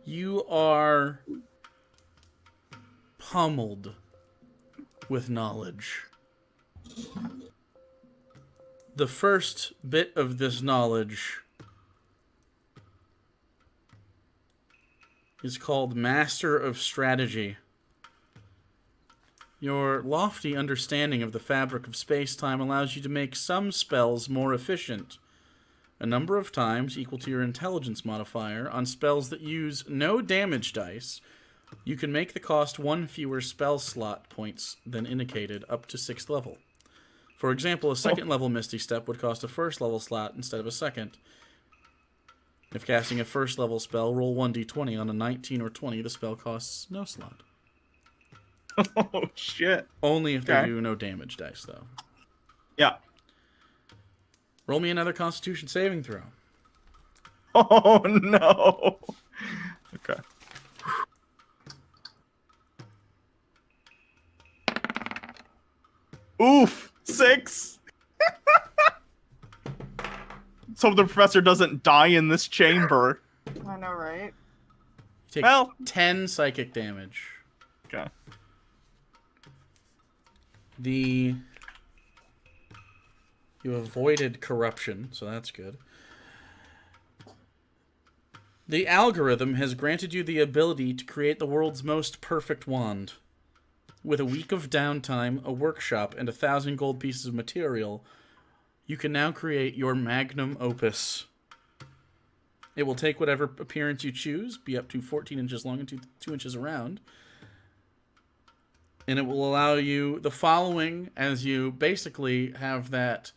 You are pummeled with knowledge. The first bit of this knowledge is called Master of Strategy. Your lofty understanding of the fabric of space-time allows you to make some spells more efficient. A number of times equal to your intelligence modifier on spells that use no damage dice, you can make the cost 1 fewer spell slot points than indicated up to 6th level. For example, a 2nd level Misty Step would cost a 1st level slot instead of a 2nd. If casting a 1st level spell, roll 1d20. On a 19 or 20, the spell costs no slot. Oh, shit. Only if they do no damage dice, though. Yeah. Roll me another Constitution saving throw. Oh, no. Okay. Oof! 6! So the professor doesn't die in this chamber. I know, right? You take Well... 10 psychic damage. Okay. You avoided corruption, so that's good. The algorithm has granted you the ability to create the world's most perfect wand. With a week of downtime, a workshop, and 1,000 gold pieces of material, you can now create your magnum opus. It will take whatever appearance you choose, be up to 14 inches long and 2 inches around, and it will allow you the following as you basically have that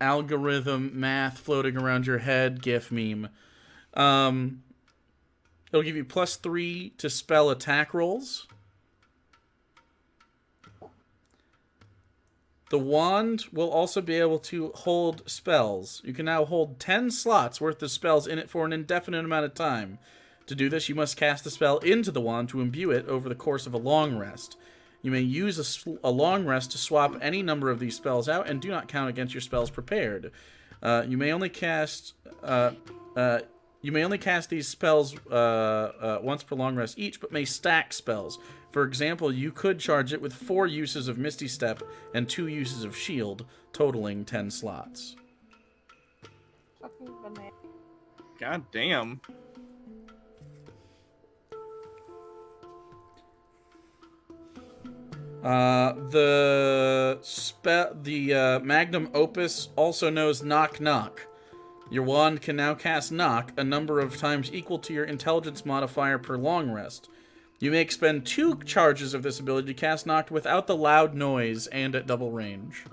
algorithm math floating around your head GIF meme. It'll give you +3 to spell attack rolls. The wand will also be able to hold spells. You can now hold 10 slots worth of spells in it for an indefinite amount of time. To do this, you must cast the spell into the wand to imbue it over the course of a long rest. You may use a long rest to swap any number of these spells out and do not count against your spells prepared. You may only cast these spells once per long rest each, but may stack spells. For example, you could charge it with 4 uses of Misty Step and 2 uses of Shield, totaling 10 slots. Fucking banana. God damn. The Magnum Opus also knows Knock Knock. Your wand can now cast Knock a number of times equal to your intelligence modifier per long rest. You may expend 2 charges of this ability to cast Knock without the loud noise and at double range.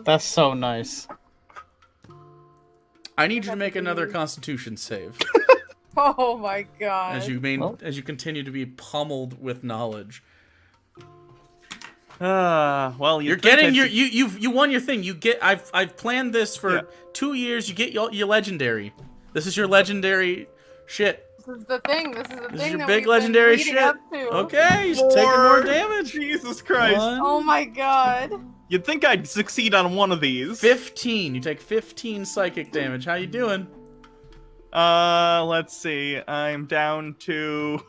That's so nice. I need you to make another Constitution save. Oh my god. As you continue to be pummeled with knowledge. Well, you're getting you won your thing. I've planned this for 2 years. You get your legendary. This is your legendary shit. This is the thing. This is your that big we've legendary been shit. leading up to. Okay, he's taking more damage. Jesus Christ. 1, Oh my god. You'd think I'd succeed on one of these. 15. You take 15 psychic damage. How you doing? Let's see. I'm down to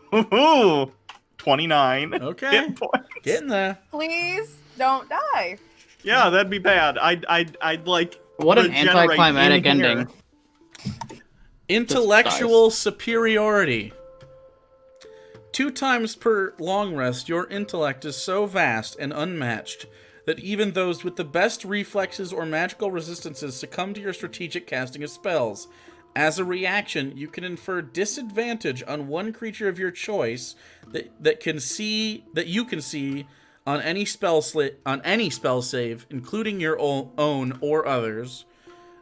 29 Okay. hit points. Getting there. Please don't die. Yeah, that'd be bad. I'd like What an regenerate anticlimactic in here. ending. Intellectual superiority. 2 times per long rest, your intellect is so vast and unmatched that even those with the best reflexes or magical resistances succumb to your strategic casting of spells. As a reaction, you can infer disadvantage on one creature of your choice that you can see on any spell save, including your own or others,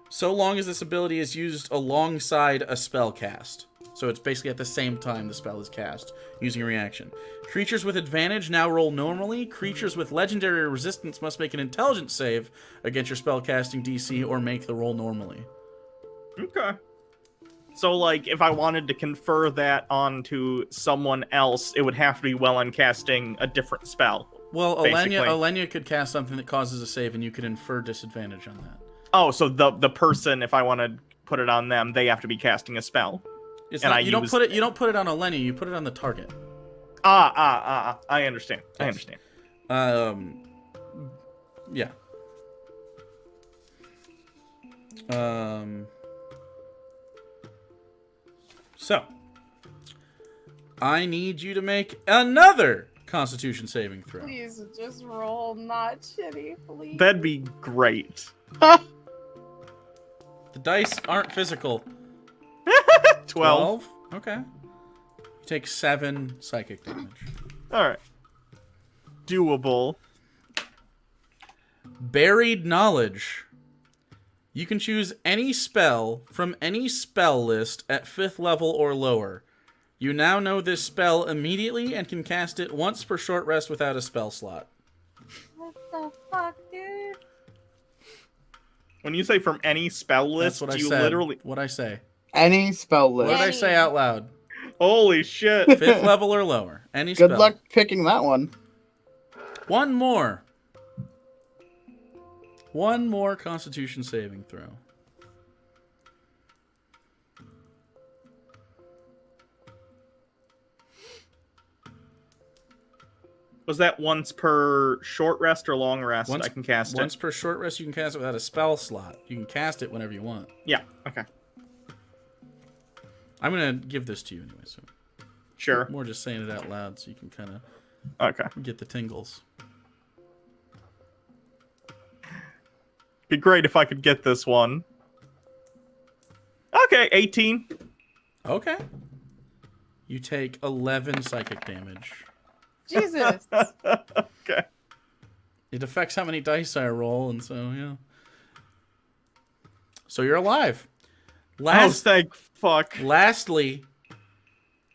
so long as this ability is used alongside a spell cast. So it's basically at the same time the spell is cast, using a reaction. Creatures with advantage now roll normally. Creatures with legendary resistance must make an intelligence save against your spellcasting DC or make the roll normally. Okay. So, like, if I wanted to confer that onto someone else, it would have to be well on casting a different spell. Well, Alenia could cast something that causes a save, and you could infer disadvantage on that. Oh, so the person, if I want to put it on them, they have to be casting a spell. It's not, you don't put it on Alenia, you put it on the target. I understand. Yes. I understand. Yeah. So, I need you to make another Constitution saving throw. Please just roll not shitty, please. That'd be great. The dice aren't physical. 12. Okay. You take 7 psychic damage. Alright. Doable. Buried knowledge. You can choose any spell from any spell list at 5th level or lower. You now know this spell immediately and can cast it once per short rest without a spell slot. What the fuck, dude? When you say from any spell list, That's what do you I said. literally... What'd I say? Any spell list. What did I say out loud? Holy shit. 5th level or lower. Any spell. Good luck picking that one. One more. One more Constitution saving throw. Was that once per short rest or long rest? I can cast it. Once per short rest, you can cast it without a spell slot. You can cast it whenever you want. Yeah, okay. I'm going to give this to you anyway, so... Sure. More just saying it out loud so you can kind of get the tingles. Be great if I could get this one. Okay, 18. Okay. You take 11 psychic damage. Jesus. Okay. It affects how many dice I roll, and so, yeah. So you're alive. Thank fuck. Lastly,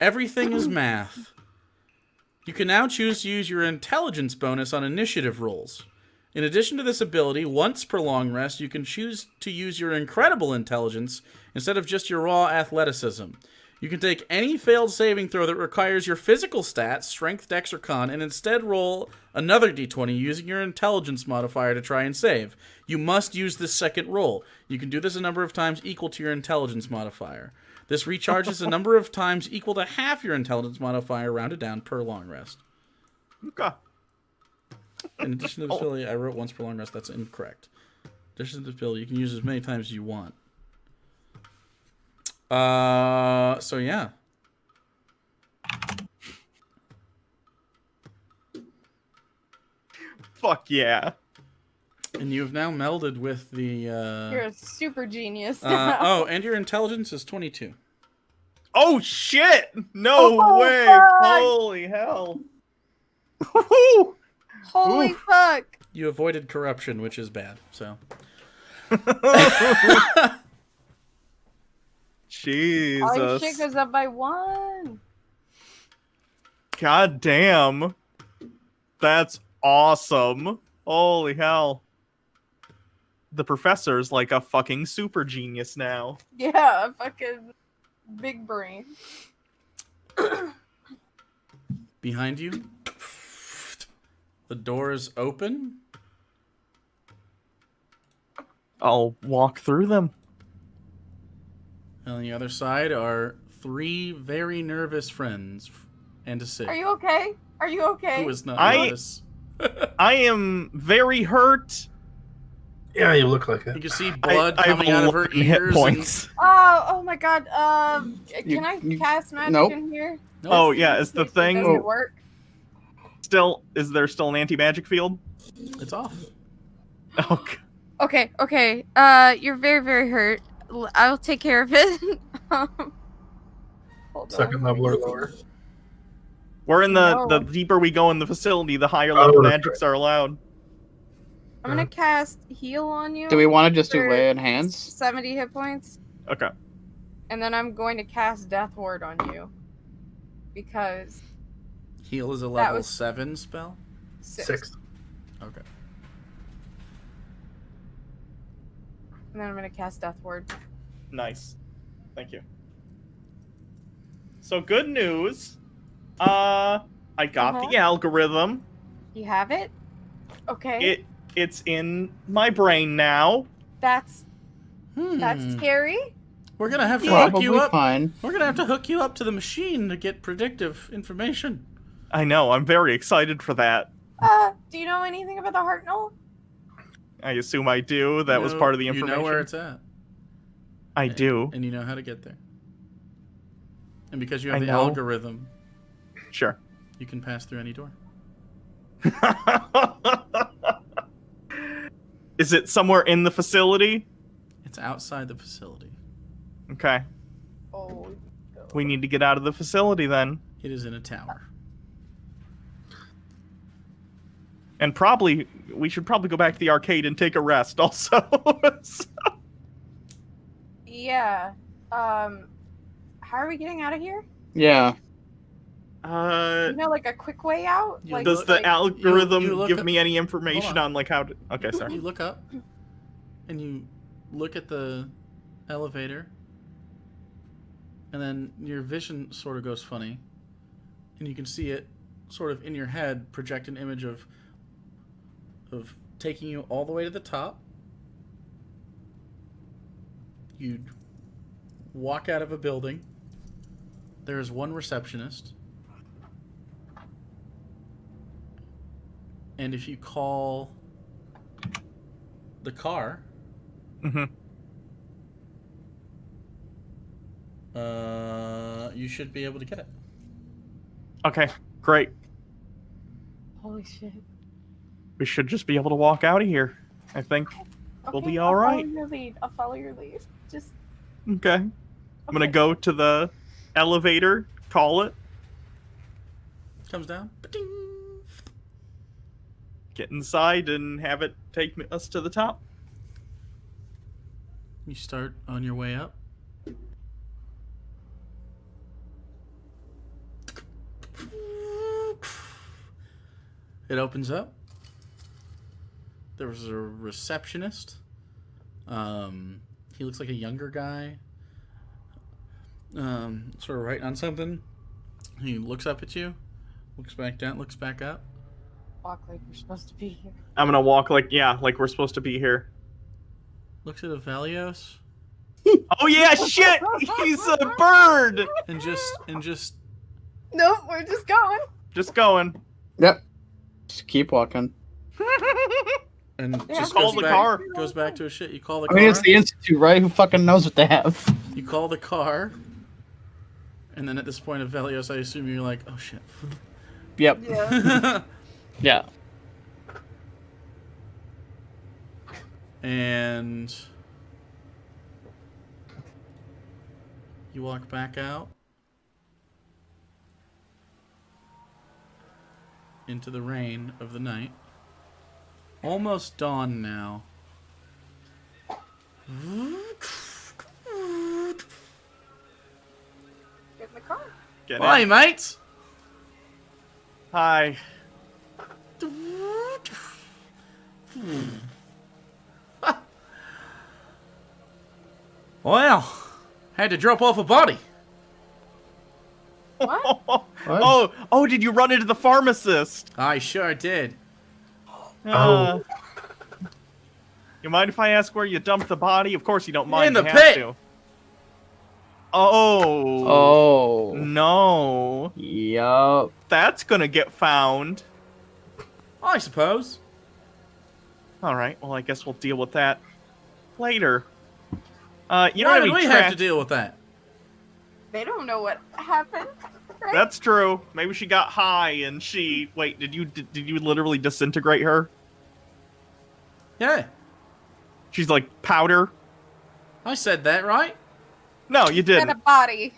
everything is math. You can now choose to use your intelligence bonus on initiative rolls. In addition to this ability, once per long rest, you can choose to use your incredible intelligence instead of just your raw athleticism. You can take any failed saving throw that requires your physical stats, strength, dex, or con, and instead roll another d20 using your intelligence modifier to try and save. You must use this second roll. You can do this a number of times equal to your intelligence modifier. This recharges a number of times equal to half your intelligence modifier rounded down per long rest. Okay. In addition to this ability, I wrote once per long rest. That's incorrect. In addition to this ability, you can use as many times as you want. So yeah. Fuck yeah. And you have now melded with the, You're a super genius. and your intelligence is 22. Oh shit! No way! Fuck. Holy hell! Holy Oof. fuck! You avoided corruption, which is bad, so. Jesus. All shit goes up by 1. God damn. That's awesome. Holy hell. The professor's like a fucking super genius now. Yeah, fucking big brain. Behind you, the doors open. I'll walk through them. And on the other side are 3 very nervous friends and a Sid. Are you okay? Are you okay? Who is not nervous? I am very hurt. Yeah, you look like You it. can see blood I have coming out of her 11 hit ears. points. Oh, Oh my god. Can I cast magic Nope. in here? Nope. Oh yeah, is the It thing doesn't work. is there still an anti-magic field? It's off. Okay. Okay. You're very, very hurt. I'll take care of it. Hold Second on. level or lower. We're in the No. deeper we go in the facility, the higher level magics are allowed. I'm gonna cast heal on you. Do we want to just do for lay on hands? 70 hit points. Okay. And then I'm going to cast Death Ward on you. Because Heal is a level was- 7 spell. 6. Okay. And then I'm gonna cast Death Ward. Nice. Thank you. So good news. I got the algorithm. You have it? Okay. It's in my brain now. That's scary. We're gonna have to hook Probably you up. fine. We're gonna have to hook you up to the machine to get predictive information. I know. I'm very excited for that. Do you know anything about the Hartnell? I assume I do. That was part of the information. You know where it's at. I do. And you know how to get there. And because you have I the know. algorithm, Sure. you can pass through any door. Is it somewhere in the facility? It's outside the facility. Okay. Oh. We need to get out of the facility then. It is in a tower. And we should probably go back to the arcade and take a rest also. Yeah. How are we getting out of here? Yeah. You know, like a quick way out? You Like, Does the like, algorithm you look give at- me any information Hold on. on like how to... Okay, sorry. You look up, and you look at the elevator, and then your vision sort of goes funny, and you can see it sort of in your head project an image of taking you all the way to the top. You'd walk out of a building. There is one receptionist. And if you call the car, Mm-hmm. you should be able to get it. Okay, great. Holy shit. We should just be able to walk out of here. I think we'll be all I'll right. follow your lead. I'll follow your lead. Just. Okay. I'm gonna Okay. go to the elevator, call it, Comes down. Ba-ding. get inside, and have it take us to the top. You start on your way up. It opens up. There was a receptionist. He looks like a younger guy. Sort of writing on something. He looks up at you, looks back down, looks back up. Walk like we're supposed to be here. I'm gonna walk like we're supposed to be here. Looks at Avalios Oh yeah, shit! He's a bird! and just Nope, we're just going. Just going. Yep. Just keep walking. and Yeah, just call goes the back, car. goes back to his shit. You call the I car. mean, it's the Institute, right? Who fucking knows what they have? You call the car. And then at this point of Velios, I assume you're like, oh shit. Yep. Yeah. Yeah. And you walk back out into the rain of the night. Almost dawn now. Get in the car. Get Hi, in. mates. Hi. Well, had to drop off a body. What? Oh, did you run into the pharmacist? I sure did. Uh, You mind if I ask where you dumped the body? Of course you don't mind. In the you have pit. to. Oh. Oh. No. Yup. That's gonna get found. I suppose. Alright, well I guess we'll deal with that later. You Why don't did we have to deal with that? They don't know what happened. Right? That's true. Maybe she got high and she... Wait, did you literally disintegrate her? Yeah. She's like powder? I said that, right? No, you And didn't. a body.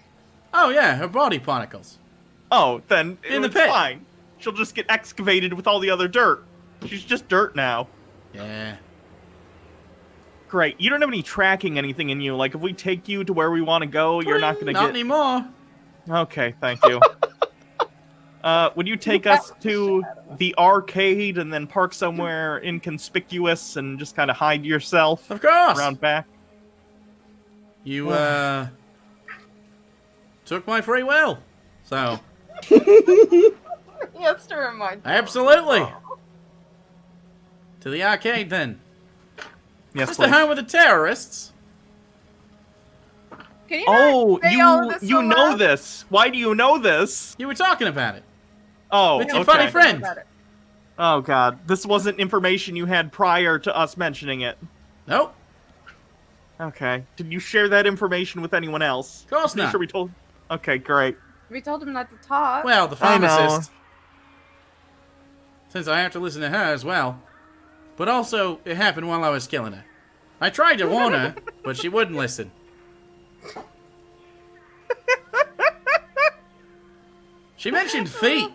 Oh, yeah, her body particles. Oh, then In the it's pit. fine. She'll just get excavated with all the other dirt. She's just dirt now. Yeah. Great. You don't have any tracking anything in you. Like, if we take you to where we want to go, you're not going to Not get... anymore. Okay, thank you. Would you take us to the arcade and then park somewhere inconspicuous and just kind of hide yourself Of course. around back? You, took my free will. So, He has to remind you. absolutely. To the arcade, then. Yes, Just the please. home with the terrorists. Can you Oh, not say all of this you so know loud? this. Why do you know this? You were talking about it. Oh, With your okay. funny friend. About it. Oh, God. This wasn't information you had prior to us mentioning it. Nope. Okay. Did you share that information with anyone else? Of course Make not. sure we told... Okay, great. We told him not to talk. Well, the I know. pharmacist. Since I have to listen to her as well. But also, it happened while I was killing her. I tried to warn her, but she wouldn't listen. She mentioned feet.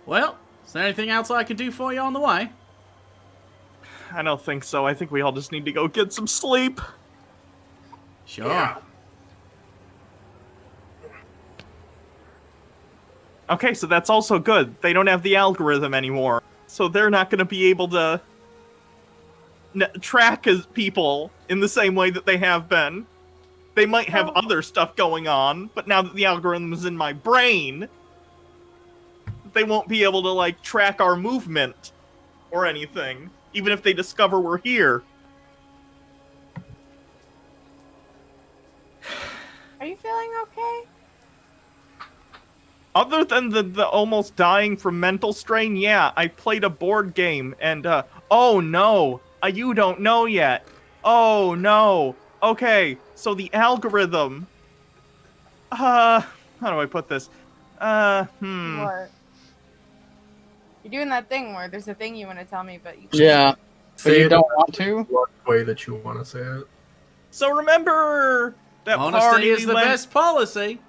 Well, is there anything else I can do for you on the way? I don't think so. I think we all just need to go get some sleep. Sure. Yeah. Okay, so that's also good. They don't have the algorithm anymore. So they're not going to be able to track as people in the same way that they have been. They might have other stuff going on, but now that the algorithm is in my brain, they won't be able to, like, track our movement or anything, even if they discover we're here. Are you feeling okay? Other than the almost dying from mental strain, yeah, I played a board game, and, oh no, you don't know yet. Oh no. Okay, so the algorithm, how do I put this? What? You're doing that thing where there's a thing you want to tell me, but you can't. Yeah, but Say you it don't want to? the way that you want to say it. So remember that party Honesty is we the went... best policy.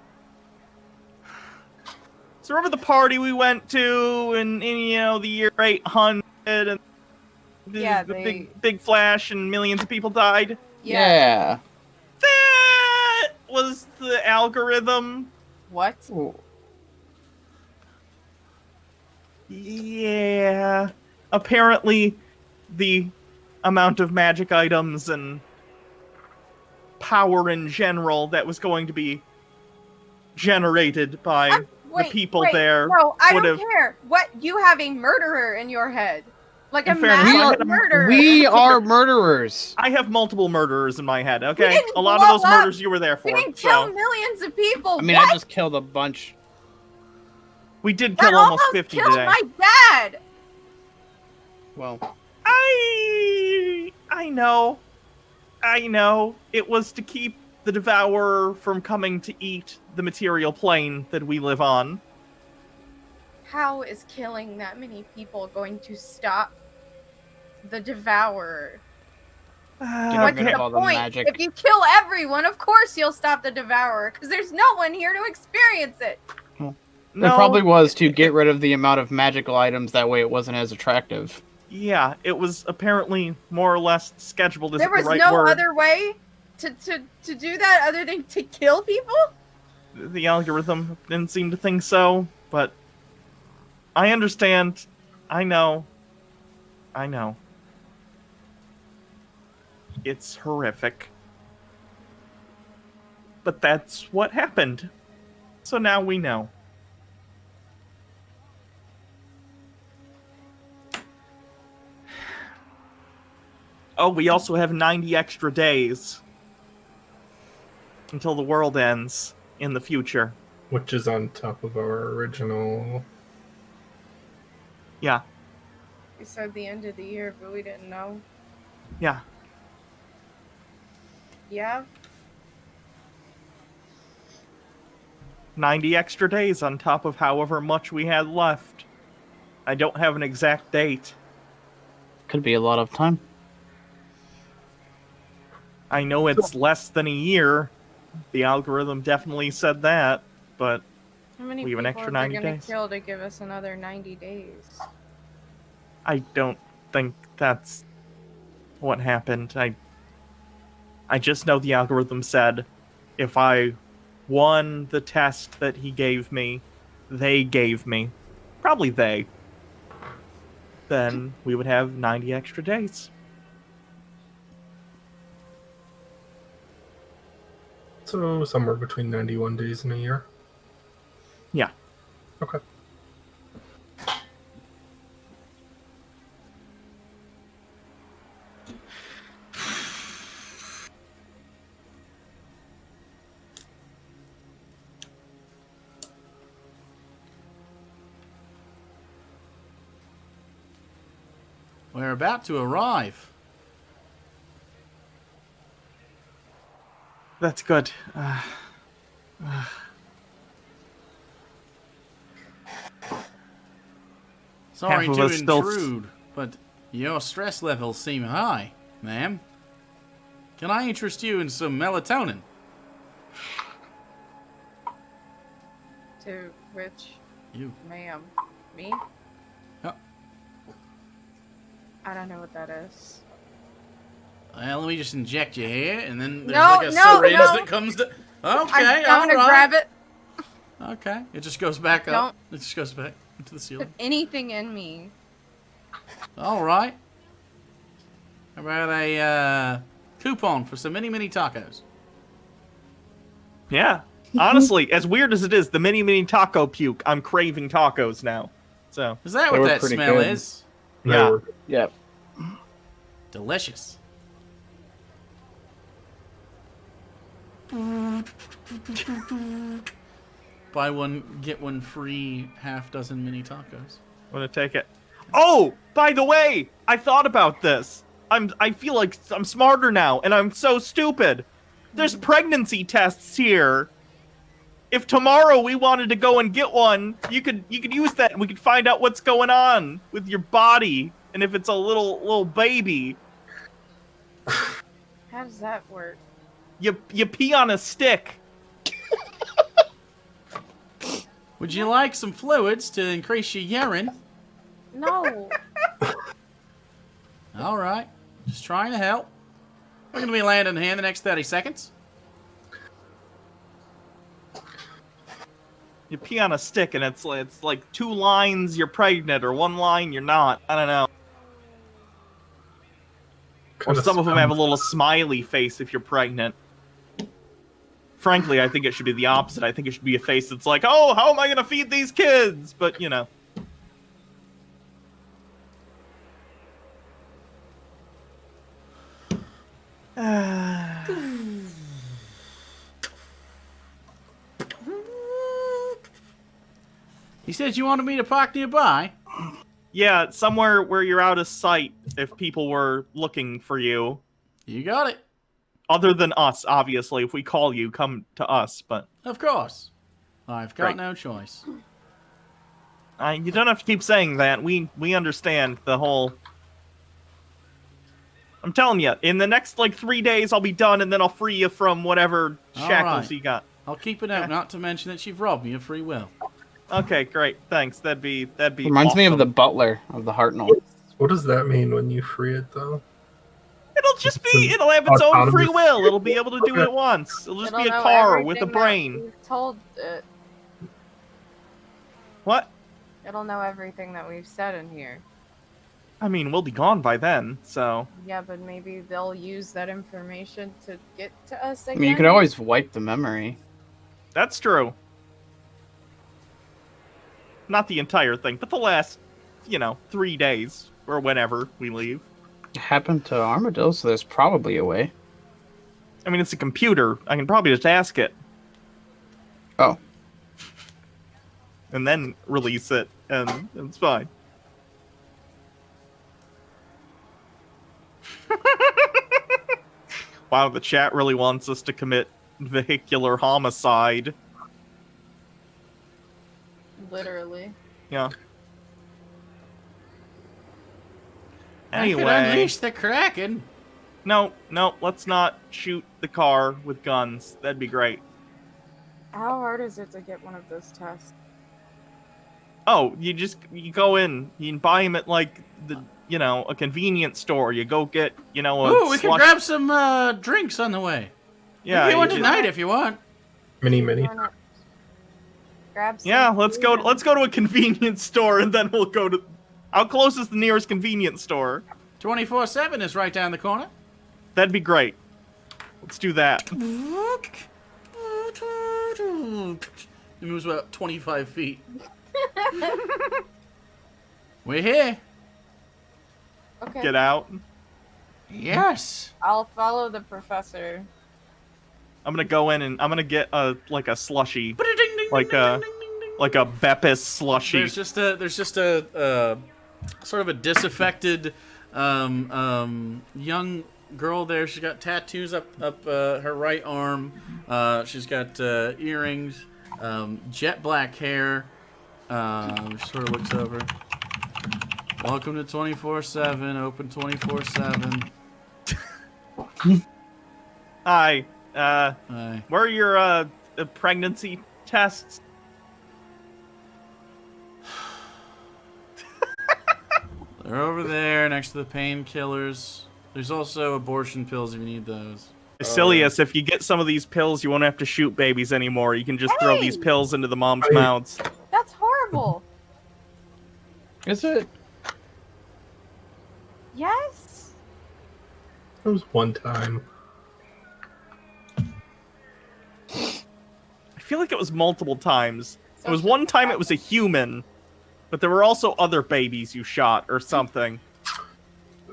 So remember the party we went to in you know, the year 800, and Yeah, the big flash and millions of people died? Yeah. That was the algorithm. What? Ooh. Yeah. Apparently, the amount of magic items and power in general that was going to be generated by the people there No, I would don't have... care. What? You have a murderer in your head. Like a In fairness, mass murderer. We are murderers. I have multiple murderers in my head, We okay? didn't A lot of blow those up. murders you were there for. We didn't so. kill millions of people. I mean, what? I just killed a bunch. We did That kill almost 50 killed today. my dad. Well, I know. It was to keep the Devourer from coming to eat the material plane that we live on. How is killing that many people going to stop the devourer? Get What's rid of the all the point? magic. If you kill everyone, of course you'll stop the devourer, because there's no one here to experience it. it probably was to get rid of the amount of magical items. That way, it wasn't as attractive. Yeah, it was apparently more or less scheduled. Is There was the right no word? other way to do that other than to kill people? The algorithm didn't seem to think so, but I understand. I know. It's horrific. But that's what happened. So now we know. Well, we also have 90 extra days until the world ends in the future. Which is on top of our original... Yeah. We said the end of the year, but we didn't know. Yeah. Yeah? 90 extra days on top of however much we had left. I don't have an exact date. Could be a lot of time. I know it's less than a year. The algorithm definitely said that, but How many we have an people extra are 90 they gonna days. kill to give us another 90 days? I don't think that's what happened. I just know the algorithm said if I won the test that he gave me, probably they, then we would have 90 extra days. So somewhere between 91 days and a year. Yeah. Okay. We're about to arrive. That's good. Sorry Half of to us still- intrude, but your stress levels seem high, ma'am. Can I interest you in some melatonin? To which, You. ma'am? Me? Oh. I don't know what that is. Well, let me just inject you here, and then there's No, like a no, syringe no. that comes to... Okay, I'm gonna alright. grab it. Okay, it just goes back up. It just goes back into the Put ceiling. anything in me. Alright. How about a coupon for some mini tacos? Yeah. Honestly, as weird as it is, the mini taco puke, I'm craving tacos now. So, Is that They what were that pretty smell good. is? They Yeah. were- Yep. Delicious. Buy one, get one free half dozen mini tacos. I'm gonna take it. Oh, by the way, I thought about this. I feel like I'm smarter now, and I'm so stupid. There's pregnancy tests here. If tomorrow we wanted to go and get one, you could use that, and we could find out what's going on with your body, and if it's a little baby. How does that work? You pee on a stick. Would you like some fluids to increase your urine? No. Alright. Just trying to help. We're going to be landing here in the next 30 seconds. You pee on a stick, and it's like 2 lines you're pregnant, or 1 line you're not. I don't know. Or Kinda some of them have a smells- little smiley face if you're pregnant. Frankly, I think it should be the opposite. I think it should be a face that's like, oh, how am I going to feed these kids? But, you know. You said you wanted me to park nearby? Yeah, somewhere where you're out of sight if people were looking for you. You got it. Other than us, obviously. If we call you, come to us, but... Of course. I've got Right. no choice. You don't have to keep saying that. We understand the whole... I'm telling you, in the next, 3 days, I'll be done, and then I'll free you from whatever shackles right. you got. I'll keep it out, Yeah. not to mention that you've robbed me of free will. Okay, great. Thanks. That'd be Reminds me of the awesome. butler of the Hartnell. What does that mean when you free it, though? It'll have its own free Autonomous. will. It'll be able to do what Okay. it wants. It'll just It'll be a know car with a everything that brain. we've told it. What? It'll know everything that we've said in here. I mean, we'll be gone by then, so... Yeah, but maybe they'll use that information to get to us I again. mean, you could always wipe the memory. That's true. Not the entire thing, but the last, 3 days, or whenever we leave. It happened to Armadillo, so there's probably a way. I mean, it's a computer. I can probably just ask it. Oh. And then release it, and it's fine. Wow, the chat really wants us to commit vehicular homicide. Literally. Yeah. I could unleash the Kraken. No, let's not shoot the car with guns. That'd be great. How hard is it to get one of those tests? Oh, you go in, you can buy them at like a convenience store. You go get, Ooh, we can grab some drinks on the way. Yeah, we can one tonight if you want. Mini. Grab some let's go to a convenience store and then we'll go to. How close is the nearest convenience store? 24/7 is right down the corner. That'd be great. Let's do that. It moves about 25 feet. We're here. Okay. Get out. Yes. I'll follow the professor. I'm gonna go in and I'm gonna get a slushy, like a Beppis slushy. There's just a sort of a disaffected young girl there. She's got tattoos up her right arm. She's got earrings, jet black hair. She sort of looks over. Welcome to 24/7. Open 24/7. Hi. Hi. Where are your pregnancy tests? They're over there next to the painkillers. There's also abortion pills if you need those. Basilius, if you get some of these pills, you won't have to shoot babies anymore. You can just throw these pills into the moms' mouths. That's horrible. Is it? Yes. It was one time. I feel like it was multiple times. It was one time it was a human, but there were also other babies you shot or something.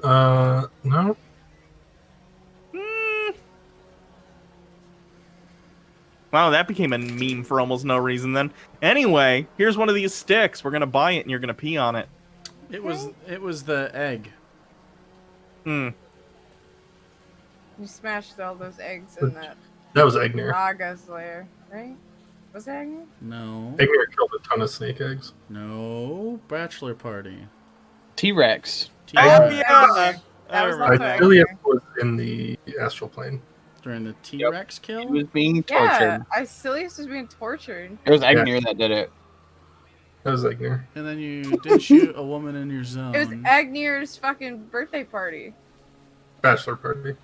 No. Wow, that became a meme for almost no reason then. Anyway, here's one of these sticks. We're gonna buy it and you're gonna pee on it. It was the egg. You smashed all those eggs in that That was Egnir. Naga's lair, right? Was it Egnir? No. Egnir killed a ton of snake eggs. No. Bachelor party. T-Rex. Oh, T-Rex. yeah! I was remember not that. Ilias was in the astral plane. During the T-Rex He kill? was being Yeah, tortured. Silius was being tortured. It was Egnir that did it. That was Egnir. And then you did shoot a woman in your zone. It was Agnir's fucking birthday party. Bachelor party.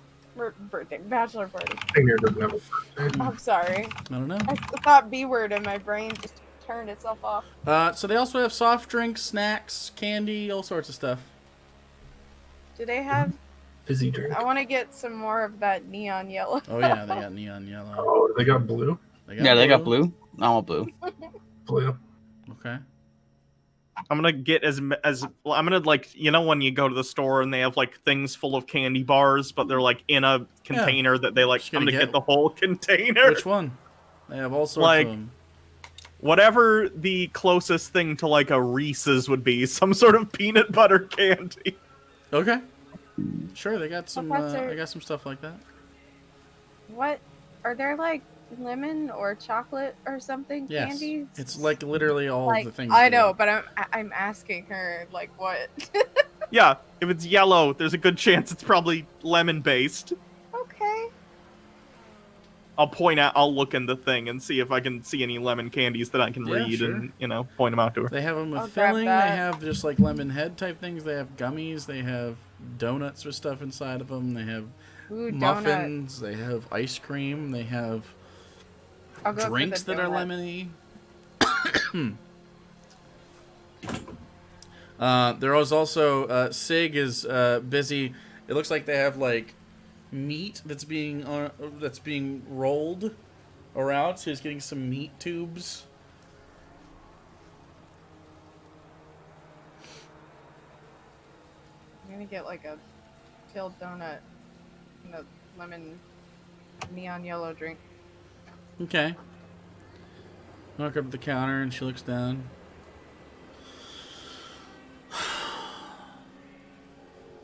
Bachelor party. Egnir doesn't have a birthday. I'm sorry. I don't know. I thought B word and my brain just turned itself off. So they also have soft drinks, snacks, candy, all sorts of stuff. Do they have? Fizzy drink. I want to get some more of that neon yellow. Oh yeah, they got neon yellow. Oh, they got blue? They They got blue. I want blue. Blue. Okay. I'm gonna get I'm gonna when you go to the store and they have like things full of candy bars, but they're like in a container that they like. Just I'm gonna gonna get get the whole container. Which one? They have all sorts Like- of them. Whatever the closest thing to like a Reese's would be, some sort of peanut butter candy. Okay. Sure, they got some. Professor- I got some stuff like that. What? Are there like lemon or chocolate or something Yes. candies? It's like literally all like the things. I they know, have. but I'm asking her like what? Yeah, if it's yellow, there's a good chance it's probably lemon based. Okay. I'll look in the thing and see if I can see any lemon candies that I can Yeah, read sure. and point them out to her. They have them with I'll grab filling. that. They have just like lemon head type things. They have gummies. They have donuts with stuff inside of them. They have Ooh, donut. muffins. They have ice cream. They have I'll go for drinks the that are donut. lemony. There was also Sig is busy. It looks like they have like meat that's being rolled around. So he's getting some meat tubes. I'm gonna get like a cocktail donut in a lemon neon yellow drink. Okay. Walk up to the counter and she looks down.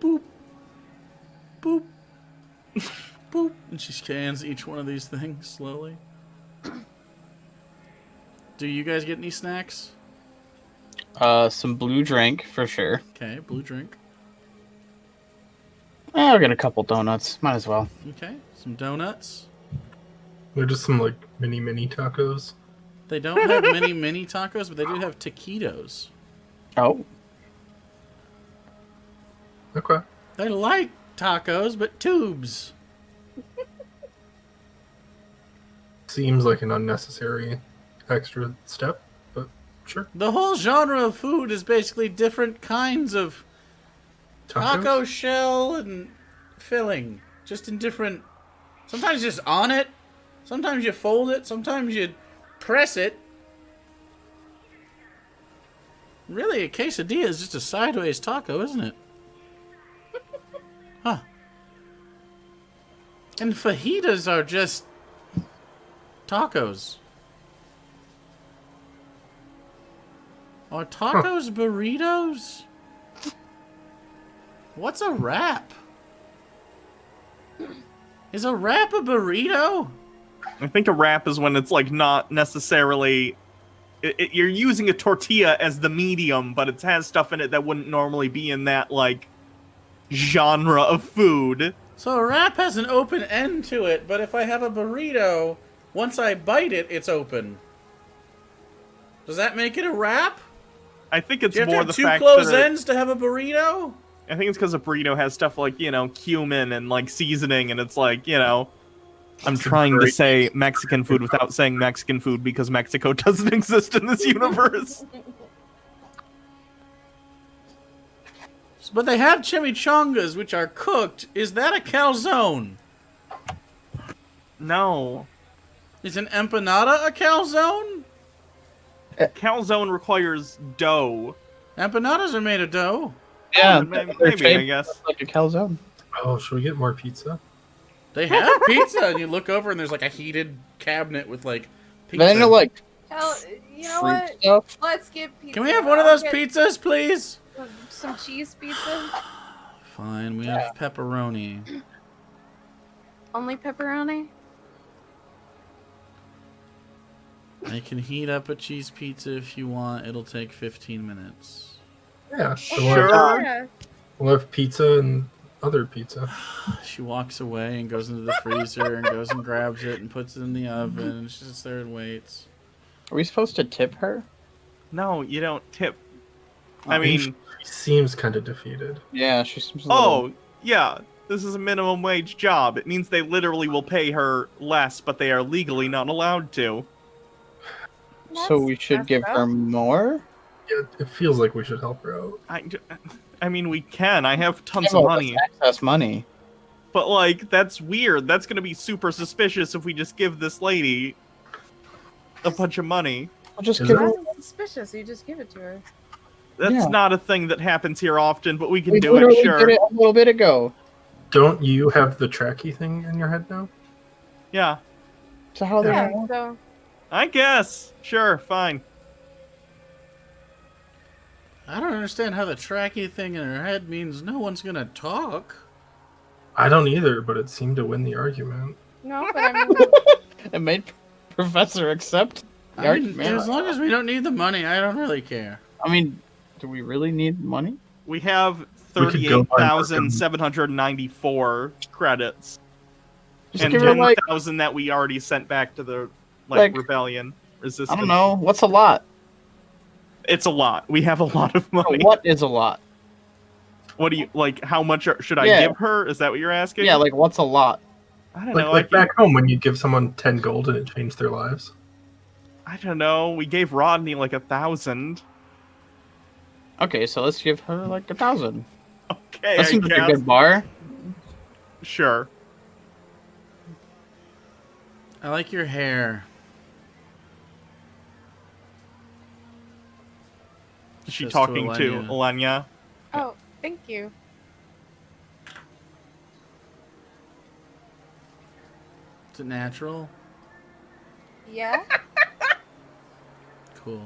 Boop. Boop. Boop. And she scans each one of these things slowly. Do you guys get any snacks? Some blue drink for sure. Okay, blue drink. I'll get a couple donuts. Might as well. Okay, some donuts. They're just some like mini tacos. They don't have mini tacos, but they do have taquitos. Oh. Okay. They like tacos, but tubes. Seems like an unnecessary extra step, but sure. The whole genre of food is basically different kinds of Tacos? taco shell and filling. Just in different... Sometimes just on it. Sometimes you fold it. Sometimes you press it. Really, a quesadilla is just a sideways taco, isn't it? Huh. And fajitas are just tacos. Are tacos burritos? What's a wrap? Is a wrap a burrito? I think a wrap is when it's like not necessarily... you're using a tortilla as the medium, but it has stuff in it that wouldn't normally be in that, like, genre of food. So a wrap has an open end to it, but if I have a burrito, once I bite it, it's open. Does that make it a wrap? I think it's Do you have more to the have two fact closed that ends to have a burrito? I think it's because a burrito has stuff like, you know, cumin and, like, seasoning, and it's like, you know... I'm trying to say Mexican food without saying Mexican food because Mexico doesn't exist in this universe. But they have chimichangas, which are cooked. Is that a calzone? No. Is an empanada a calzone? Calzone requires dough. Empanadas are made of dough. Yeah, Maybe, they're I guess. like a calzone. Oh, should we get more pizza? They have pizza, and you look over and there's like a heated cabinet with like pizza. Then like Hell, you know fruit what? stuff. Let's get pizza. Can we have one of I'll those get pizzas, please? some cheese pizza. Fine, we have pepperoni. Only pepperoni? I can heat up a cheese pizza if you want. It'll take 15 minutes. Yeah, so Sure. Yeah. we'll have pizza and other pizza. She walks away and goes into the freezer and goes and grabs it and puts it in the oven and she sits there and waits. Are we supposed to tip her? No, you don't tip. I mean, She seems kind of defeated. Yeah, she seems a little... oh, yeah, this is a minimum wage job. It means they literally will pay her less, but they are legally not allowed to. So we should give her more? Yeah, it feels like we should help her out. I mean, we can. I have tons Yeah, of well, money. that's excess money. But, like, that's weird. That's going to be super suspicious if we just give this lady a bunch of money. We'll just Is give it? her... That's suspicious. You just give it to her. That's Yeah. not a thing that happens here often, but we can We do it, literally sure. did it a little bit ago. Don't you have the tracky thing in your head now? Yeah, So how they Yeah, so I guess. Sure, fine. I don't understand how the tracky thing in her head means no one's gonna talk. I don't either, but it seemed to win the argument. no, but I mean, It made Professor accept the I mean, argument. as long as we don't need the money, I don't really care. I mean, do we really need money? We have We could go buy 38,794 credits. Just And give her like 10,000 that we already sent back to the Like, rebellion resistance. I don't know. What's a lot? It's a lot. We have a lot of No, money. what is a lot? What do you like? How much should I Yeah. give her? Is that what you're asking? Yeah, like what's a lot? I don't Like, know. like back home when you give someone 10 gold and it changed their lives. I don't know. We gave Rodney like 1,000. Okay, so let's give her like 1,000. Okay, That I seems like a guess. good bar. Sure. I like your hair. Is she Just talking to Alenia. Alenia? oh, thank you. Is it natural? Yeah. Cool.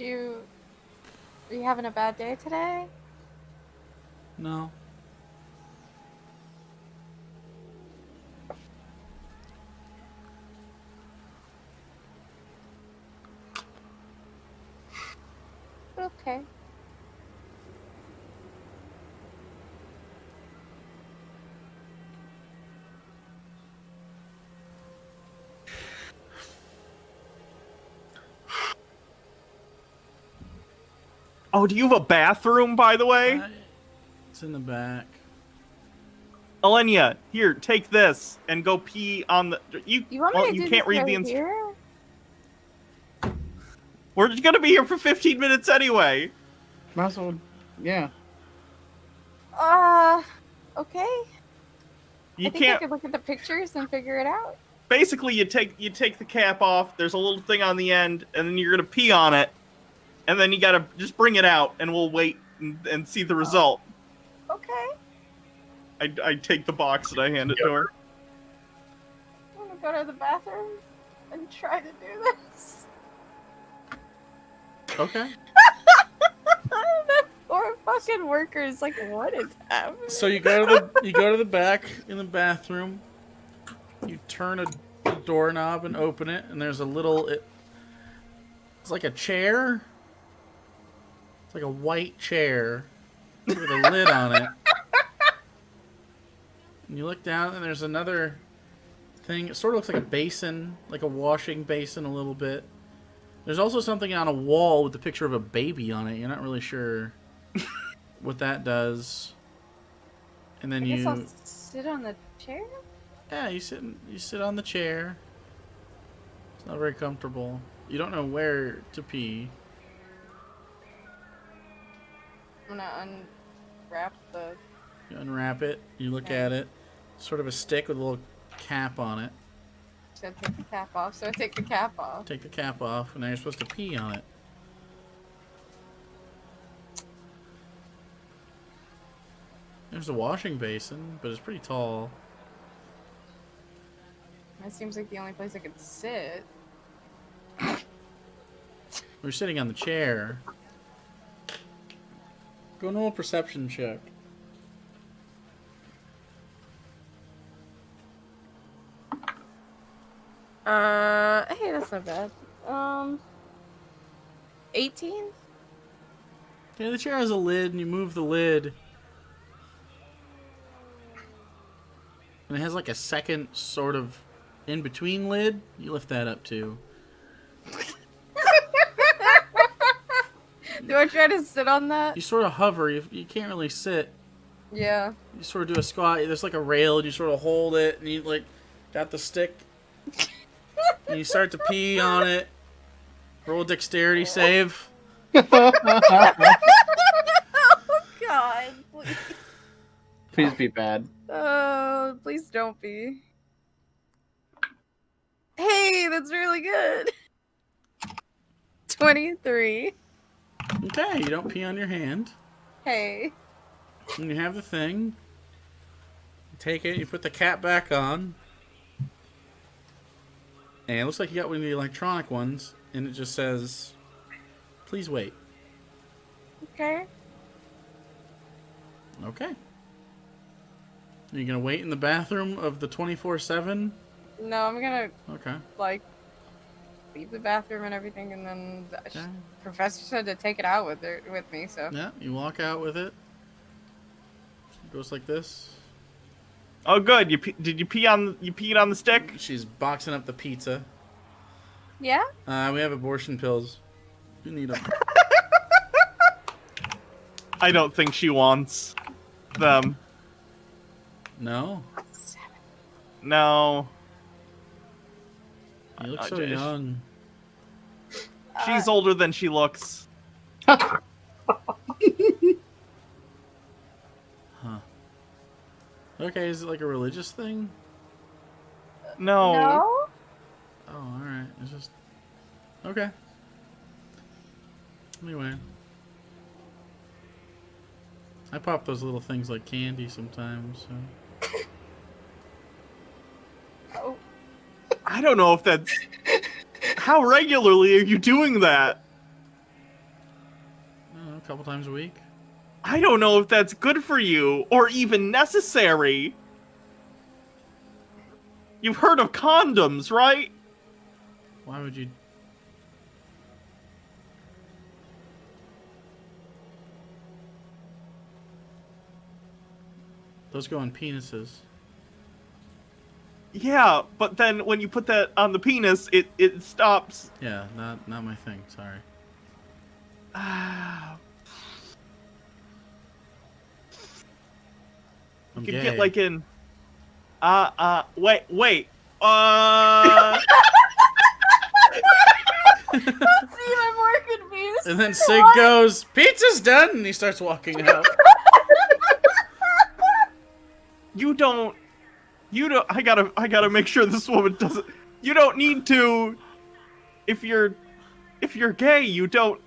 Are you having a bad day today? No. Okay. Oh, do you have a bathroom, by the way? It's in the back. Alenia, here, take this and go pee on the. You want me to do can't this read the right here? We're gonna be here for 15 minutes anyway. Might as well, yeah. Okay. You I think I can't. could look at the pictures and figure it out. Basically, you take the cap off. There's a little thing on the end, and then you're gonna pee on it, and then you gotta just bring it out, and we'll wait and see the result. Okay. I take the box and I hand it to her. I'm gonna go to the bathroom and try to do this. Okay. The poor fucking workers, like, what is happening? So you go to the back in the bathroom. You turn a doorknob and open it, and there's a little. It's like a chair. It's like a white chair with a lid on it. And you look down, and there's another thing. It sort of looks like a basin, like a washing basin, a little bit. There's also something on a wall with the picture of a baby on it. You're not really sure what that does. And then I guess I'll sit on the chair? Yeah, you sit on the chair. It's not very comfortable. You don't know where to pee. I'm gonna unwrap the... You unwrap it, you look at it. Sort of a stick with a little cap on it. So I take the cap off. So I take the cap off. Take the cap off, and now you're supposed to pee on it. There's a washing basin, but it's pretty tall. That seems like the only place I could sit. We're sitting on the chair. Go and roll a perception check. Hey, that's not bad. 18? Yeah, the chair has a lid, and you move the lid. And it has like a second sort of in-between lid. You lift that up too. Do I try to sit on that? You sort of hover. You can't really sit. Yeah. You sort of do a squat. There's like a rail, and you sort of hold it, and you like got the stick. And you start to pee on it. Roll a dexterity save. Oh, God. Please. Please be bad. Oh, please don't be. Hey, that's really good. 23. Okay, you don't pee on your hand. Hey. And you have the thing. You take it, you put the cap back on. And it looks like you got one of the electronic ones, and it just says, "Please wait." Okay. Okay. Are you gonna wait in the bathroom of the 24/7? No, I'm gonna, Okay. like, leave the bathroom and everything, and then the Okay. professor said to take it out with me, so. Yeah, you walk out with it. It goes like this. Oh, good. Did you pee on the stick? She's boxing up the pizza. Yeah? We have abortion pills. You need them. I don't think she wants them. No? No. You look so young. She's older than she looks. Huh. Okay, is it like a religious thing? No. No? Oh, alright. It's just... Okay. Anyway. I pop those little things like candy sometimes. So. Oh. I don't know if that's... How regularly are you doing that? I don't know, a couple times a week. I don't know if that's good for you, or even necessary. You've heard of condoms, right? Why would you... Those go on penises. Yeah, but then when you put that on the penis, it stops. Yeah, not my thing. Sorry. You I'm could gay. get like in... wait. That's even more confused. And then Sig goes, "Pizza's done," and he starts walking out. You don't. I gotta make sure this woman doesn't. You don't need to. If you're gay, you don't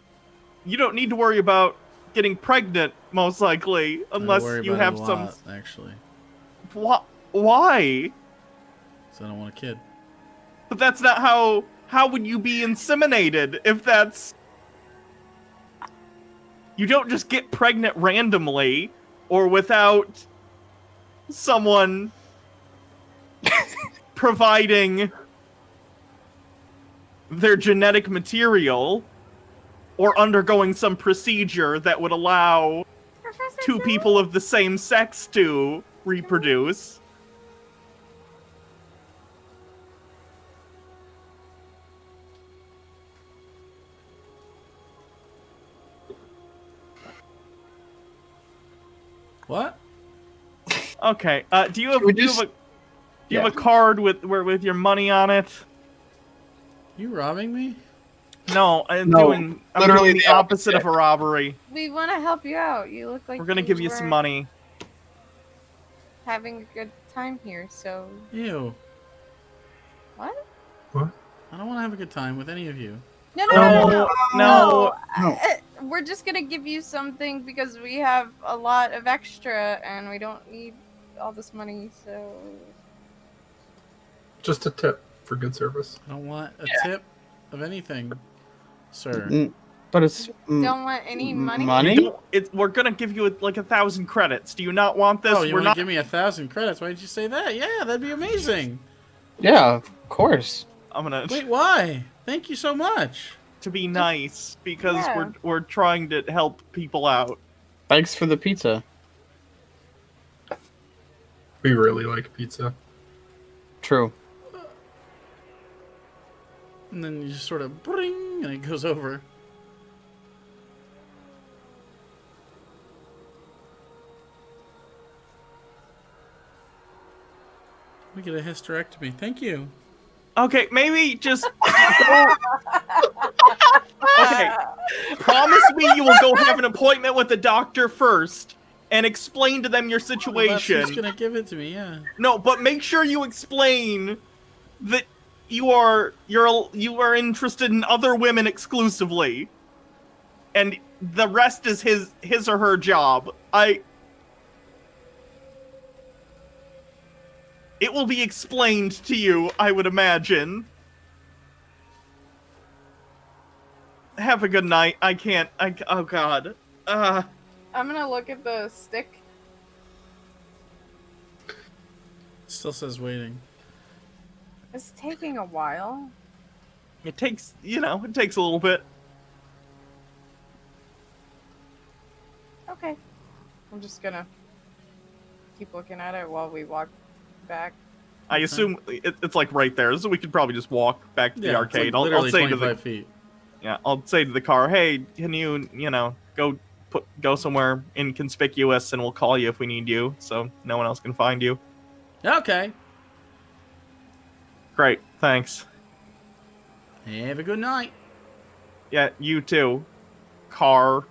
need to worry about getting pregnant, most likely, unless you have some. Actually. Why? So I don't want a kid. But that's not how. How would you be inseminated if that's... You don't just get pregnant randomly or without someone providing their genetic material or undergoing some procedure that would allow two people of the same sex to reproduce. What? Okay. Do you have a card with your money on it? You robbing me? No, I'm literally doing the the opposite of opposite. a robbery. We want to help you out. You look like We're gonna give you some were money. having a good time here, so... Ew. What? What? I don't want to have a good time with any of you. No. We're just gonna give you something because we have a lot of extra and we don't need all this money, so... Just a tip for good service. I don't want a tip of anything, sir. But it's... Don't want any money? Money? We're gonna give you like 1,000 credits. Do you not want this? Oh, you We're want not. to give me 1,000 credits? Why did you say that? Yeah, that'd be amazing. Yeah, of course. I'm gonna Wait, why? Thank you so much. to be nice because Yeah. we're trying to help people out. Thanks for the pizza. We really like pizza. True. And then you just sort of bring, and it goes over. We get a hysterectomy. Thank you. Okay, maybe just go. Okay, promise me you will go have an appointment with the doctor first and explain to them your Well, that's situation. who's gonna give it to me, yeah. No, but make sure you explain that you are interested in other women exclusively, and the rest is his or her job. It will be explained to you, I would imagine. Have a good night. Oh god. I'm gonna look at the stick. It still says waiting. It's taking a while. It takes a little bit. Okay. I'm just gonna keep looking at it while we walk back. I assume it's like right there, so we could probably just walk back to the Yeah, arcade. it's like I'll literally say to 25 feet. I'll say to the car, hey, can you go somewhere inconspicuous, and we'll call you if we need you, so no one else can find you. Okay. Great, thanks. Have a good night. Yeah, you too. Car.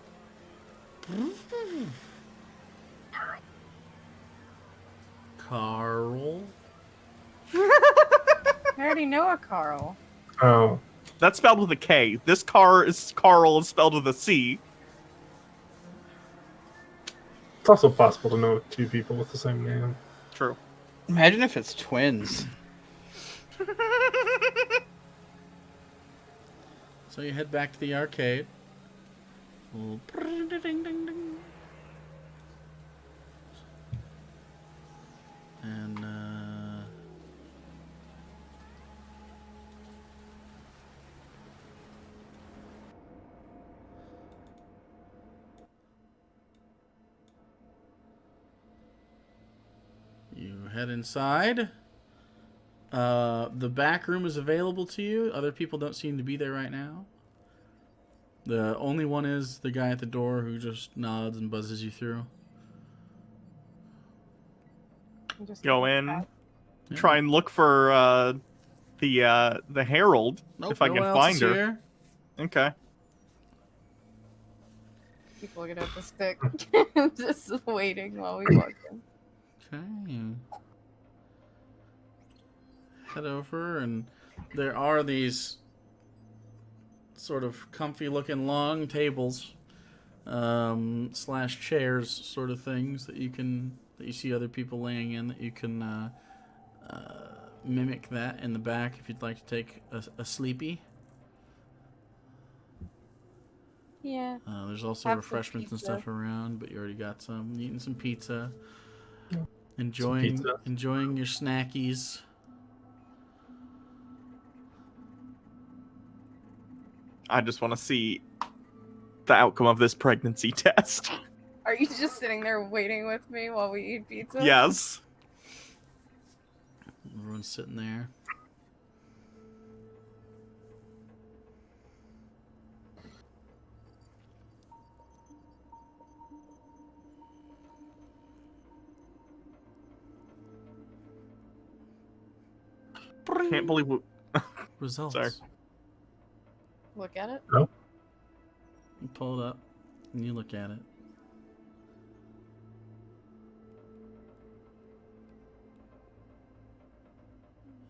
Carl. I already know a Carl. Oh, That's spelled with a K. This Carl is spelled with a C. It's also possible to know two people with the same name. True. Imagine if it's twins. So you head back to the arcade. And you head inside. The back room is available to you. Other people don't seem to be there right now. The only one is the guy at the door who just nods and buzzes you through. Just Go in, Yeah. try and look for the Herald Nope, if I no can one else find is her. here. Okay. keep looking at the stick. Just waiting while we walk in. Okay. Head over, and there are these sort of comfy looking long tables slash chairs sort of things that you see other people laying in, that you can mimic that in the back if you'd like to take a sleepy. Yeah. There's also Have some refreshments and pizza. stuff around, but you already got some. Eating some pizza. Yeah. Enjoying pizza. enjoying your snackies. I just want to see the outcome of this pregnancy test. Are you just sitting there waiting with me while we eat pizza? Yes. Everyone's sitting there. Can't believe we... Results. Sorry. Look at it. You pull it up and you look at it.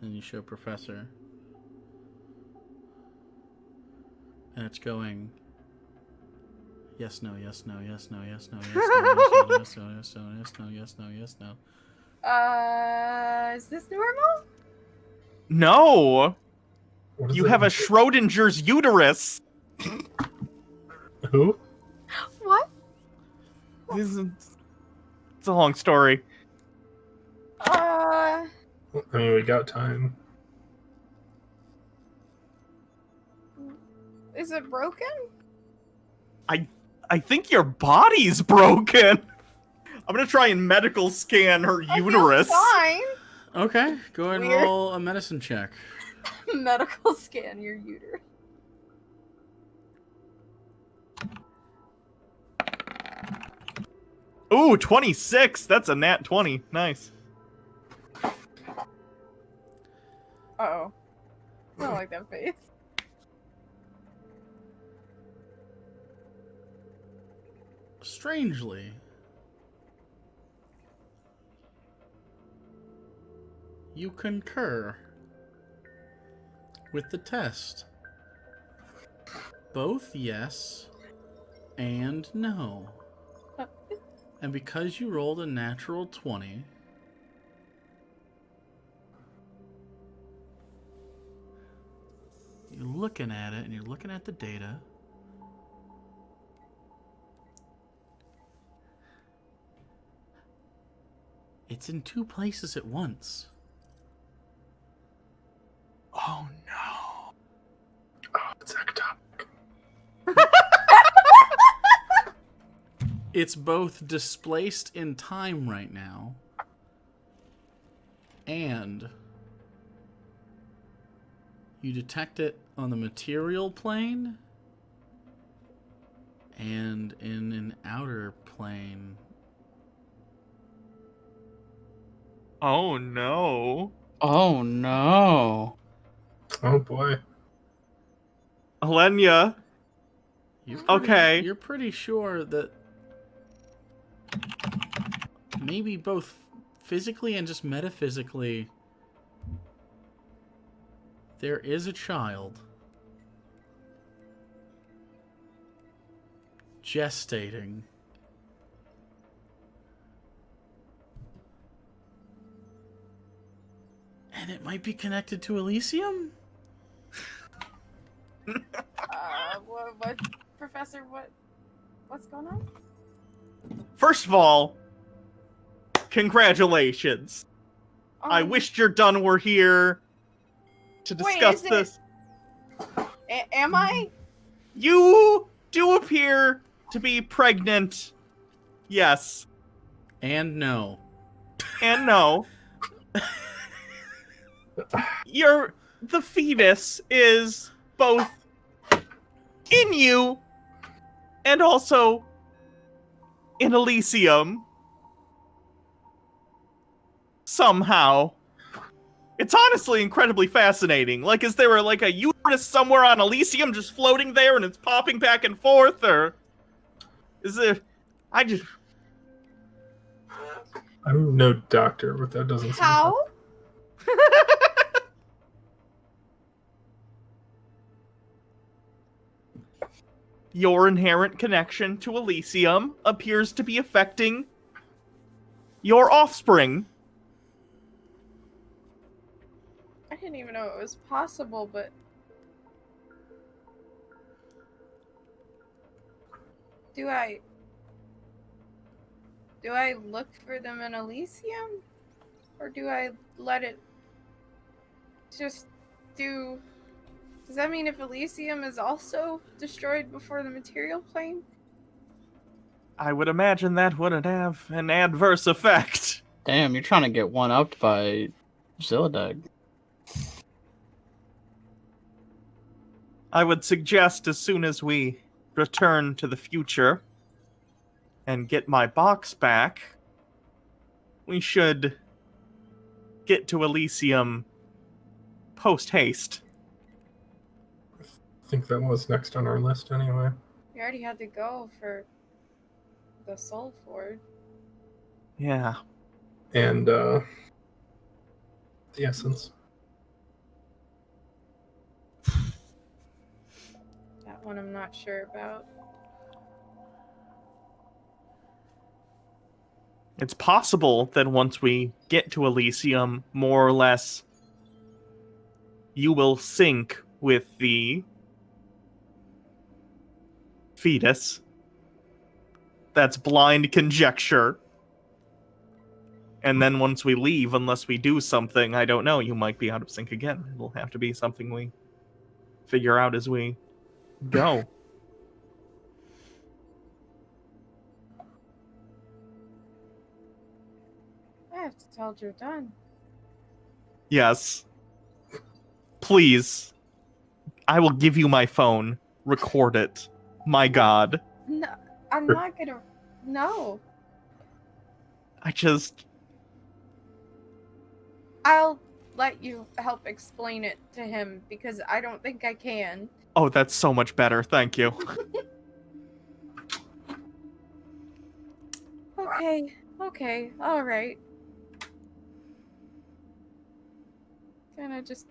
And you show Professor. And it's going yes, no, yes, no, yes, no, yes, no, yes, no, yes, no, yes, no, yes, no, yes, no, yes, no. Is this normal? No! What is You it? have a Schrodinger's uterus! Who? What? It's a long story. I mean, we got time. Is it broken? I think your body's broken! I'm gonna try and medical scan her uterus. Fine. Okay, go ahead and Weird. roll a medicine check. Medical scan your uterus. Ooh, 26! That's a nat 20. Nice. Uh-oh. I don't like that face. Strangely, you concur with the test. Both yes and no. And because you rolled a natural 20, you're looking at it and you're looking at the data. It's in two places at once. Oh no. Oh, it's ectopic. It's both displaced in time right now, and you detect it on the material plane and in an outer plane. Oh no. Oh no. Oh boy. Alenia. Okay. You're pretty sure that maybe both physically and just metaphysically there is a child gestating And it might be connected to Elysium? What, Professor, what's going on? First of all, congratulations. I wished your done were here to discuss this. Am I? You do appear to be pregnant. Yes. And no. And no. The fetus is both in you and also in Elysium. Somehow. It's honestly incredibly fascinating. Like, is there like a uterus somewhere on Elysium just floating there and it's popping back and forth, or is there... I'm no doctor, but that doesn't seem... How? Your inherent connection to Elysium appears to be affecting your offspring. I didn't even know it was possible, but... Do I look for them in Elysium? Or do I let it just do... Does that mean if Elysium is also destroyed before the material plane? I would imagine that wouldn't have an adverse effect. Damn, you're trying to get one-upped by Zillidag. I would suggest as soon as we return to the future and get my box back, we should get to Elysium post-haste. I think that was next on our list anyway. We already had to go for the Soul Forge. Yeah. And, the Essence. That one I'm not sure about. It's possible that once we get to Elysium, more or less, you will sync with the fetus. That's blind conjecture. And then once we leave, unless we do something, I don't know, you might be out of sync again. It'll have to be something we figure out as we go. I have to tell Jordan. Yes. Please. I will give you my phone. Record it. My God. No, I'm not gonna... No. I'll let you help explain it to him, because I don't think I can. Oh, that's so much better. Thank you. Okay, alright. Gonna just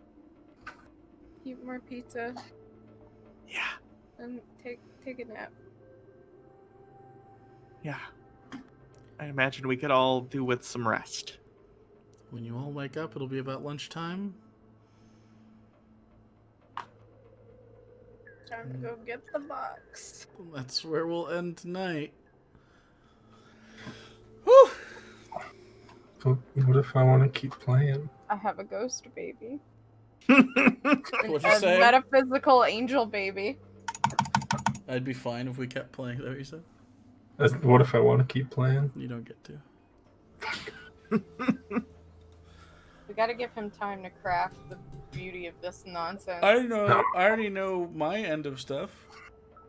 eat more pizza. Yeah. And take a nap. Yeah. I imagine we could all do with some rest. When you all wake up, it'll be about lunchtime. Time to go get the box. That's where we'll end tonight. Whew. What if I want to keep playing? I have a ghost baby. What'd you say? Metaphysical angel baby. I'd be fine if we kept playing. Is that what you said? What if I want to keep playing? You don't get to. We gotta give him time to craft the beauty of this nonsense. I know. No. I already know my end of stuff.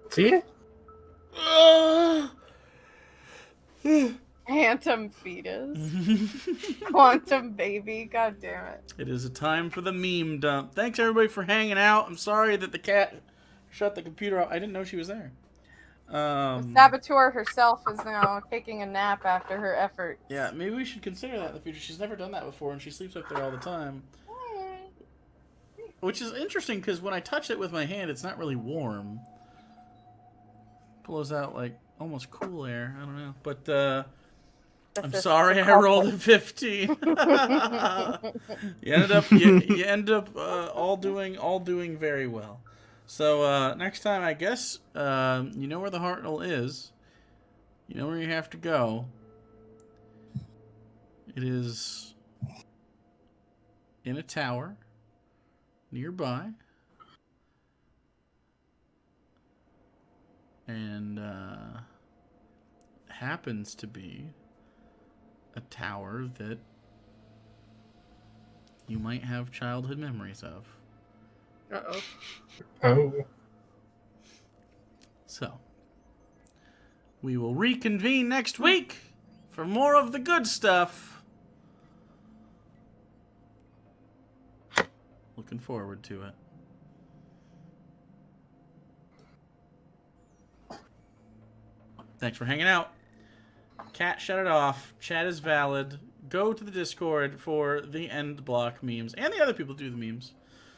See? Phantom fetus. Quantum baby. God damn it. It is a time for the meme dump. Thanks everybody for hanging out. I'm sorry that the cat shut the computer off. I didn't know she was there. The saboteur herself is now taking a nap after her effort. Yeah, maybe we should consider that in the future. She's never done that before, and she sleeps up there all the time. Which is interesting, because when I touch it with my hand, it's not really warm. Blows out, like, almost cool air. I don't know. But, This I'm is sorry I awful. rolled a 15. you end up all doing very well. So next time, I guess you know where the Hartnell is. You know where you have to go. It is in a tower nearby. And happens to be a tower that you might have childhood memories of. Uh-oh. Oh. So, we will reconvene next week for more of the good stuff. Looking forward to it. Thanks for hanging out. Cat, shut it off. Chat is valid. Go to the Discord for the end block memes. And the other people do the memes.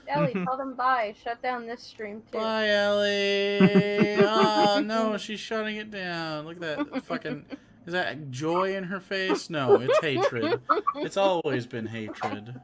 Ellie, tell them bye. Shut down this stream, too. Bye, Ellie. Oh, no, she's shutting it down. Look at that fucking... Is that joy in her face? No, it's hatred. It's always been hatred.